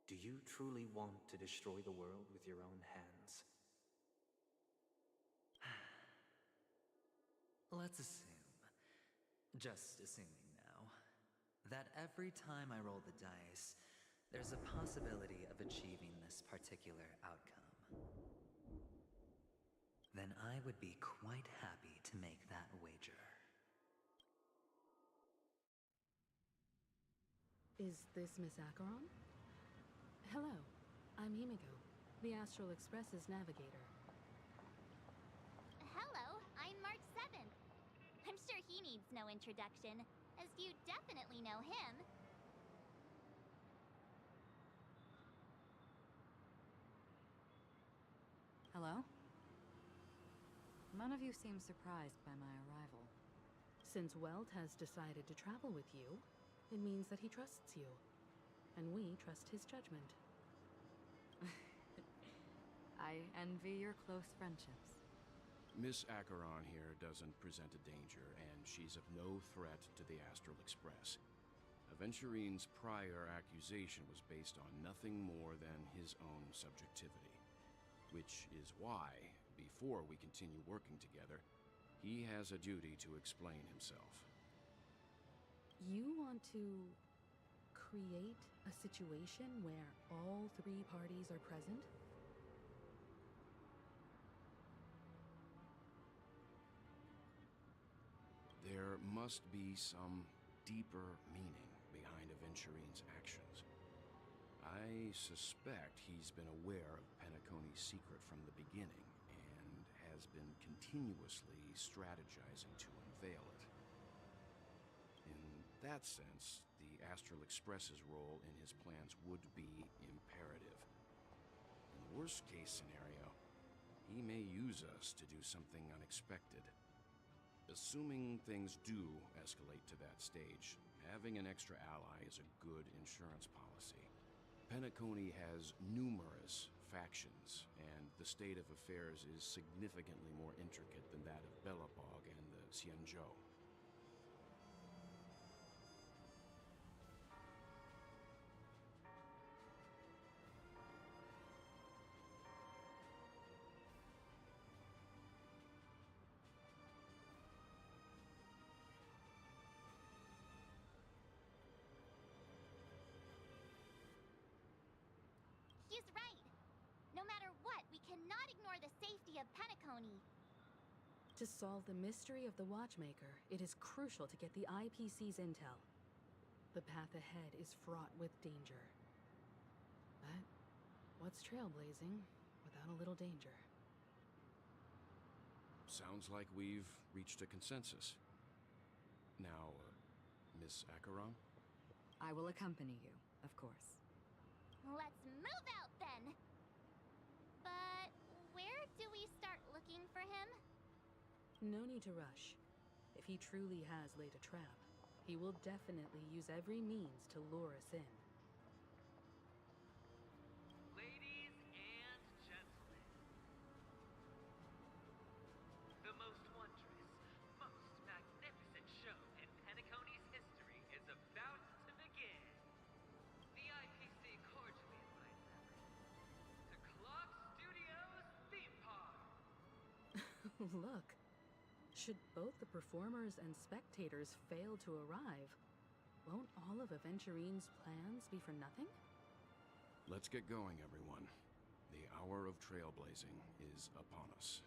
Do you truly want to destroy the world with your own hands? Let's assume, just assuming now, that every time I roll the dice, there's a possibility of achieving this particular outcome. Then I would be quite happy to make that wager. Is this Miss Acheron? Hello, I'm Himiko, the Astral Express's navigator. Hello, I'm March 7th. I'm sure he needs no introduction, as you definitely know him. Hello? None of you seem surprised by my arrival. Since Welt has decided to travel with you, it means that he trusts you. And we trust his judgment. I envy your close friendships. Miss Acheron here doesn't present a danger, and she's of no threat to the Astral Express. Aventurine's prior accusation was based on nothing more than his own subjectivity. Which is why, before we continue working together, he has a duty to explain himself. You want to create a situation where all three parties are present? There must be some deeper meaning behind Aventurine's actions. I suspect he's been aware of Penacony's secret from the beginning and has been continuously strategizing to unveil it. In that sense, the Astral Express's role in his plans would be imperative. In the worst-case scenario, he may use us to do something unexpected. Assuming things do escalate to that stage, having an extra ally is a good insurance policy. Penacony has numerous factions, and the state of affairs is significantly more intricate than that of Belobog and the Xianzhou. He's right. No matter what, we cannot ignore the safety of Penacony. To solve the mystery of the Watchmaker, it is crucial to get the IPC's intel. The path ahead is fraught with danger. But what's trailblazing without a little danger? Sounds like we've reached a consensus. Now, Miss Acheron? I will accompany you, of course. Let's move out then! But where do we start looking for him? No need to rush. If he truly has laid a trap, he will definitely use every means to lure us in. Ladies and gentlemen, the most wondrous, most magnificent show in Penacony's history is about to begin. The IPC cordially invites everyone to Clock Studios Theme Park. Look, should both the performers and spectators fail to arrive, won't all of Aventurine's plans be for nothing? Let's get going, everyone. The hour of trailblazing is upon us.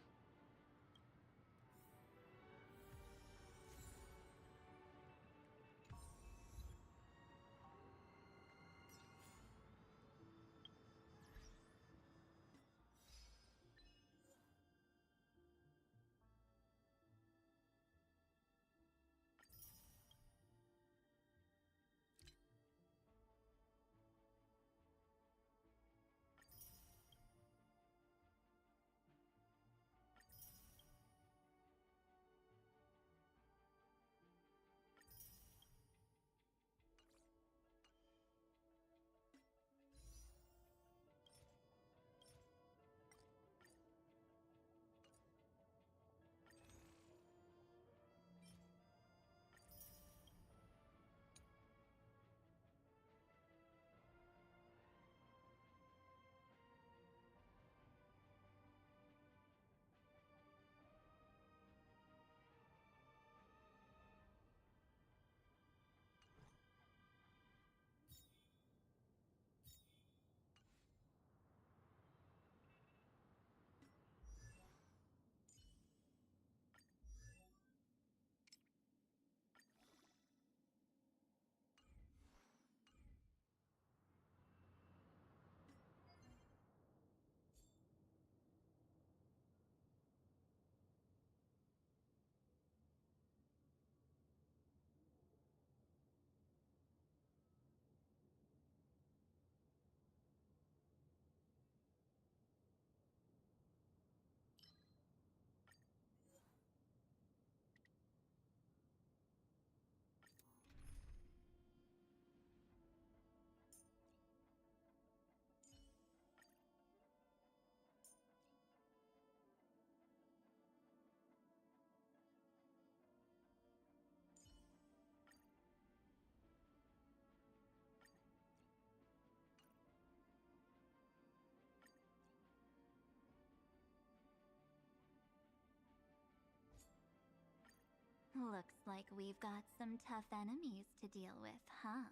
Looks like we've got some tough enemies to deal with, huh?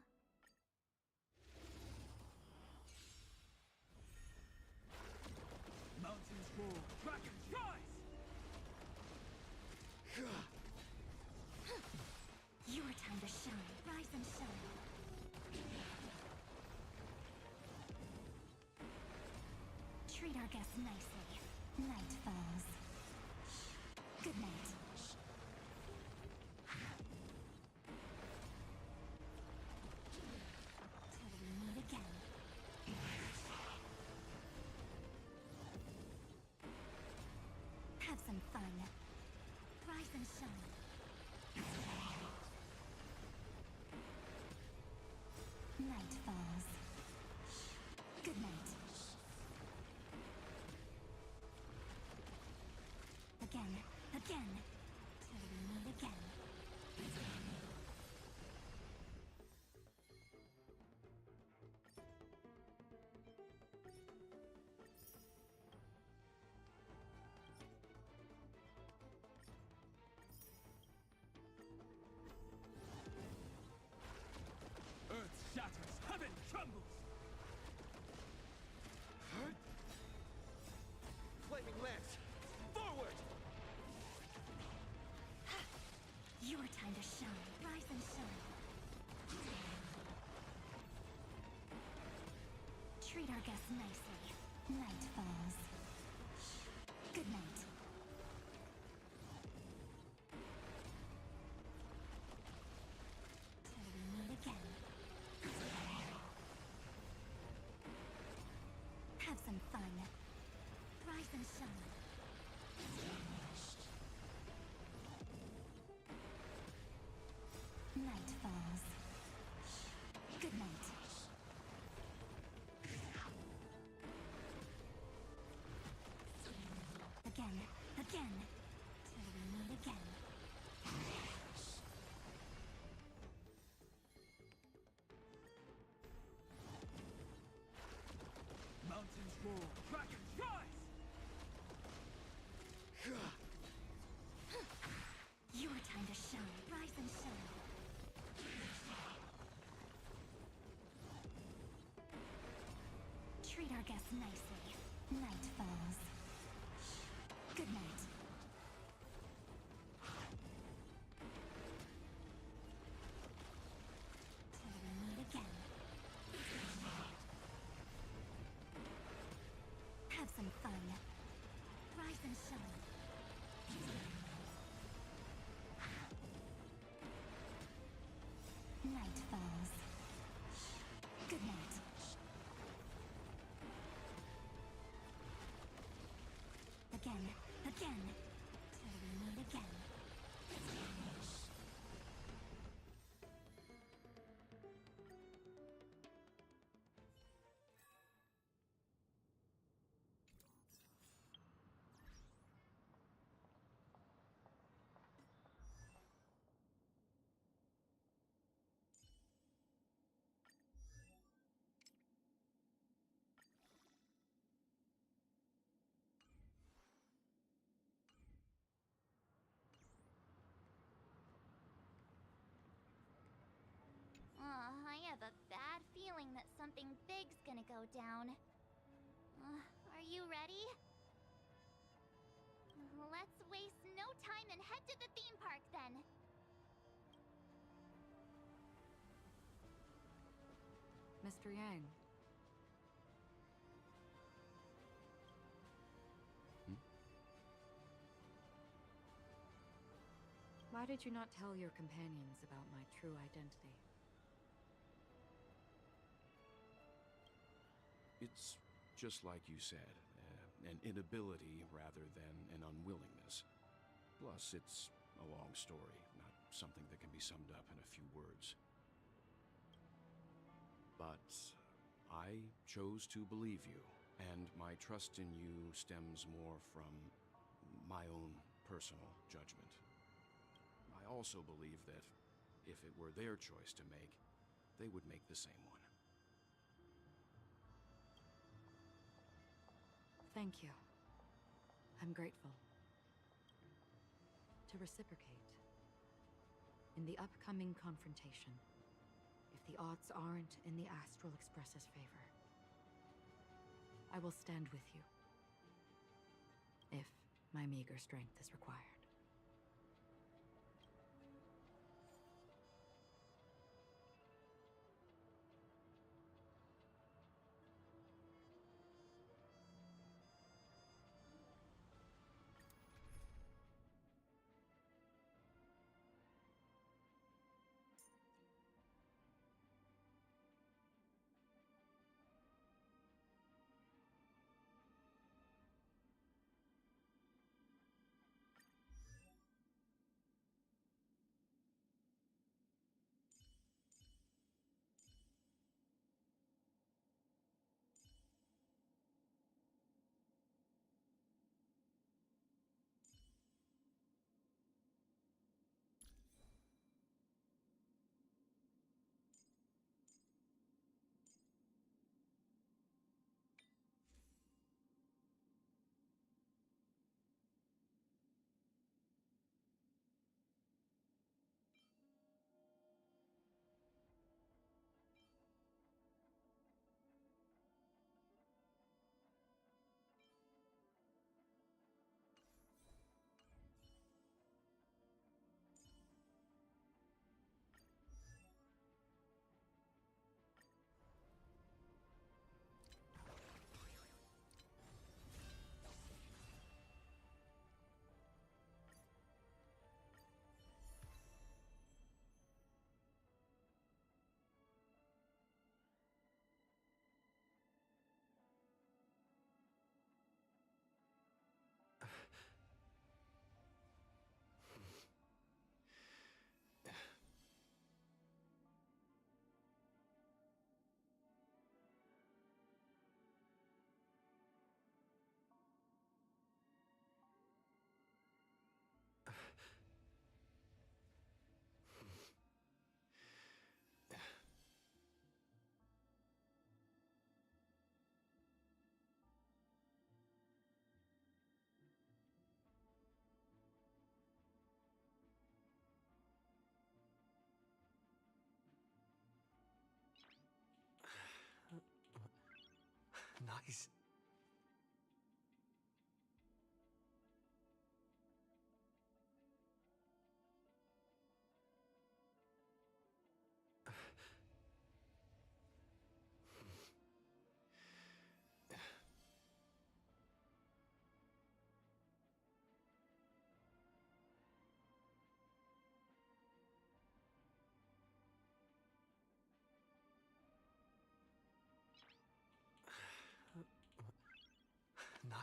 Mountains roar, dragons rise! Your time to shine. Rise and shine. Treat our guests nicely. Night falls. Good night. Till we meet again. Have some fun. Rise and shine. Night falls. Good night. Again, again. Till we meet again. Earth shatters, heaven trembles! Flaming lance! Forward! Your time to shine. Rise and shine. Treat our guests nicely. Night falls. Good night. Till we meet again. Have some fun. Rise and shine. Night falls. Good night. Again, again. Till we meet again. Mountains roar, dragons rise! Your time to shine. Rise and shine. rest nicely. Night falls. Good night. Till we meet again. Have some fun. Rise and shine. Night falls. Good night. Again, again. Till we meet again. I have a bad feeling that something big's gonna go down. Are you ready? Let's waste no time and head to the theme park then. Mr. Yang. Why did you not tell your companions about my true identity? It's just like you said, an inability rather than an unwillingness. Plus, it's a long story, not something that can be summed up in a few words. But I chose to believe you, and my trust in you stems more from my own personal judgment. I also believe that if it were their choice to make, they would make the same one. Thank you. I'm grateful. To reciprocate, in the upcoming confrontation, if the odds aren't in the Astral Express's favor, I will stand with you, if my meager strength is required.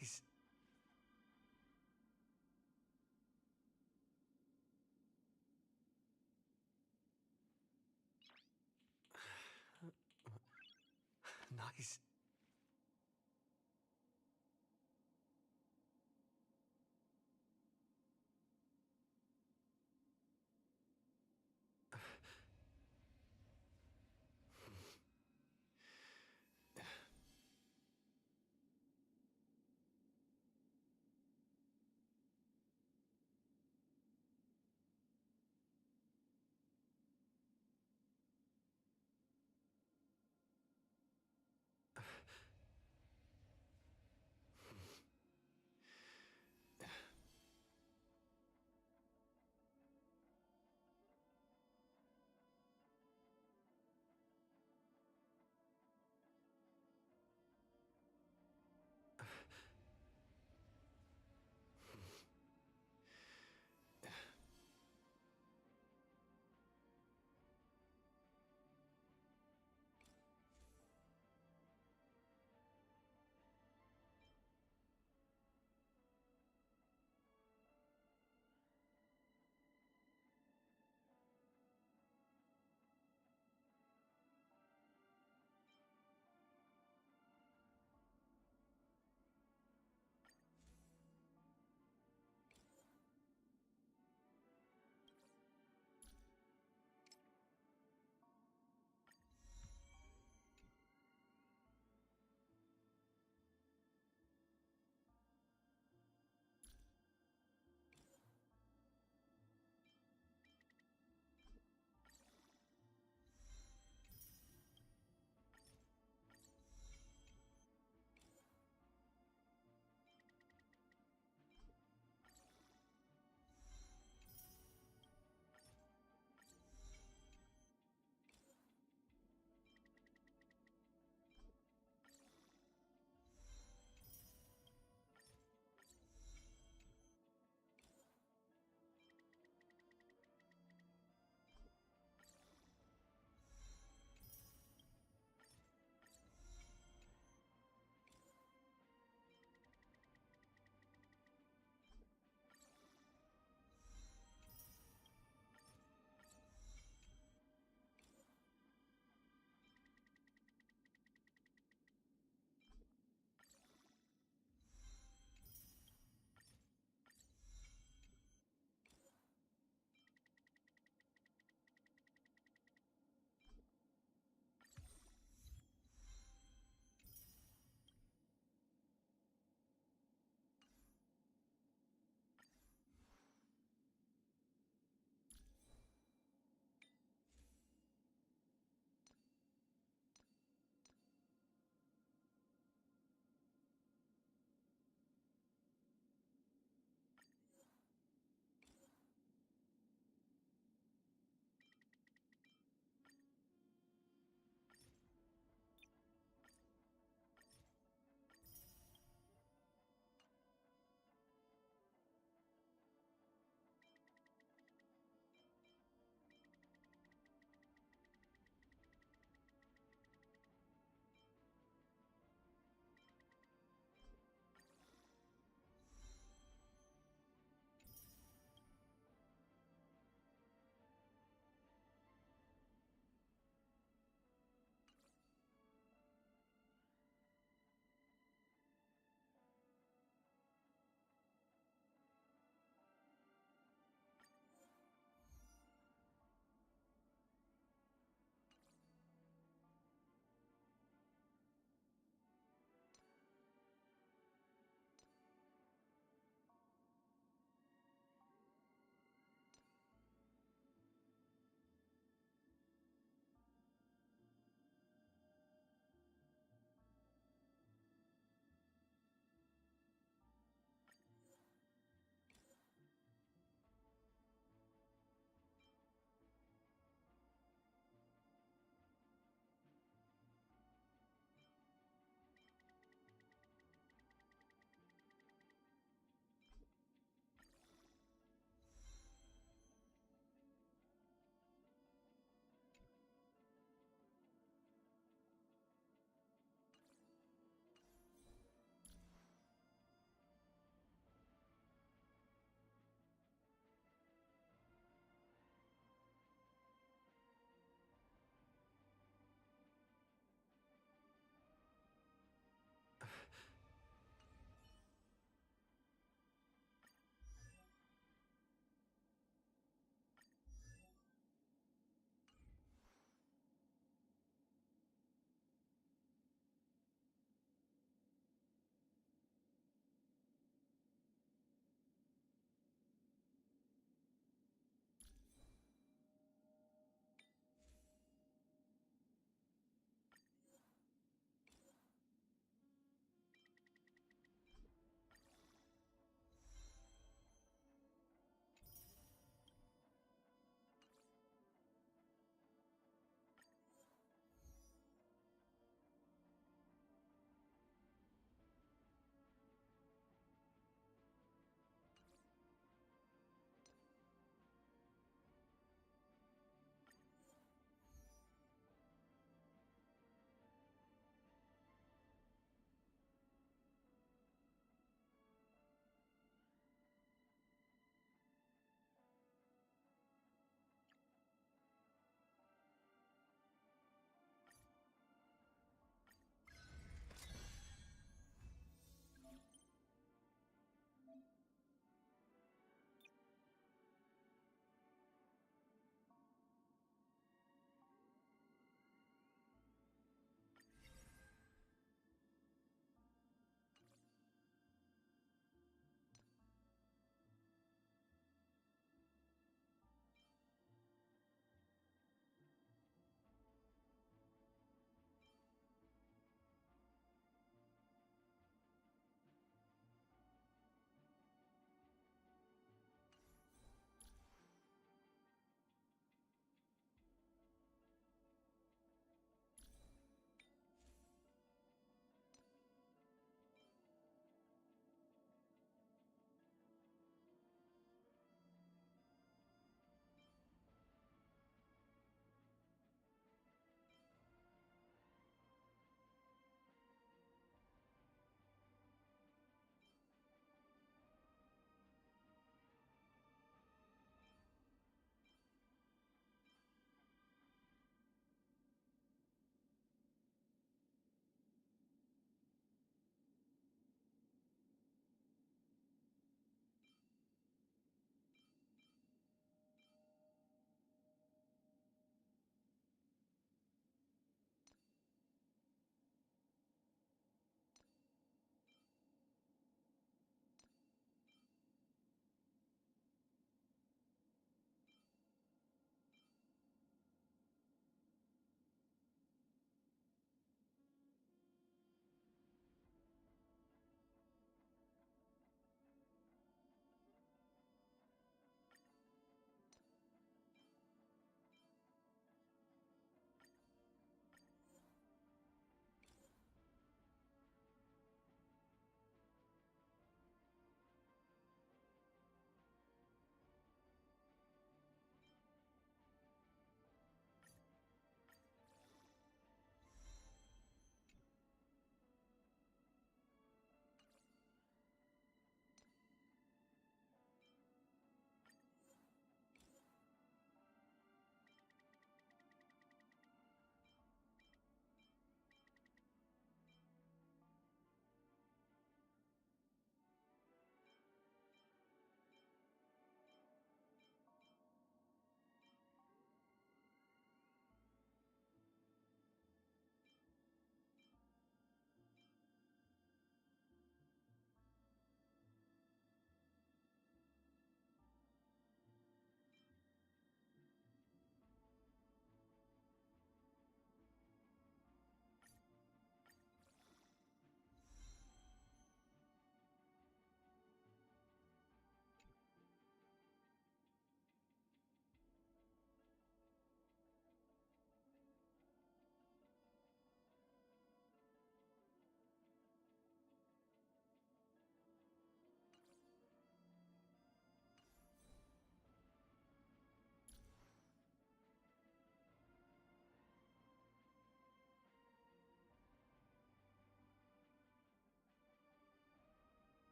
Nice. Nice.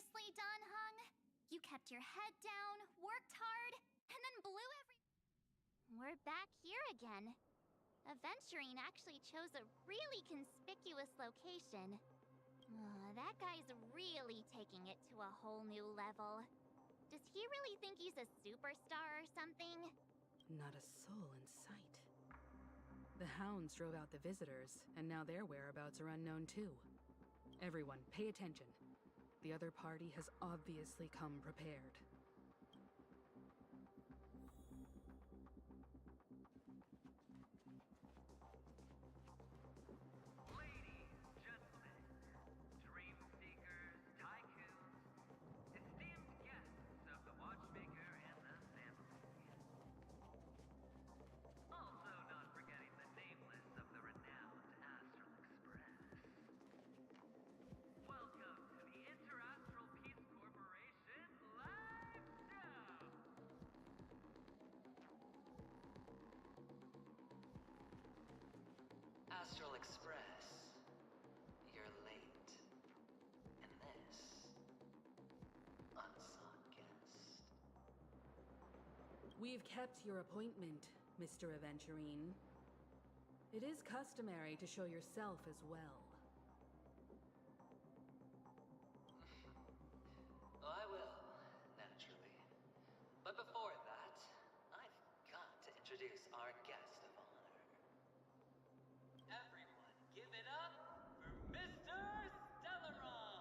nicely done, Hung. You kept your head down, worked hard, and then blew every... We're back here again. Aventurine actually chose a really conspicuous location. That guy's really taking it to a whole new level. Does he really think he's a superstar or something? Not a soul in sight. The hounds drove out the visitors, and now their whereabouts are unknown too. Everyone, pay attention. The other party has obviously come prepared. Ladies, gentlemen, dream seekers, tycoons, esteemed guests of the Watchmaker and the family. Also not forgetting the nameless of the renowned Astral Express. Welcome to the Interastral Peace Corporation live show! Astral Express, you're late. And this, unsought guest. We've kept your appointment, Mr. Aventurine. It is customary to show yourself as well. I will, naturally. But before that, I've got to introduce our guest of honor. Everyone, give it up for Mr. Stellaron!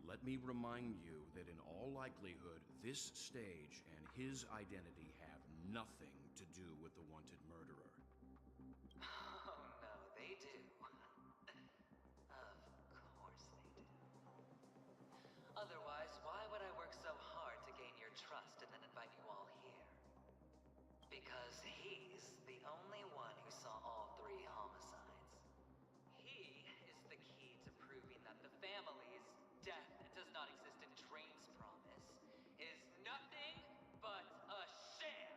Let me remind you that in all likelihood, this stage and his identity have nothing to do with the wanted murderer. Oh no, they do. Of course they do. Otherwise, why would I work so hard to gain your trust and then invite you all here? Because he's the only one who saw all 3 homicides. He is the key to proving that the family's death does not exist in Drain's promise is nothing but a sham!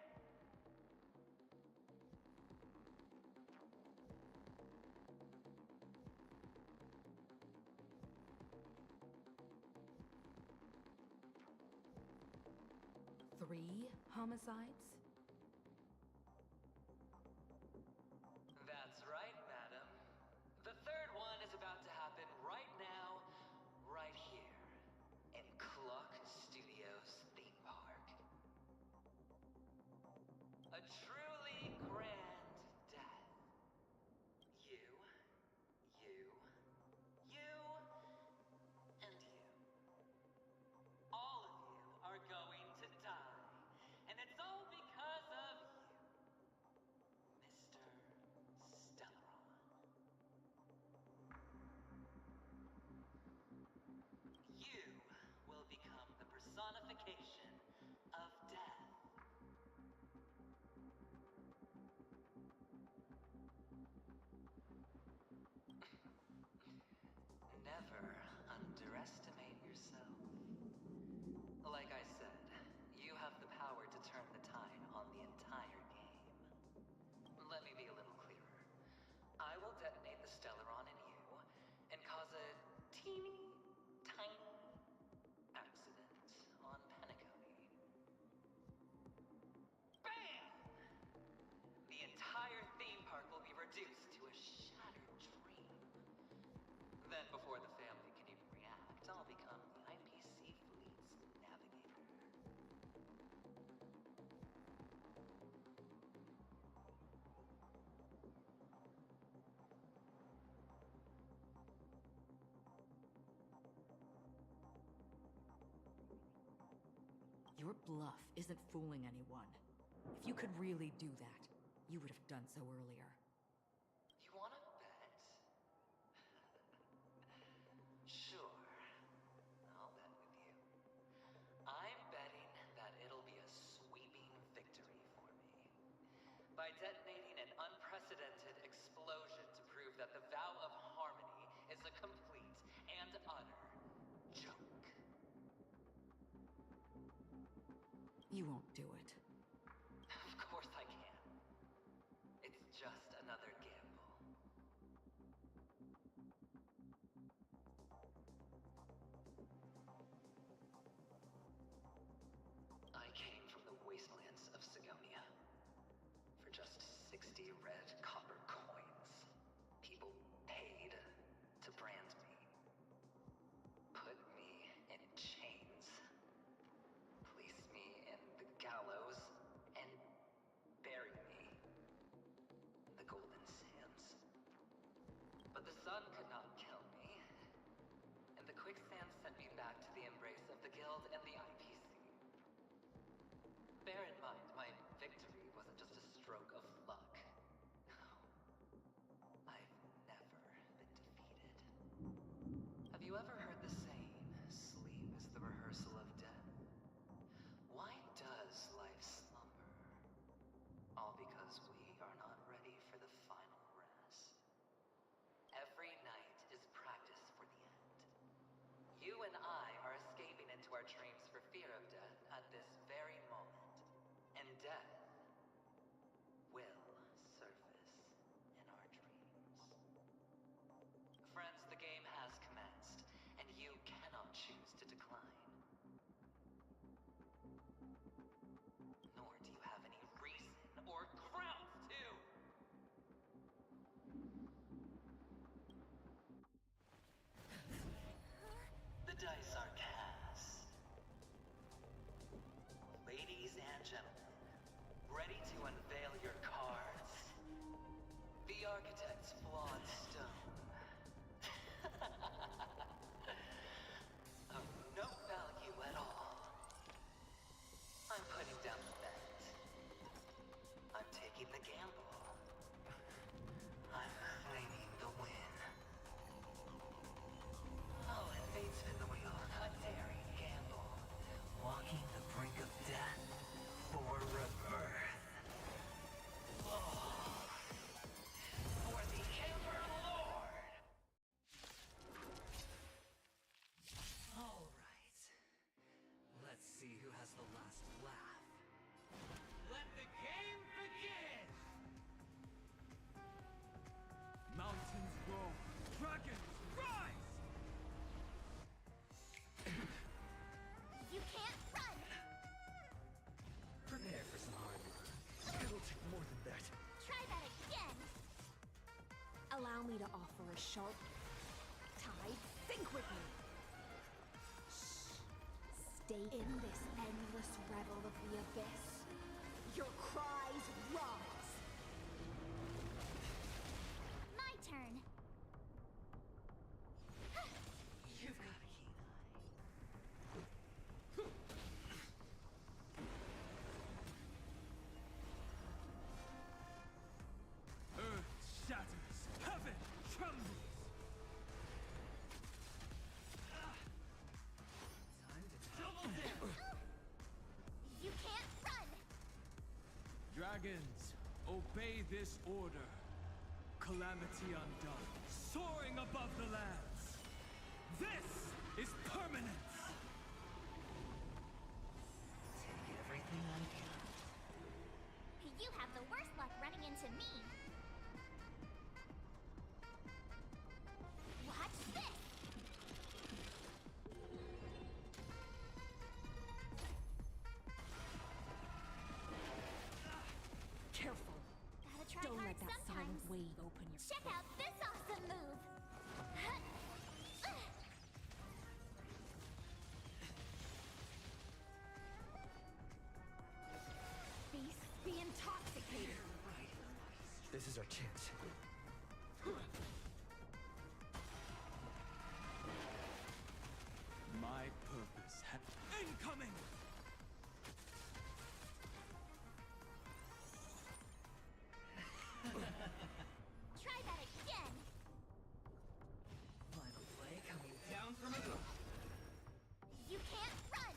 Three homicides? That's right, madam. The third one is about to happen right now, right here, in Clock Studios theme park. A truly grand death. You, and you. All of you are going to die. And it's all because of you, Mr. Stellaron. You will become the personification of death. Never underestimate yourself. Like I said, you have the power to turn the tide on the entire game. Let me be a little clearer. I will detonate the Stellaron in you and cause a teeny, tiny accident on Penacony. Bam! The entire theme park will be reduced to a shattered dream. Then before the family can even react, I'll become the IPC fleet's navigator. Your bluff isn't fooling anyone. If you could really do that, you would have done so earlier. You wanna bet? Sure. I'll bet with you. I'm betting that it'll be a sweeping victory for me. By detonating an unprecedented explosion to prove that the vow of harmony is a complete and utter joke. you won't do it. Of course I can. It's just another gamble. I came from the wastelands of Sigonia. For just 60 red copper coins, people paid to brand me. Put me in chains. Place me in the gallows and bury me in the golden sands. But the sun could not kill me, and the quicksand sent me back to the embrace of the guild and the IPC. Bear in mind, my victory wasn't just a stroke of luck. I've never been defeated. Have you ever heard the saying, sleep is the rehearsal of death? Why does life slumber? All because we are not ready for the final rest. Every night is practice for the end. You and I are escaping into our dreams for fear of death at this very moment. And death will surface in our dreams. Friends, the game has commenced, and you cannot choose to decline. Nor do you have any reason or grounds to! The dice are cast. Ladies and gentlemen, ready to unveil your cards? The architect's flawed stone. Of no value at all. I'm putting down the bet. I'm taking the gamble. I'm claiming the win. I'll let fate spin the wheel. A daring gamble. Walking the brink of death for rebirth. Oh. For the Ember Lord! Alright. Let's see who has the last laugh. Let the game begin! Mountains roar, dragons rise! You can't run! Prepare for some hard work. It'll take more than that. Try that again! Allow me to offer a sharp tide. Think with me. Stay in this endless revel of the abyss. Your cries rise. My turn. You've got a keen Earth shatters, heaven trembles! Time to Double dip! You can't run! Dragons, obey this order. Calamity undone, soaring above the lands. This is permanence! take everything I can. You have the worst luck running into me. Watch this! Careful. Gotta try Don't hard let that sometimes. silent wave open your Check out this awesome move! Beasts be intoxicated. This is our chance. My purpose had incoming! Try that again! Final play coming down from above. You can't run!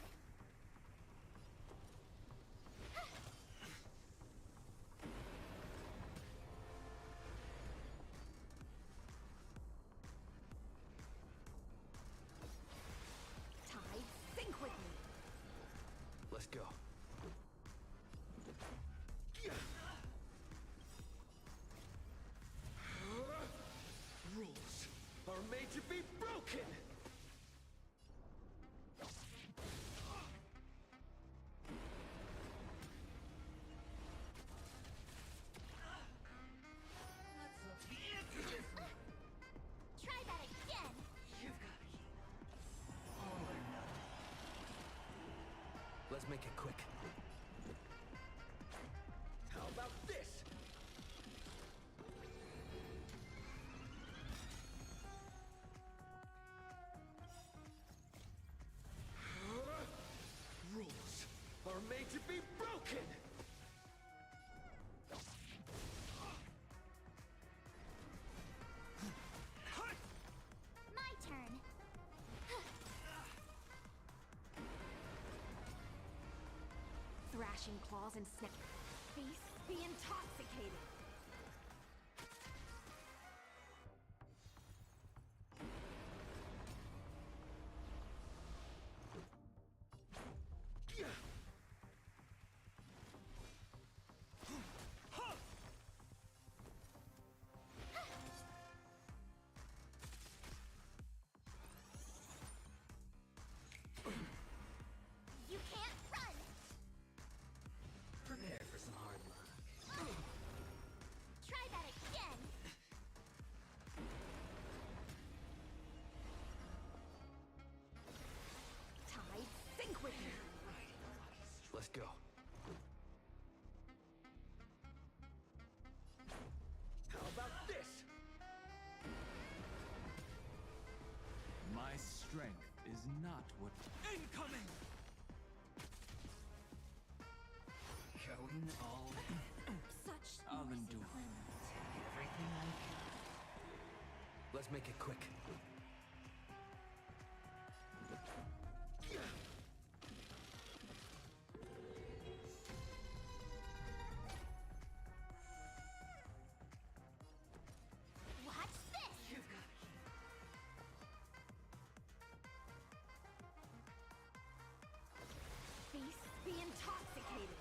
Let's make it quick. How about this? Rules are made to be broken! My turn. Thrashing claws and snap. Beasts be intoxicated. You can't run! Prepare for some hard luck. Try that again! Tide, sink with me! Let's go. How about this? My strength is not what... Incoming! Going all in. Such I'll noisy endure. cleanse. Everything I can. Let's make it quick. Watch this! Beasts be intoxicated.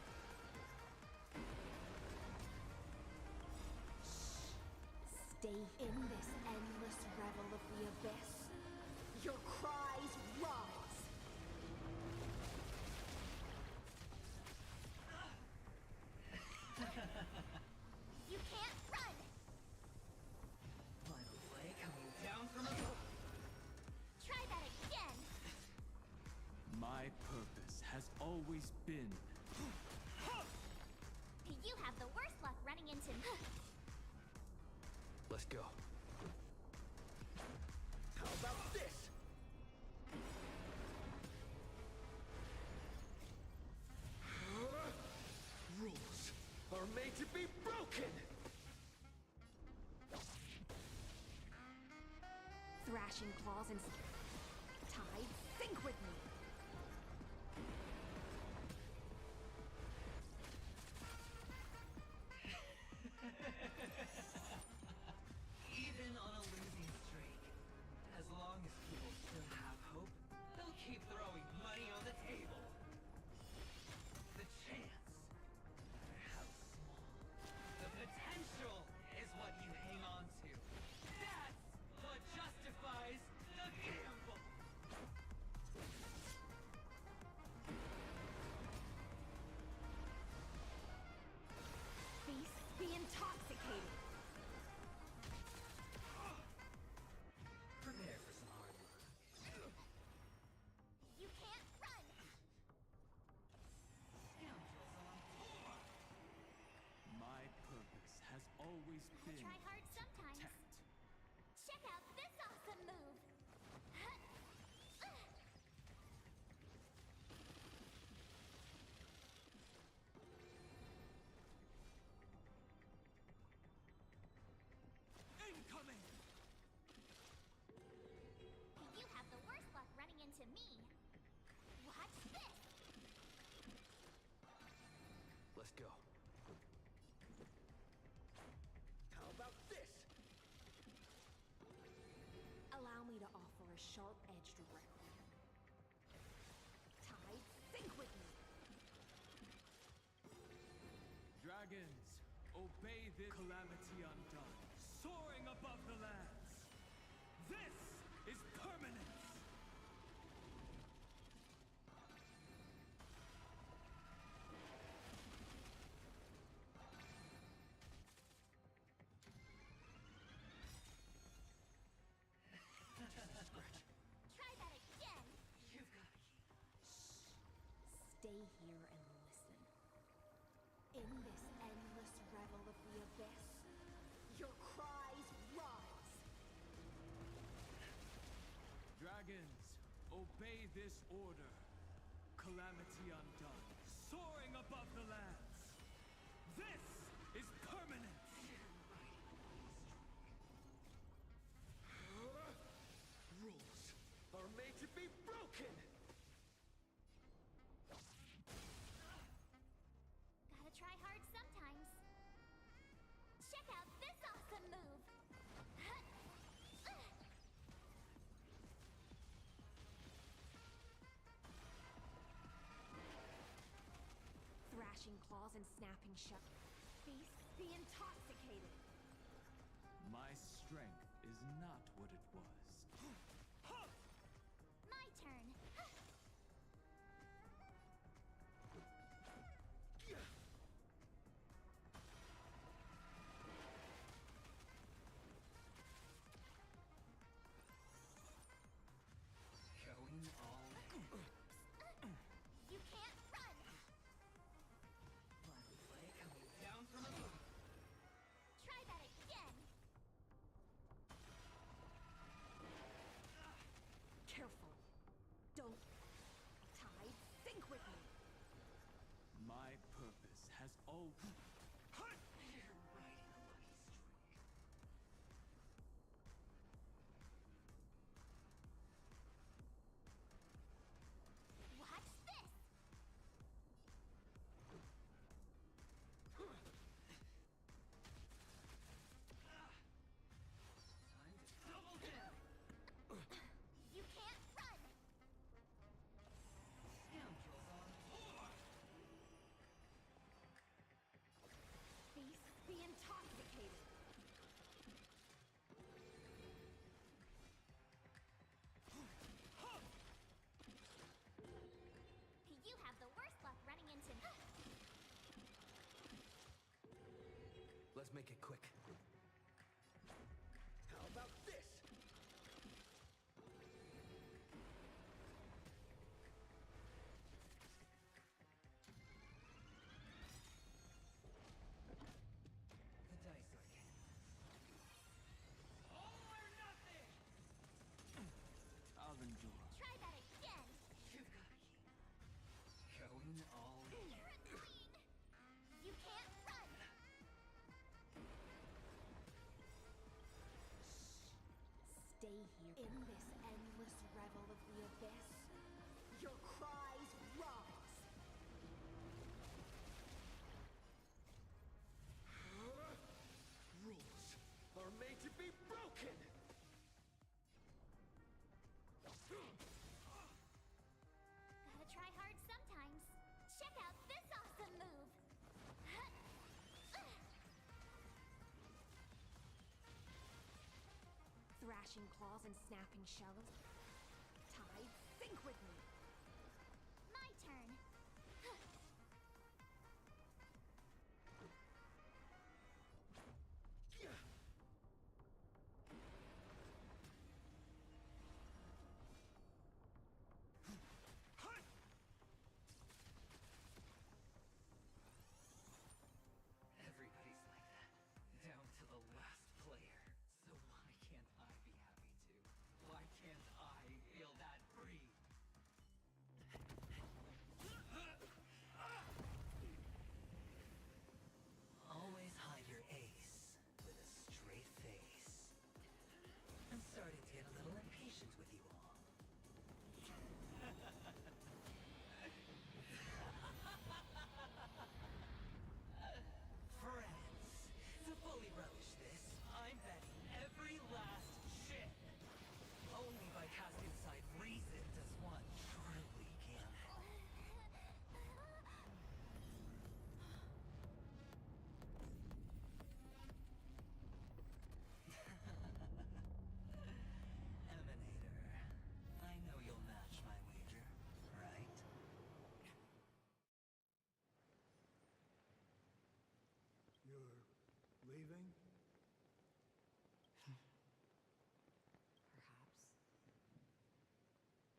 Stay in this endless revel of the abyss. Your cries rise. You can't run! Final play coming down from above. Try that again! My purpose has always been... You have the worst luck running into me. Let's go. How about this? Rules are made to be broken! Thrashing claws and Tide, sink with me. Even on a losing streak, as long as people still have hope, they'll keep throwing money on the table. The chance, no matter how small, the potential is what you hang on to. That's what justifies the gamble. Beasts be intoxicated. Prepare for some hard luck. You can't run! My purpose has always been... Try hard sometimes. protect. Check out this awesome move! Incoming! You have the worst luck running into me. Watch this! Let's go. How about this? Allow me to offer a sharp-edged requiem. Tide, sink with me. Dragons, obey the calamity undone, soaring above the lands. This is permanence! Try that again! Stay stay here and listen. In this endless revel of the abyss, your cries rise. Dragons, obey this order. Calamity undone, soaring above the lands. This is permanent. Rules are made to be broken! Gotta try hard sometimes. Check out this awesome move! Thrashing claws and snapping shut. Feast, be intoxicated. My strength is not what it was. My turn. Going all in. You can't run! Flat play coming down from above. Try that again! Careful. Don't. Tide, sink with me. My purpose has always... You're riding a lucky streak. Watch this! Time to double down. You can't run! Scoundrels on board. Feast, be intoxicated. You have the worst luck running into me. Let's make it quick. How about this? The dice are cast. All or nothing! I'll endure. Try that again! You've got to keep going all in. You're a queen! You can't run! Stay here. In this endless revel of the abyss, your cries rise. Rules are made to be broken! Gotta try hard sometimes. Check out this awesome move! Thrashing claws and snapping shells. Tide, sink with me. My turn. Everybody's like that, down to the last player. So why can't I be happy too? Why can't I feel that free? Always hide your ace with a straight face. I'm starting to get a little impatient with you all. Friends, to fully relish this, I'm betting every last shit. Only by casting aside reason does one truly gambit. Emanator, I know you'll match my wager, right? You're leaving? Perhaps.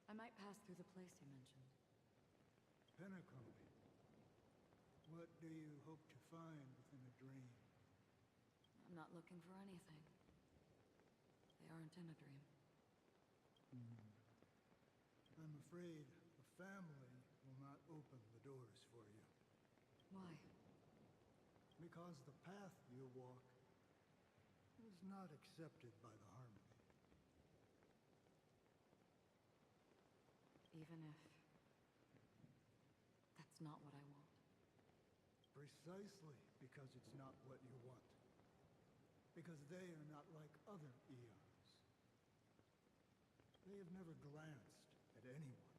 I might pass through the place you mentioned. Penacony. What do you hope to find within a dream? I'm not looking for anything. They aren't in a dream. I'm afraid the family will not open the doors for you. Why? Because the path you walk is not accepted by the Harmony. Even if that's not what I want. Precisely because it's not what you want. Because they are not like other eons. They have never glanced at anyone,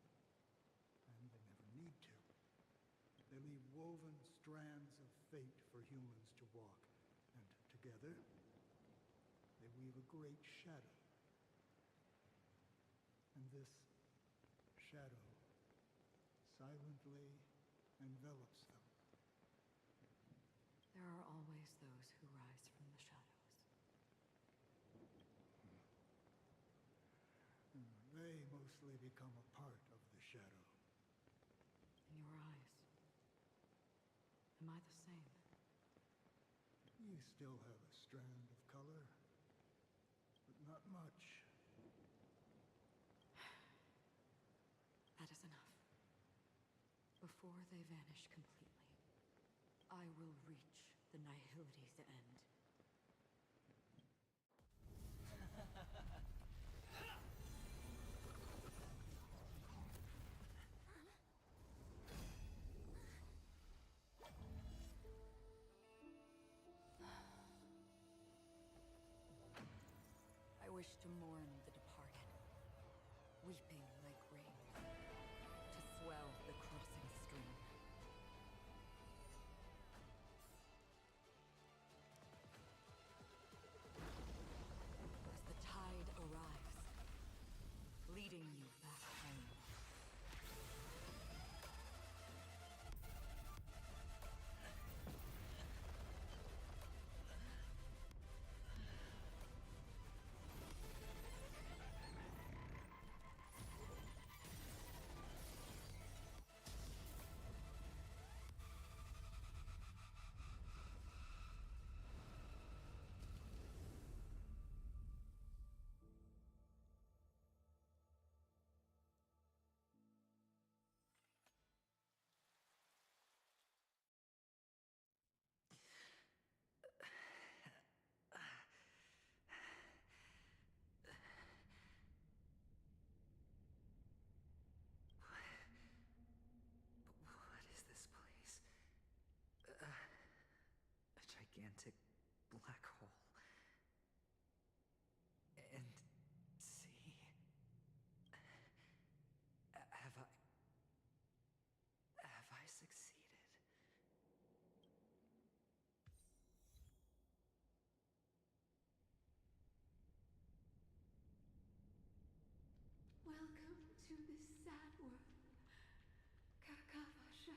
and they never need to. They leave woven strands of fate for humans to walk, and together, they weave a great shadow. And this shadow silently envelops them. There are always those who rise from the shadows. They mostly become a part of the shadow. In your eyes, am I the same? You still have a strand of color, but not much. That is enough. Before they vanish completely, I will reach the Nihility's end. I wish to mourn the departed, weeping like rain, to swell the crossing stream. As the tide arrives, leading you back home. What is this place? A gigantic black hole. And see, have I succeeded? Welcome to this sad world, Kakavasha.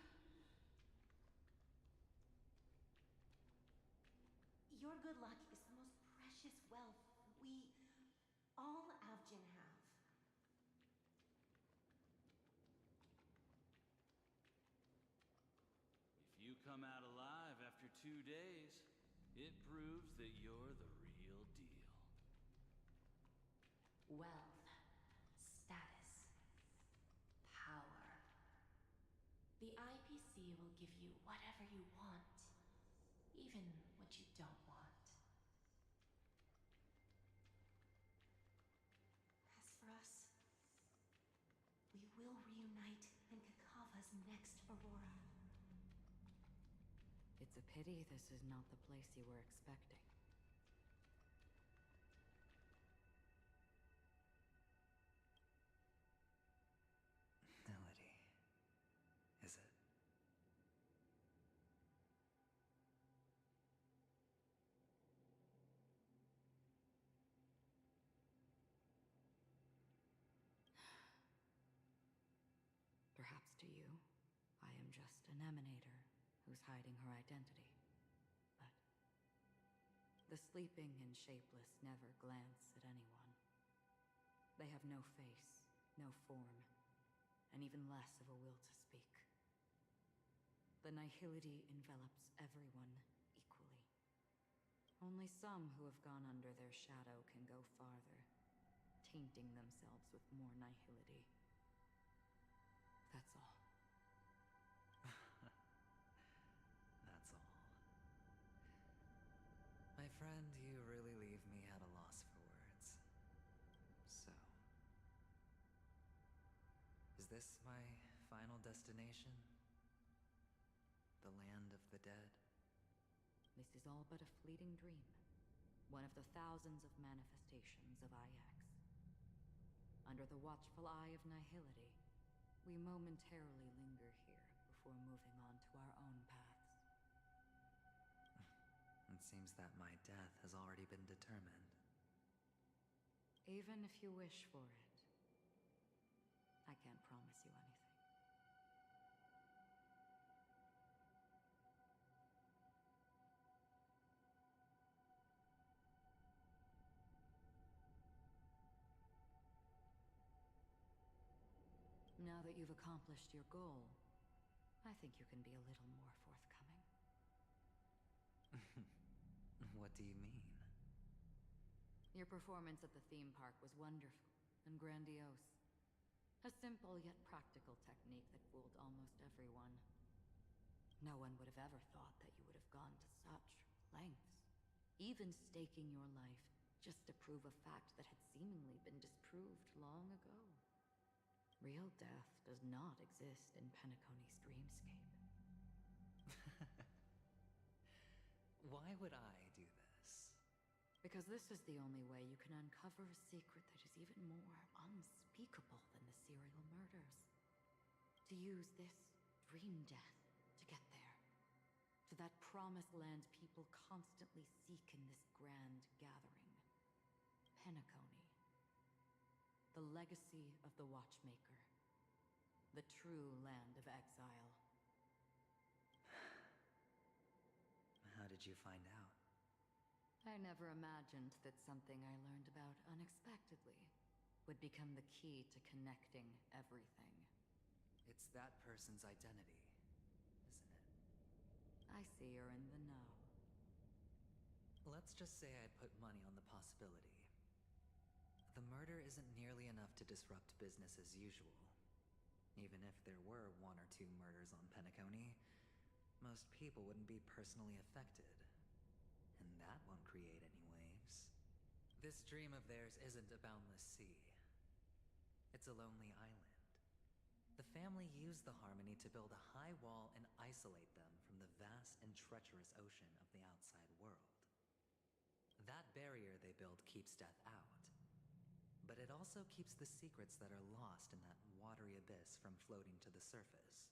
Your good luck is the most precious wealth we, all Avgin, have. If you come out alive after 2 days, it proves that you're the real deal. Wealth, status, power. The IPC will give you whatever you want, even what you don't want. As for us, we will reunite in Kakava's next Aurora. It's a pity this is not the place you were expecting. Melody, is it? Perhaps to you, I am just an emanator who's hiding her identity. But the sleeping and shapeless never glance at anyone. They have no face, no form, and even less of a will to speak. The nihility envelops everyone equally. Only some who have gone under their shadow can go farther, tainting themselves with more nihility. That's all. That's all. My friend, you really leave me at a loss for words. So, is this my final destination? The land of the dead? This is all but a fleeting dream. One of the thousands of manifestations of IX. Under the watchful eye of nihility, we momentarily linger here before moving on to our own paths. It seems that my death has already been determined. Even if you wish for it, I can't promise you anything. Now that you've accomplished your goal, I think you can be a little more forthcoming. What do you mean? Your performance at the theme park was wonderful and grandiose. A simple yet practical technique that fooled almost everyone. No one would have ever thought that you would have gone to such lengths, even staking your life just to prove a fact that had seemingly been disproved long ago. Real death does not exist in Penacony's dreamscape. Why would I do this? Because this is the only way you can uncover a secret that is even more unspeakable than the serial murders. To use this dream death to get there. To that promised land people constantly seek in this grand gathering. Penacony. The legacy of the Watchmaker. The true land of exile. How did you find out? I never imagined that something I learned about unexpectedly would become the key to connecting everything. It's that person's identity, isn't it? I see you're in the know. Let's just say I put money on the possibility. The murder isn't nearly enough to disrupt business as usual. Even if there were 1 or 2 murders on Penacony, most people wouldn't be personally affected. And that won't create any waves. This dream of theirs isn't a boundless sea. It's a lonely island. The family used the Harmony to build a high wall and isolate them from the vast and treacherous ocean of the outside world. That barrier they built keeps death out. But it also keeps the secrets that are lost in that watery abyss from floating to the surface.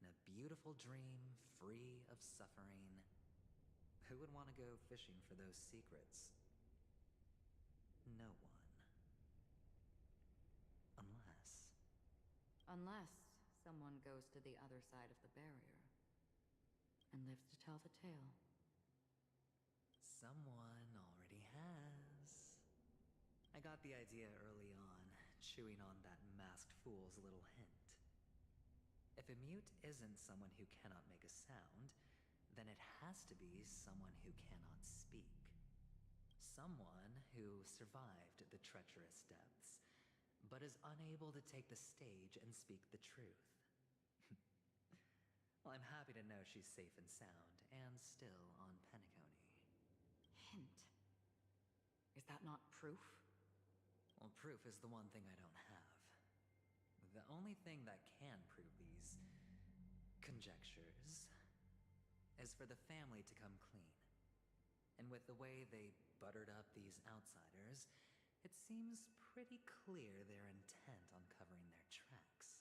In a beautiful dream, free of suffering, who would want to go fishing for those secrets? No one. Unless someone goes to the other side of the barrier and lives to tell the tale. Someone already has. I got the idea early on, chewing on that masked fool's little hint. If a mute isn't someone who cannot make a sound, then it has to be someone who cannot speak. Someone who survived the treacherous depths, but is unable to take the stage and speak the truth. Well, I'm happy to know she's safe and sound, and still on Penacony. Hint. Is that not proof? Well, proof is the one thing I don't have. The only thing that can prove these conjectures is for the family to come clean. And with the way they buttered up these outsiders, it seems pretty clear their intent on covering their tracks.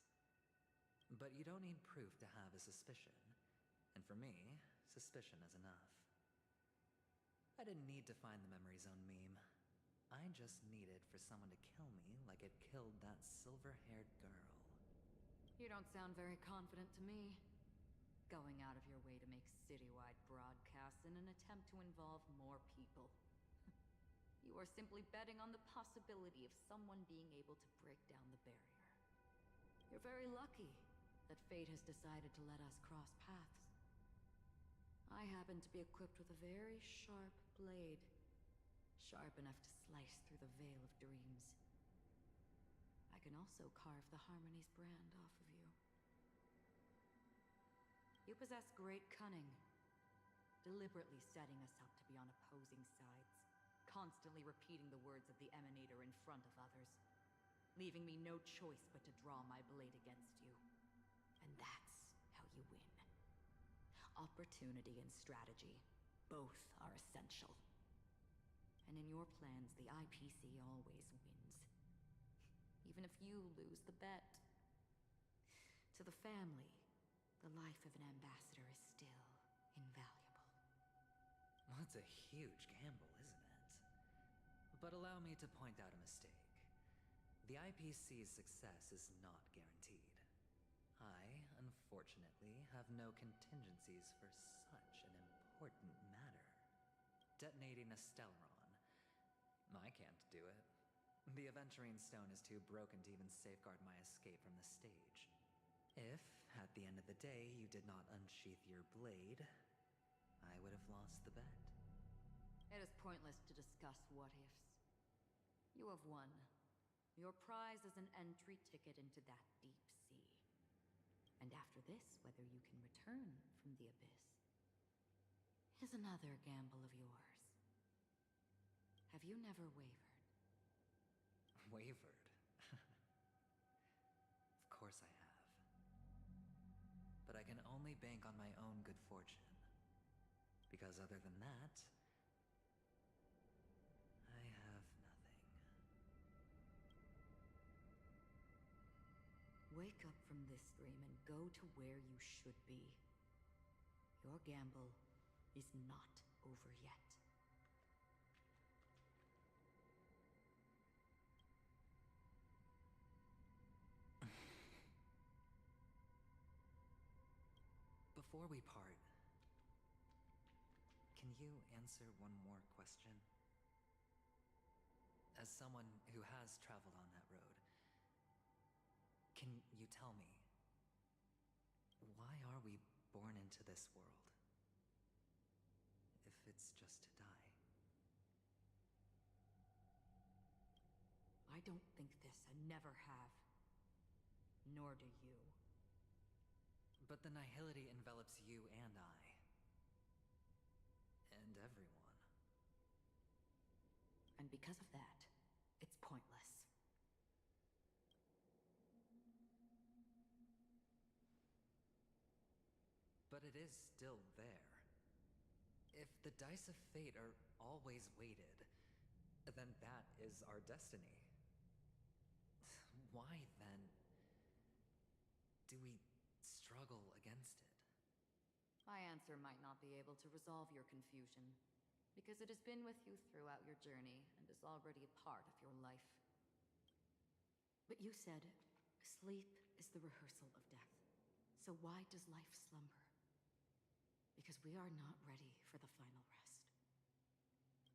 But you don't need proof to have a suspicion. And for me, suspicion is enough. I didn't need to find the memory zone meme. I just needed for someone to kill me like it killed that silver-haired girl. You don't sound very confident to me. Going out of your way to make citywide broadcasts in an attempt to involve more people. You are simply betting on the possibility of someone being able to break down the barrier. You're very lucky, that fate has decided to let us cross paths. I happen to be equipped with a very sharp blade, sharp enough to slice through the veil of dreams. I can also carve the Harmony's brand off of you. You possess great cunning, deliberately setting us up to be on opposing sides, constantly repeating the words of the Emanator in front of others, leaving me no choice but to draw my blade against you. And that's how you win. Opportunity and strategy, both are essential. And in your plans, the IPC always wins. Even if you lose the bet. To the family, the life of an ambassador is still invaluable. That's a huge gamble, isn't it? But allow me to point out a mistake. The IPC's success is not guaranteed. I, unfortunately, have no contingencies for such an important matter. Detonating a Stellaron. I can't do it. The Aventurine Stone is too broken to even safeguard my escape from the stage. If, at the end of the day, you did not unsheath your blade, I would have lost the bet. It is pointless to discuss what-ifs. You have won. Your prize is an entry ticket into that deep sea. And after this, whether you can return from the abyss is another gamble of yours. Have you never wavered? Wavered? Of course I have. But I can only bank on my own good fortune. Because other than that, I have nothing. Wake up from this dream and go to where you should be. Your gamble is not over yet. Before we part, can you answer one more question? As someone who has traveled on that road, can you tell me, why are we born into this world? If it's just to die. I don't think this and never have. Nor do you. But the nihility envelops you and I. And everyone. And because of that, it's pointless. But it is still there. If the dice of fate are always weighted, then that is our destiny. Why, then, do we struggle against it? My answer might not be able to resolve your confusion, because it has been with you throughout your journey and is already a part of your life. But you said, sleep is the rehearsal of death. So why does life slumber? Because we are not ready for the final rest.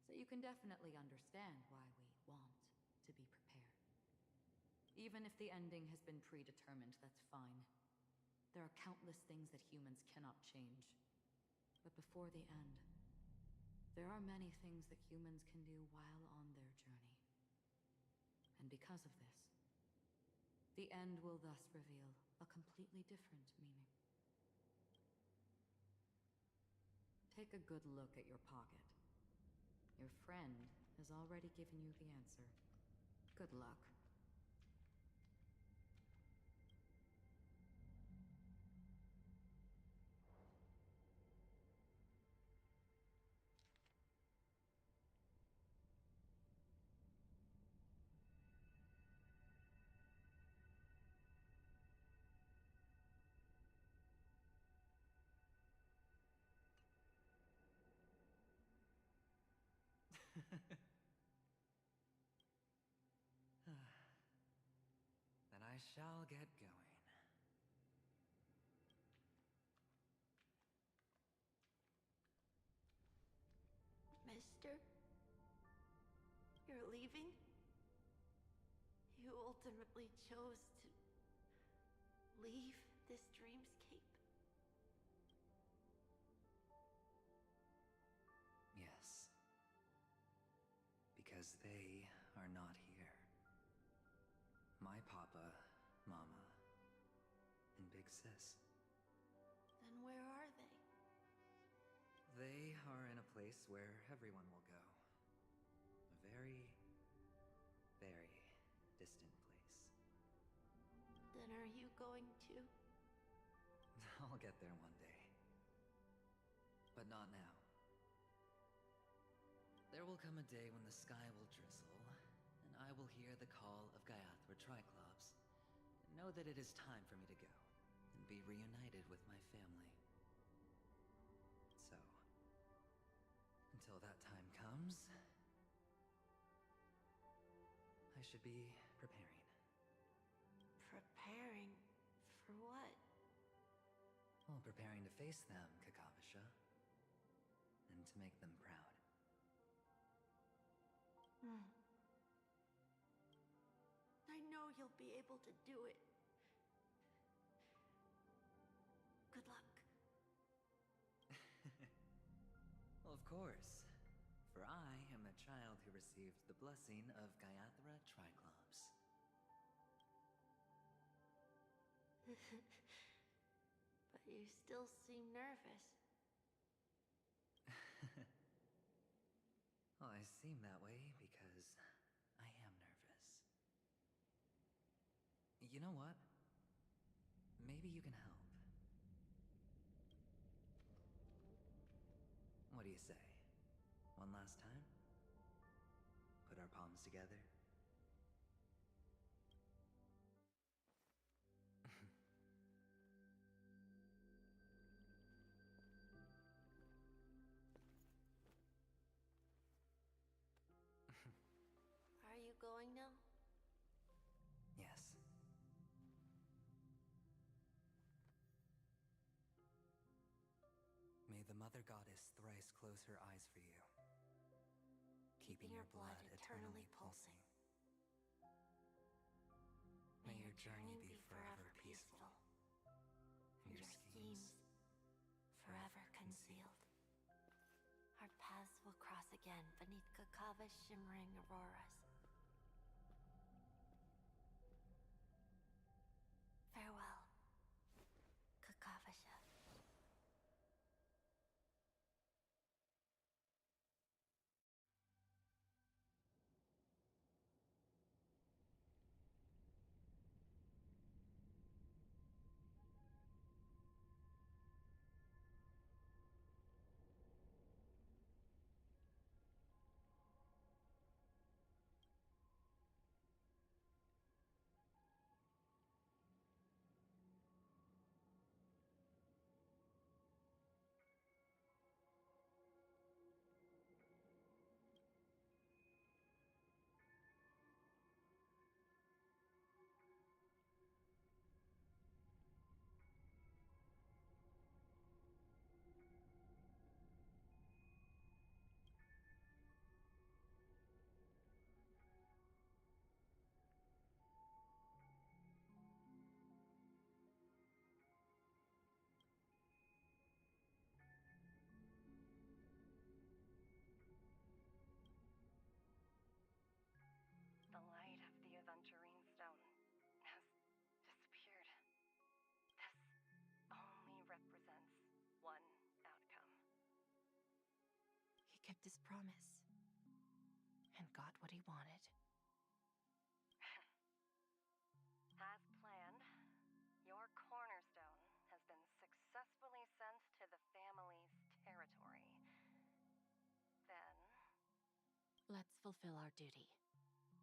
So you can definitely understand why we want to be prepared. Even if the ending has been predetermined, that's fine. There are countless things that humans cannot change. But before the end, there are many things that humans can do while on their journey. And because of this, the end will thus reveal a completely different meaning. Take a good look at your pocket. Your friend has already given you the answer. Good luck. Then I shall get going. Mister? You're leaving? You ultimately chose to leave this dreamscape? Yes. Because they are not here. My papa, mama, and big sis. Then where are they? They are in a place where everyone will go. A very, very distant place. Then are you going to? I'll get there one day. But not now. There will come a day when the sky will drizzle, and I will hear the call of Gaiathra Triclops, and know that it is time for me to go, and be reunited with my family. So, until that time comes, I should be preparing. Preparing for what? Well, preparing to face them, Kakavasha, and to make them proud. I know you'll be able to do it. Good luck. Of course, for I am a child who received the blessing of Gaiathra Triclops. But you still seem nervous. Well, I seem that way because I am nervous. You know what? Maybe you can help. What do you say? One last time? Put our palms together? Are you going now? Yes. May the Mother Goddess thrice close her eyes for you, keeping your blood eternally pulsing. May your journey be forever peaceful, and your schemes forever concealed. Our paths will cross again beneath Kakava's shimmering auroras. Farewell, Kakavasha. The light of the Aventurine Stone has disappeared. This only represents one outcome. He kept his promise and got what he wanted. As planned, your cornerstone has been successfully sent to the family's territory. Then, Let's fulfill our duty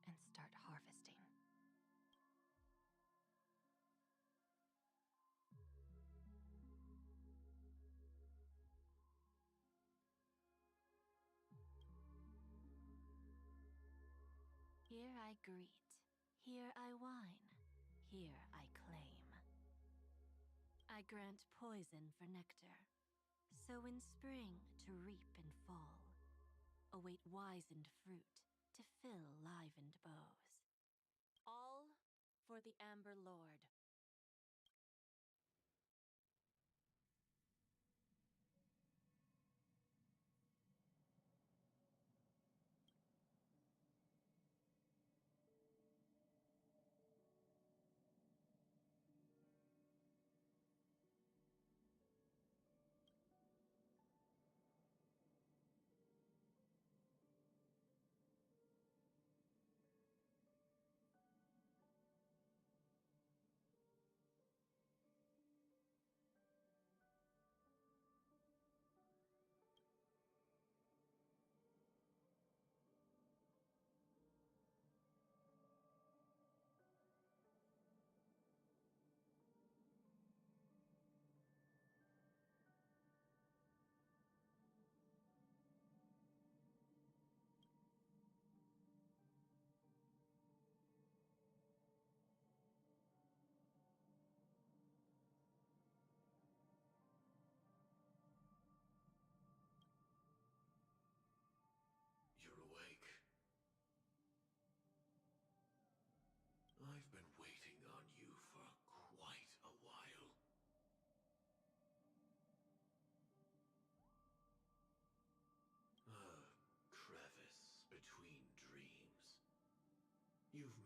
and start harvesting. Here I greet, here I whine, here I claim. I grant poison for nectar, sow in spring to reap in fall. Await wizened fruit to fill livened bows. All for the Amber Lord.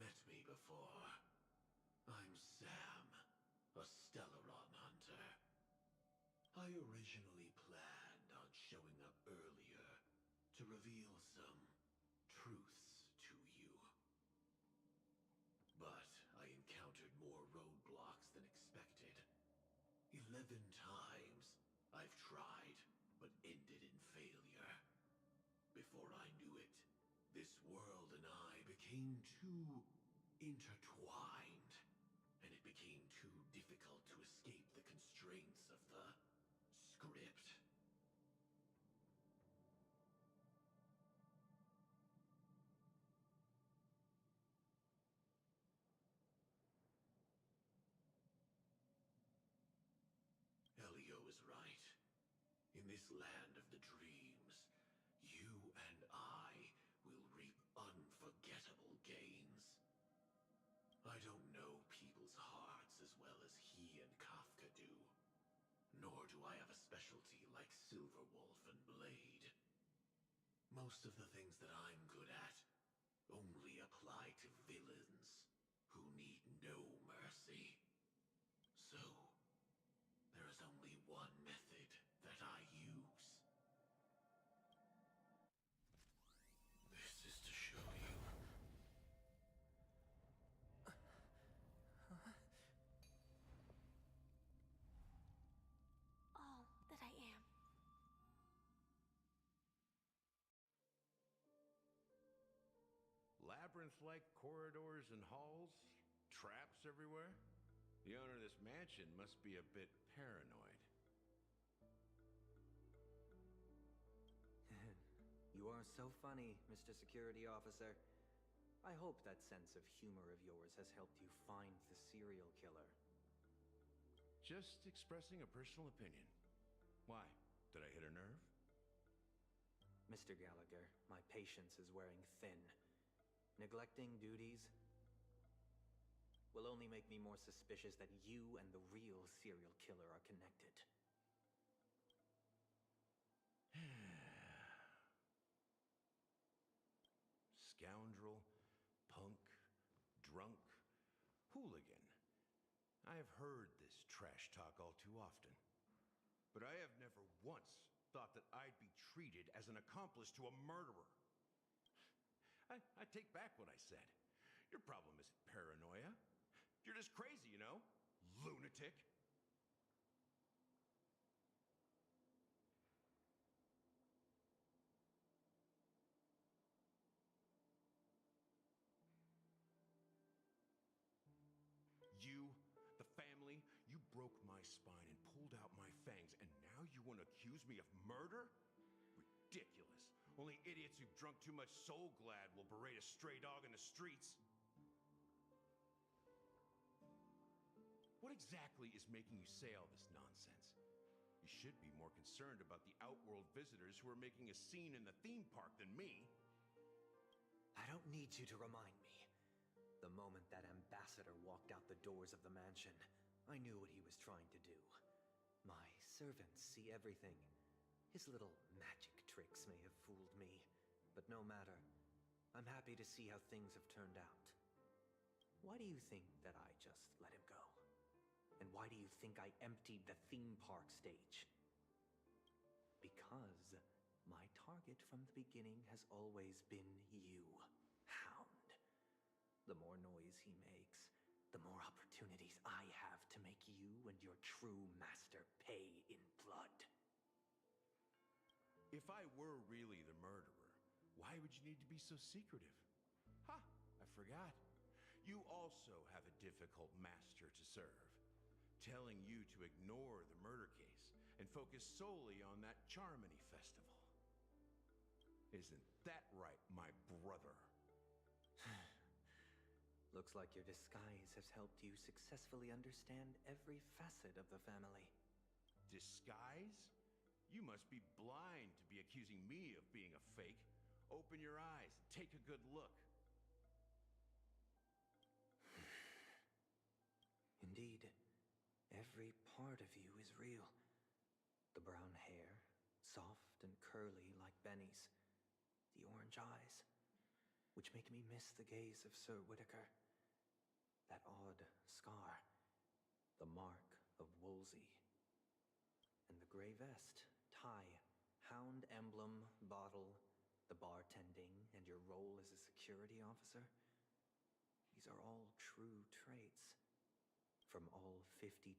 met me before. I'm Sam, a Stellaron hunter. I originally planned on showing up earlier to reveal some truths to you. But I encountered more roadblocks than expected. 11 times I've tried, but ended in failure. Before I knew it, this world and I became too intertwined, and it became too difficult to escape the constraints of the script. Elio is right. In this land of the dreams, you and I will reap unforgettable gains. I don't know people's hearts as well as he and Kafka do. Nor do I have a specialty like Silverwolf and Blade. Most of the things that I'm good at only apply to villains who need no mercy. So, there is only one method that I use. This is to show you. All that I am. Labyrinth-like corridors and halls? Traps everywhere? The owner of this mansion must be a bit paranoid. You are so funny, Mr. Security Officer. I hope that sense of humor of yours has helped you find the serial killer. Just expressing a personal opinion. Why? Did I hit a nerve? Mr. Gallagher, my patience is wearing thin. Neglecting duties will only make me more suspicious that you and the real serial killer are connected. Scoundrel, punk, drunk, hooligan. I have heard this trash talk all too often. But I have never once thought that I'd be treated as an accomplice to a murderer. I take back what I said. Your problem isn't paranoia. You're just crazy, you know? Lunatic. You, the family, you broke my spine and pulled out my fangs, and now you want to accuse me of murder? Ridiculous. Only idiots who've drunk too much Soul Glad will berate a stray dog in the streets. What exactly is making you say all this nonsense? You should be more concerned about the Outworld visitors who are making a scene in the theme park than me. I don't need you to remind me. The moment that ambassador walked out the doors of the mansion, I knew what he was trying to do. My servants see everything. His little magic tricks may have fooled me, but no matter. I'm happy to see how things have turned out. Why do you think that I just let him go? And why do you think I emptied the theme park stage? Because my target from the beginning has always been you, Hound. The more noise he makes, the more opportunities I have to make you and your true master pay in blood. If I were really the murderer, why would you need to be so secretive? Ha! I forgot. You also have a difficult master to serve, telling you to ignore the murder case and focus solely on that Charmony festival. Isn't that right, my brother? Looks like your disguise has helped you successfully understand every facet of the family. Disguise? You must be blind to be accusing me of being a fake. Open your eyes and take a good look. Indeed, every part of you is real. The brown hair, soft and curly like Benny's. The orange eyes. which make me miss the gaze of Sir Whitaker. That odd scar, the mark of Wolsey. And the gray vest, tie, hound emblem, bottle, the bartending, and your role as a security officer. These are all true traits from all 52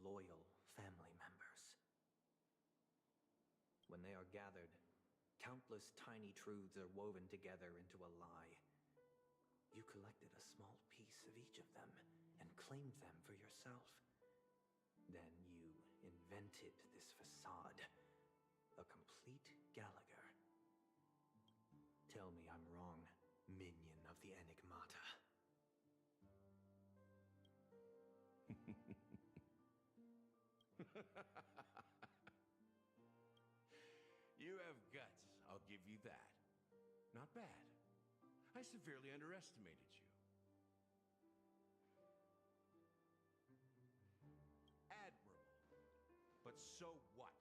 loyal family members. When they are gathered, countless tiny truths are woven together into a lie. You collected a small piece of each of them and claimed them for yourself. Then you invented this facade, a complete Gallagher. Tell me I'm wrong, minion of the Enigmata. You have guts, I'll give you that. Not bad. I severely underestimated you. Admirable. But so what?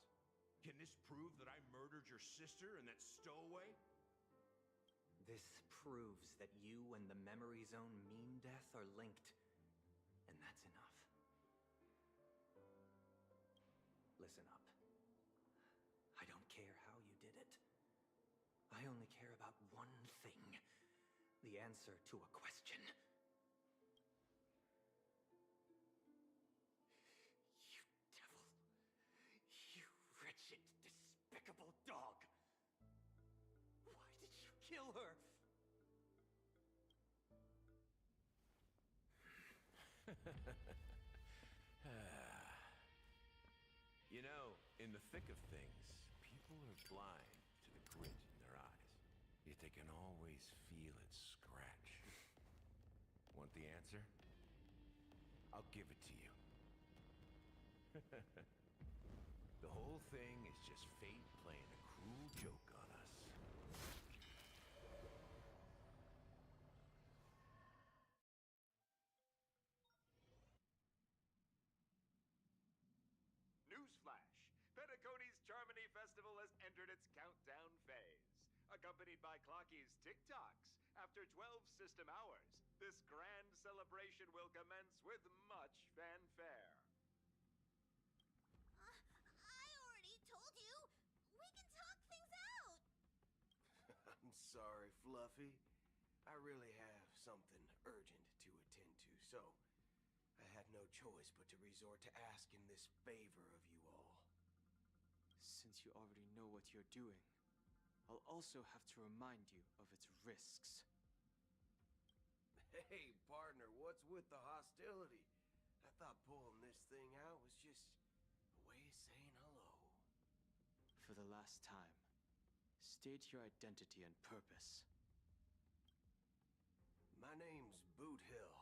Can this prove that I murdered your sister and that stowaway? This proves that you and the Memory Zone mean death are linked, and that's enough. Listen up. I don't care how you did it. I only care about one thing. The answer to a question. You devil. You wretched, despicable dog. Why did you kill her? You know, in the thick of things, people are blind to the grit in their eyes. Yet they can always feel it scratch. Want the answer? I'll give it to you. The whole thing is just fate playing a cruel joke on us. Newsflash! Penacony's Charmony Festival has entered its countdown phase. Accompanied by Clocky's TikToks, after 12 system hours, this grand celebration will commence with much fanfare. I already told you! We can talk things out! I'm sorry, Fluffy. I really have something urgent to attend to, so I had no choice but to resort to asking this favor of you all. Since you already know what you're doing, I'll also have to remind you of its risks. Hey, partner, what's with the hostility? I thought pulling this thing out was just a way of saying hello. For the last time, state your identity and purpose. My name's Boot Hill,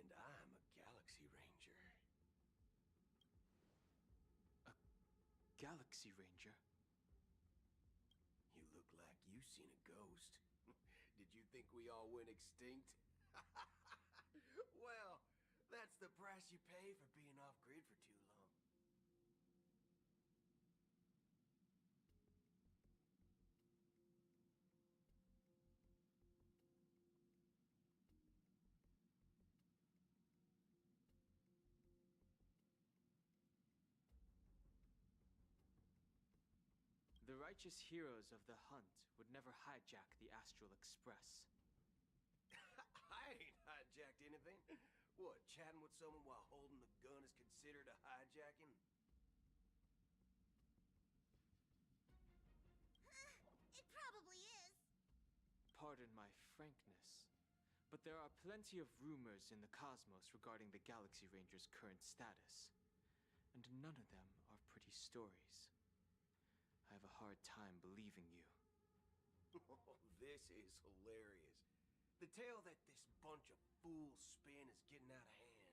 and I'm a Galaxy Ranger. A Galaxy Ranger? You look like you've seen a ghost. Did you think we all went extinct? Well, that's the price you pay for being off-grid for too long. The righteous heroes of the hunt would never hijack the Astral Express. I ain't hijacked anything. What, chatting with someone while holding the gun is considered a hijacking? It probably is. Pardon my frankness, but there are plenty of rumors in the cosmos regarding the Galaxy Ranger's current status, and none of them are pretty stories. I have a hard time believing you. Oh, this is hilarious. The tale that this bunch of fools spin is getting out of hand.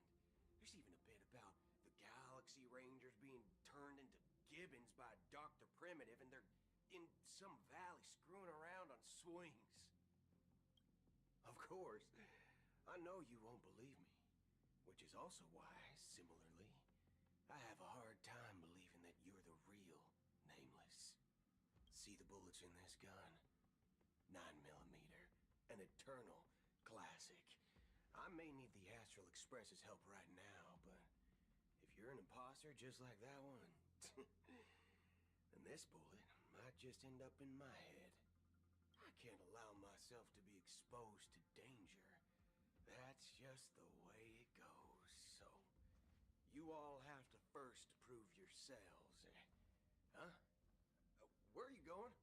There's even a bit about the Galaxy Rangers being turned into gibbons by Dr. Primitive, and they're in some valley screwing around on swings. Of course, I know you won't believe me, which is also why, similarly, I have a hard time believing that you're the real Nameless. See the bullets in this gun? 9mm, an eternal classic. I may need the Astral Express's help right now, but if you're an imposter just like that one, then this bullet might just end up in my head. I can't allow myself to be exposed to danger. That's just the way it goes. So, you all have to first prove yourselves. Huh? Where are you going?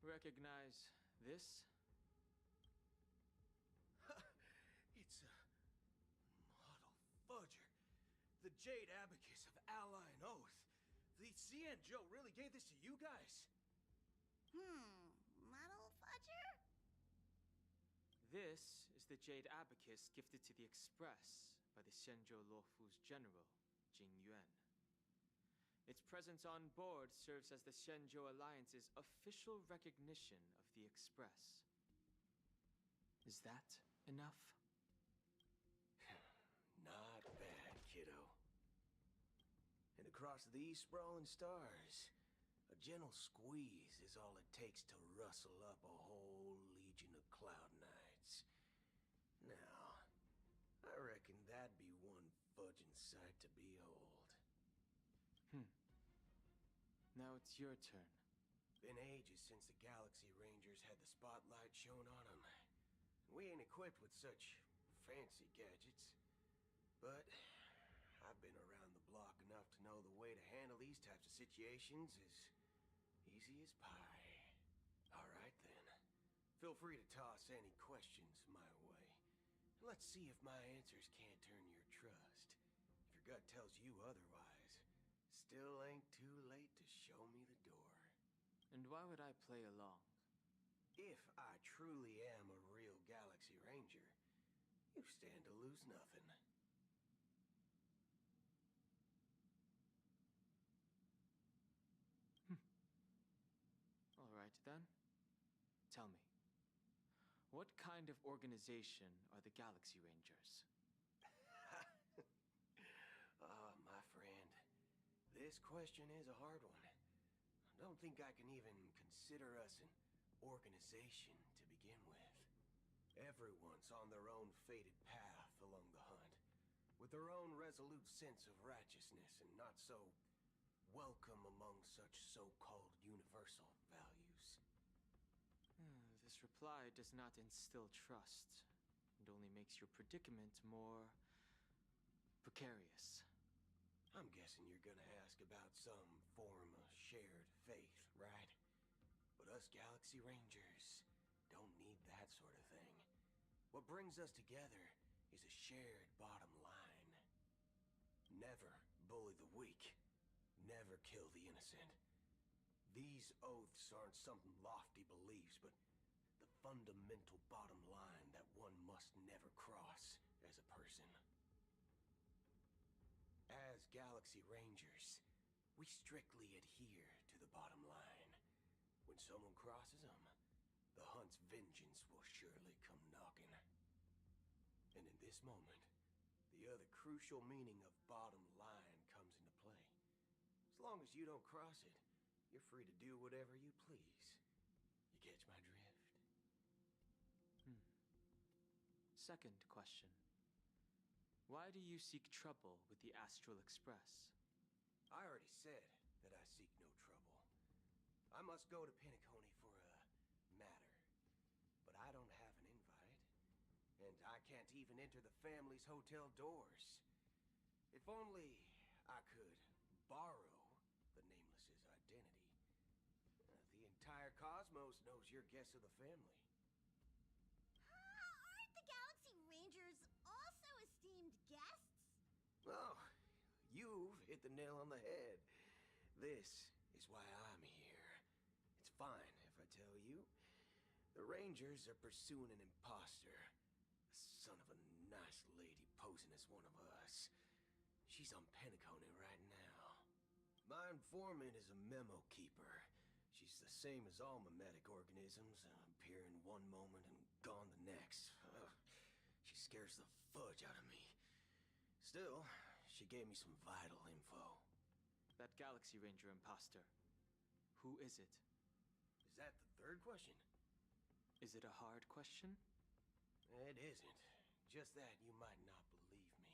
Recognize this? It's a model fudger. The Jade Abacus of Ally and Oath. The Cian Joe really gave this to you guys? Model fudger? This is the Jade Abacus gifted to the Express by the Xianzhou Luofu's general, Jing Yuan. Its presence on board serves as the Xianzhou Alliance's official recognition of the Express. Is that enough? Not bad, kiddo. And across these sprawling stars, a gentle squeeze is all it takes to rustle up a whole legion of Cloud Knights. Now, I reckon that'd be one fudging sight to behold. Now it's your turn. Been ages since the Galaxy Rangers had the spotlight shone on them. We ain't equipped with such fancy gadgets. But I've been around the block enough to know the way to handle these types of situations is easy as pie. Alright then. Feel free to toss any questions my way. Let's see if my answers can't turn your trust. If your gut tells you otherwise, still ain't too late to show me the door. And why would I play along? If I truly am a real Galaxy Ranger, you stand to lose nothing. All right then. Tell me, what kind of organization are the Galaxy Rangers? My friend, this question is a hard one. I don't think I can even consider us an organization to begin with. Everyone's on their own fated path along the hunt, with their own resolute sense of righteousness and not so welcome among such so-called universal values. This reply does not instill trust, and only makes your predicament more precarious. I'm guessing you're gonna ask about some form of shared faith, right? But us Galaxy Rangers don't need that sort of thing. What brings us together is a shared bottom line. Never bully the weak. Never kill the innocent. These oaths aren't some lofty beliefs, but the fundamental bottom line that one must never cross as a person. As Galaxy Rangers, we strictly adhere to the bottom line. When someone crosses them, the hunt's vengeance will surely come knocking. And in this moment, the other crucial meaning of bottom line comes into play. As long as you don't cross it, you're free to do whatever you please. You catch my drift? Second question. Why do you seek trouble with the Astral Express? I already said that I seek no trouble. I must go to Penacony for a matter. But I don't have an invite. And I can't even enter the family's hotel doors. If only I could borrow the Nameless's identity. The entire cosmos knows you're guests of the family. Aren't the Galaxy Rangers also esteemed guests? Oh, you've hit the nail on the head. This is why I'm here. It's fine if I tell you. The Rangers are pursuing an imposter. A son of a nice lady posing as one of us. She's on Penacony right now. My informant is a memo keeper. She's the same as all mimetic organisms, appearing one moment and gone the next. She scares the fudge out of me. Still, she gave me some vital info. that Galaxy Ranger imposter. Who is it? Is that the third question? Is it a hard question? It isn't. Just that you might not believe me.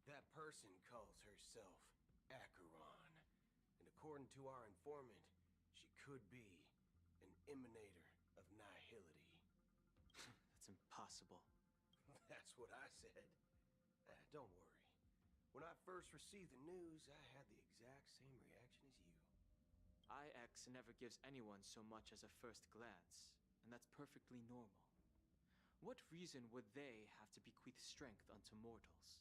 That person calls herself Acheron. And according to our informant, she could be an emanator of nihility. That's impossible. That's what I said. Don't worry. When I first received the news, I had the exact same reaction as you. IX never gives anyone so much as a first glance, and that's perfectly normal. What reason would they have to bequeath strength unto mortals?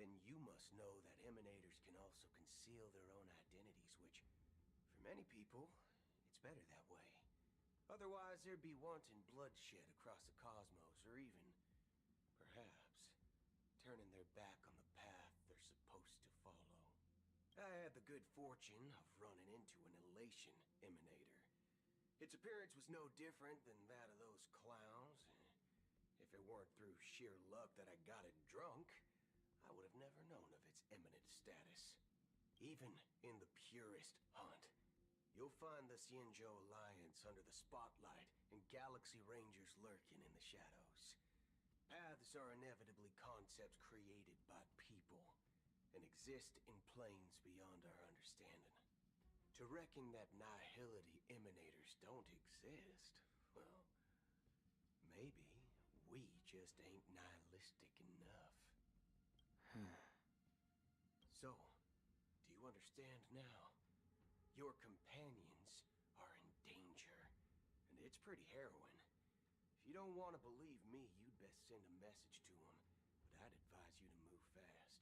Then you must know that emanators can also conceal their own identities, which, for many people, it's better that way. Otherwise, there'd be wanton bloodshed across the cosmos, or even, perhaps, turning their back on the path they're supposed to follow. I had the good fortune of running into an elation emanator. Its appearance was no different than that of those clowns. If it weren't through sheer luck that I got it drunk, I would have never known of its eminent status. Even in the purest hunt, you'll find the Xianzhou Alliance under the spotlight and Galaxy Rangers lurking in the shadows. Paths are inevitably concepts created by people and exist in planes beyond our understanding. To reckon that nihility emanators don't exist, well, maybe we just ain't nihilistic enough. So, do you understand now? Your companions are in danger, and it's pretty harrowing. If you don't want to believe me, you'd best send a message to them, but I'd advise you to move fast.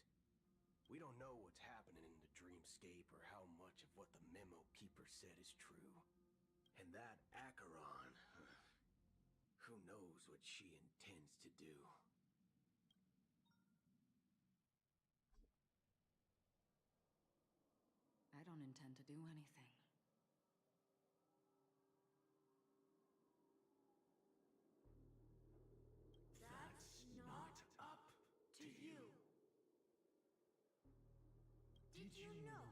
We don't know what's happening in the dreamscape or how much of what the memo keeper said is true. And that Acheron, who knows what she intends to do. I don't intend to do anything. That's not up to you. Did you know?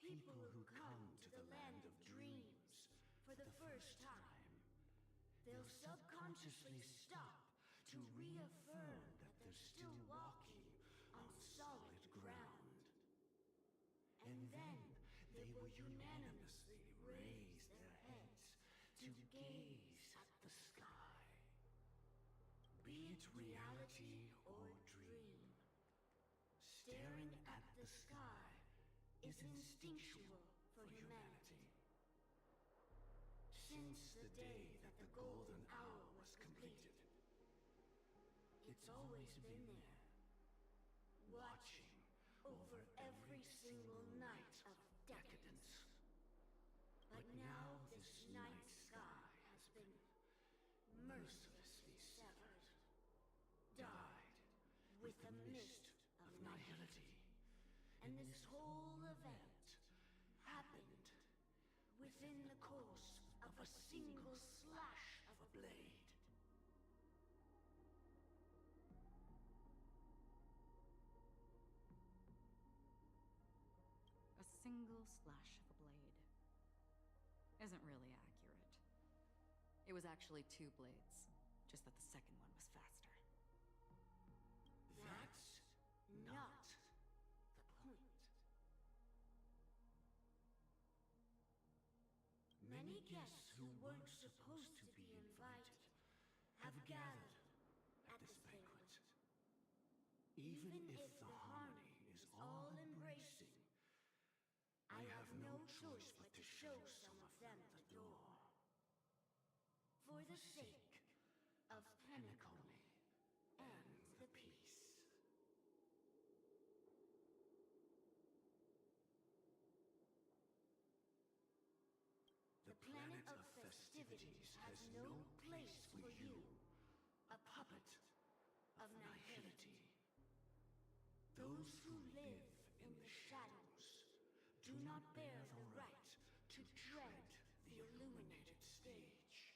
People who come to the land of dreams for the first time, they'll subconsciously stop to reaffirm that they're still walking on solid ground. And then they will unanimously raise their heads to gaze at the sky. Be it reality or dream, staring at the sky is instinctual for humanity. Since the day that the golden hour was completed, it's always been there, watching over every single night of decadence. But now this night sky has been mercilessly severed, dyed with the mist of nihility. And this whole event happened within the course of a single slash of a blade. A single slash of a blade isn't really accurate. It was actually 2 blades, just that the second one was faster. That's not the point. Many guests who weren't supposed to be invited have gathered at this banquet. Even if the harmony is all-embracing, I have no choice but to show some of them the door. For the sake of Penacony and the peace. The planet of festivities has no place for you, a puppet of nihility. Those who live in the shadows do not bear the right to tread the illuminated stage.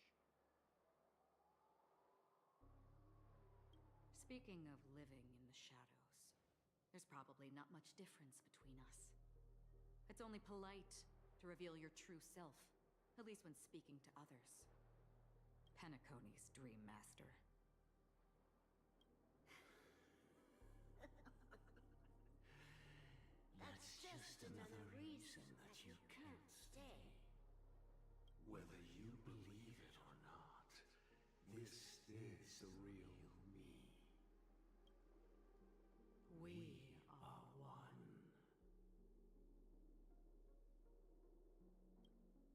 Speaking of living in the shadows, there's probably not much difference between us. It's only polite to reveal your true self, at least when speaking to others. Penacony's Dream Master. That's just another reason that you can't stay. Whether you believe it or not, this is the real me. We are one.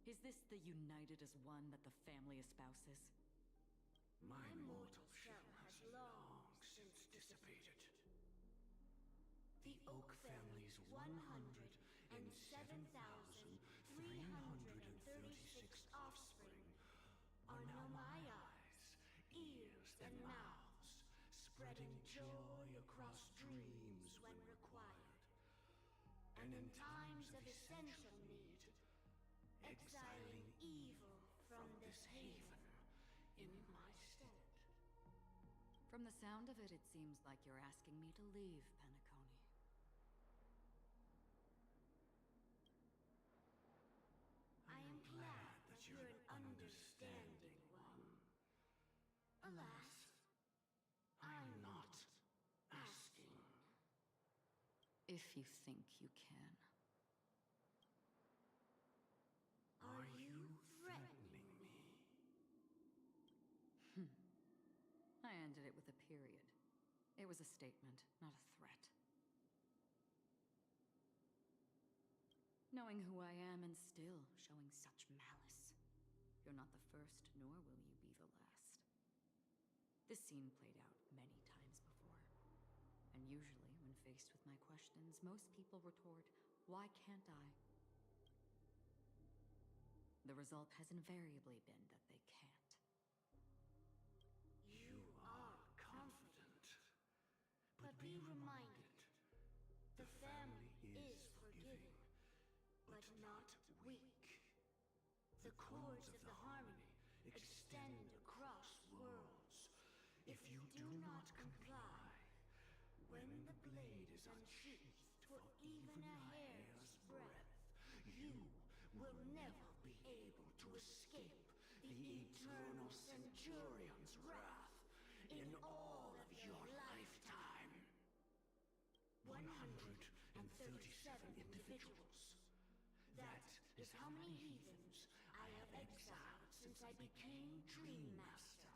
Is this the united as one that the family espouses? My mortal shell has long since dissipated. The Oak family's 107,336 offspring are now my eyes, ears, and mouths, spreading joy across dreams when required. And in times of essential need, exiling evil from this haven in my stead. From the sound of it, it seems like you're asking me to leave, Penacony. I am glad that you're an understanding one. Alas, I'm not asking. If you think you can. Are you threatening me? I ended it with a period. It was a statement, not a threat. Knowing who I am and still showing such malice. You're not the first, nor will you be the last. This scene played out many times before. And usually, when faced with my questions, most people retort, "Why can't I?" The result has invariably been that they can't. You are confident. But be reminded, the family is forgiving, but not weak. The cords of the harmony extend across worlds. If you do not comply, when the blade is unsheathed for even a hair's breadth, you will never be able to escape the eternal Centurion's wrath in all of your lifetime. 137 individuals. That is how many heathens I have exiled since I became Dream Master.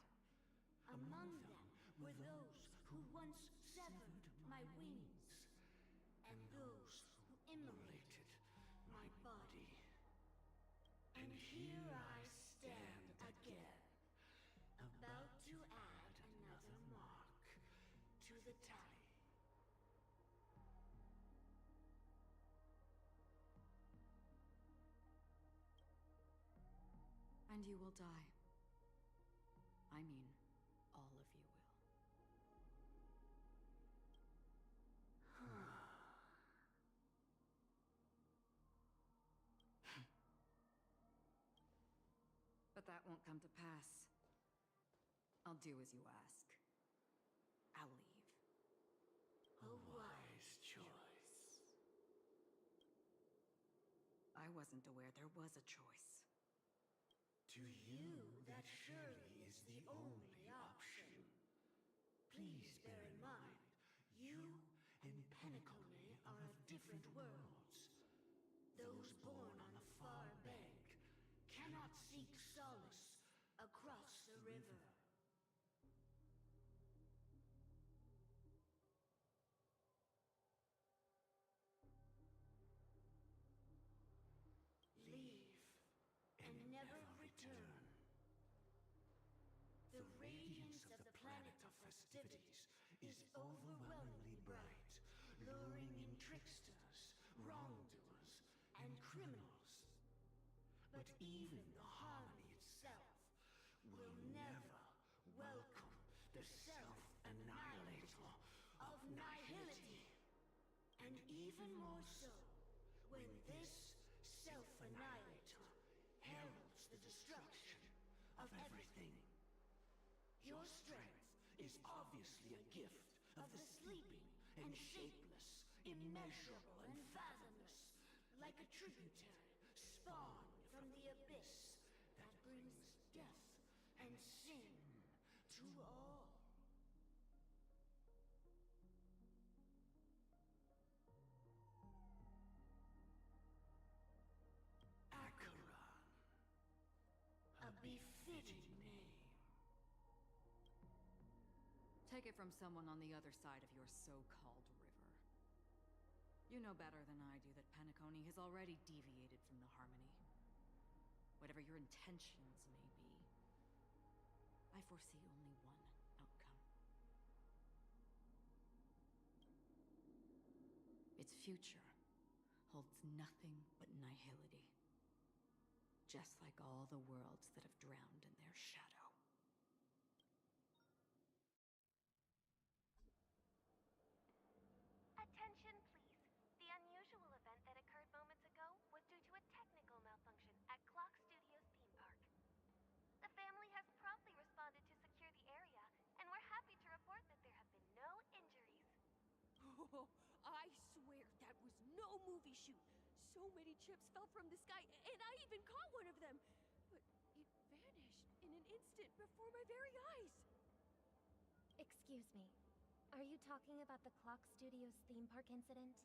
Among them were those who once severed my wings, and those who immolated my body. And here I stand again, about to add another mark to the tally. And you will die. I mean, all of you will. But that won't come to pass. I'll do as you ask. I'll leave. A wise choice. I wasn't aware there was a choice. To you, that surely is the only option. Please bear in mind, you and Penacony are of different worlds. Those born on the far bank cannot seek solace across the river. Leave and never return. The radiance of the planet of festivities is overwhelmingly bright, luring in tricksters, wrongdoers, and criminals. But even the harmony itself will never welcome the self-annihilator of nihility. And even more so, when this self-annihilator heralds the destruction of everything. Your strength is obviously a gift of the sleeping and shapeless, immeasurable and fathomless, like a tributary spawned from the abyss that brings death and sin to all. Acheron. A befitting name. Take it from someone on the other side of your so-called river. You know better than I do that Penacony has already deviated from the harmony. Whatever your intentions may be, I foresee only one outcome. Its future holds nothing but nihility. Just like all the worlds that have drowned in their shadow. Attention, please. The unusual event that occurred moments ago was due to a technical malfunction at Clock Studios theme park. The family has promptly responded to secure the area, and we're happy to report that there have been no injuries. Oh, I swear that was no movie shoot. So many chips fell from the sky, and I even caught one of them. But it vanished in an instant before my very eyes. Excuse me. Are you talking about the Clock Studios theme park incident?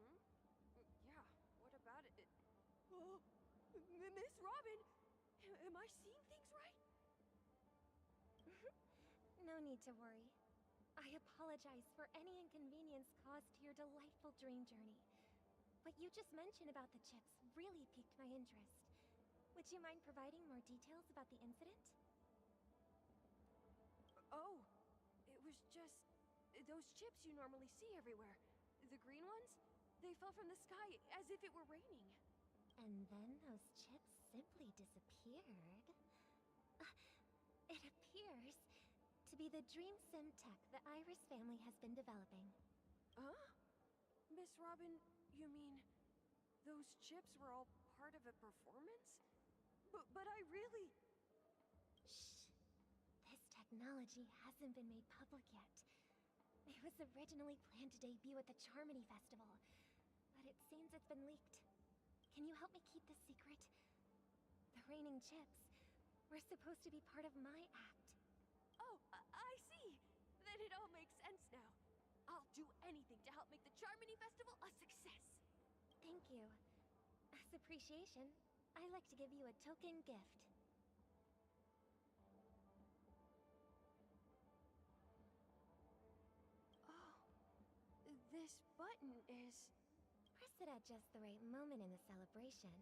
Hmm? Yeah, what about it? Oh, Miss Robin! Am I seeing things right? No need to worry. I apologize for any inconvenience caused to your delightful dream journey. What you just mentioned about the chips really piqued my interest. Would you mind providing more details about the incident? Oh, it was just those chips you normally see everywhere. The green ones? They fell from the sky as if it were raining. And then those chips simply disappeared. It appears to be the Dream Sim tech the Iris family has been developing. Huh? Miss Robin, you mean those chips were all part of a performance? But I really... Shh. This technology hasn't been made public yet. It was originally planned to debut at the Charmony Festival, but it seems it's been leaked. Can you help me keep this secret? The raining chips were supposed to be part of my act. Oh, I see. Then it all makes sense now. I'll do anything to help make the Charmony Festival a success. Thank you. As appreciation, I'd like to give you a token gift. Oh, this button is... Press it at just the right moment in the celebration.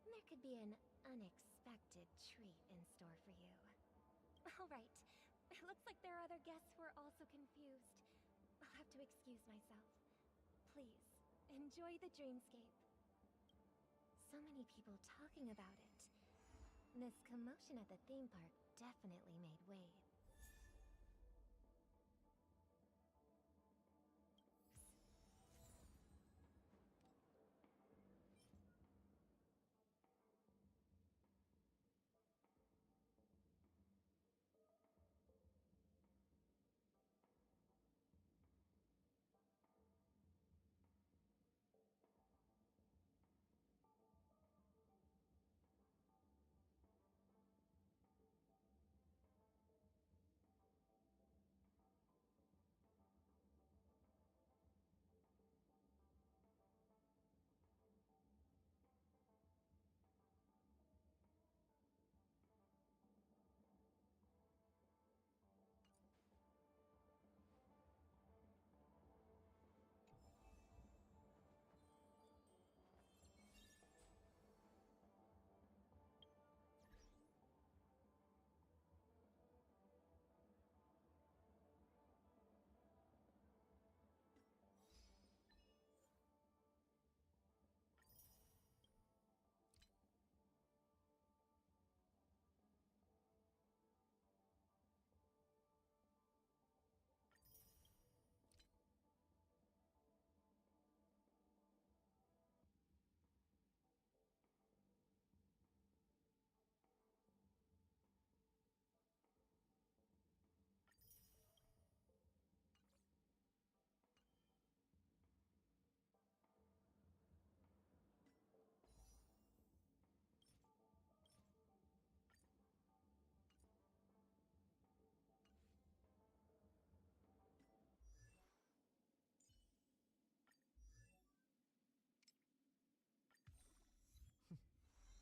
There could be an unexpected treat in store for you. Alright, it looks like there are other guests who are also confused. I'll have to excuse myself. Please, enjoy the dreamscape. So many people talking about it. This commotion at the theme park definitely made waves.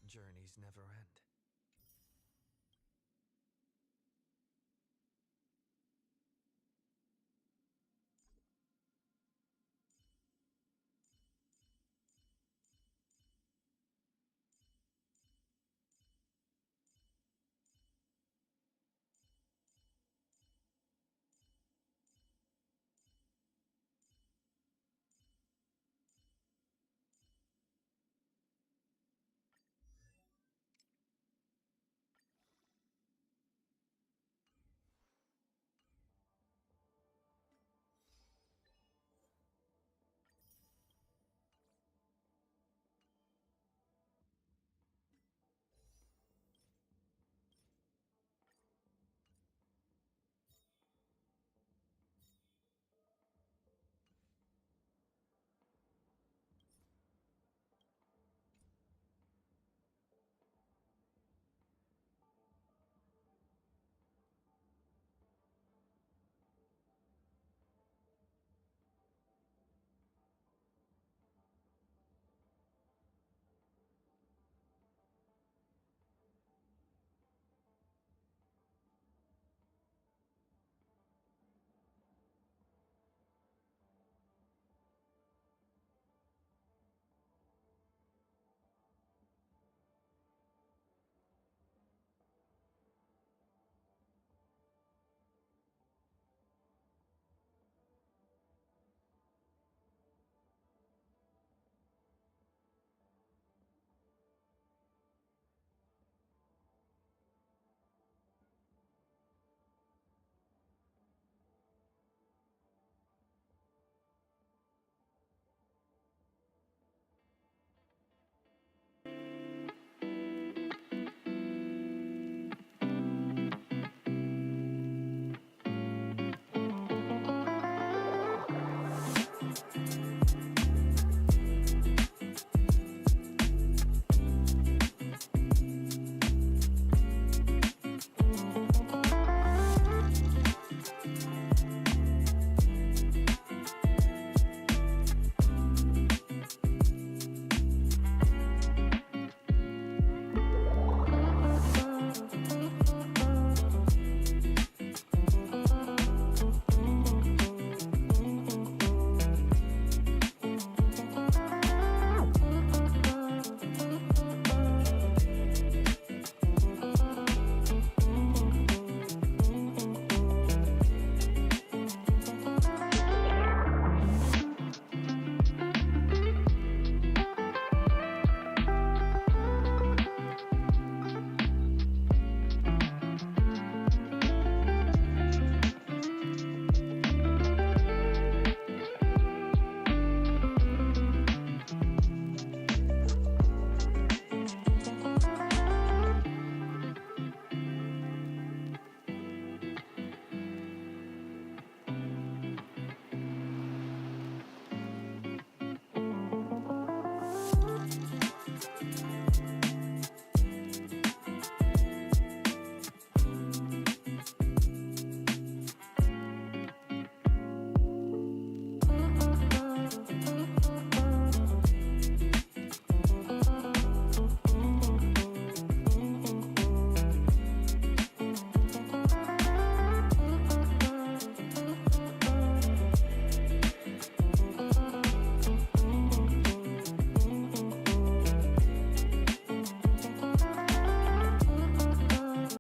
Journeys never end.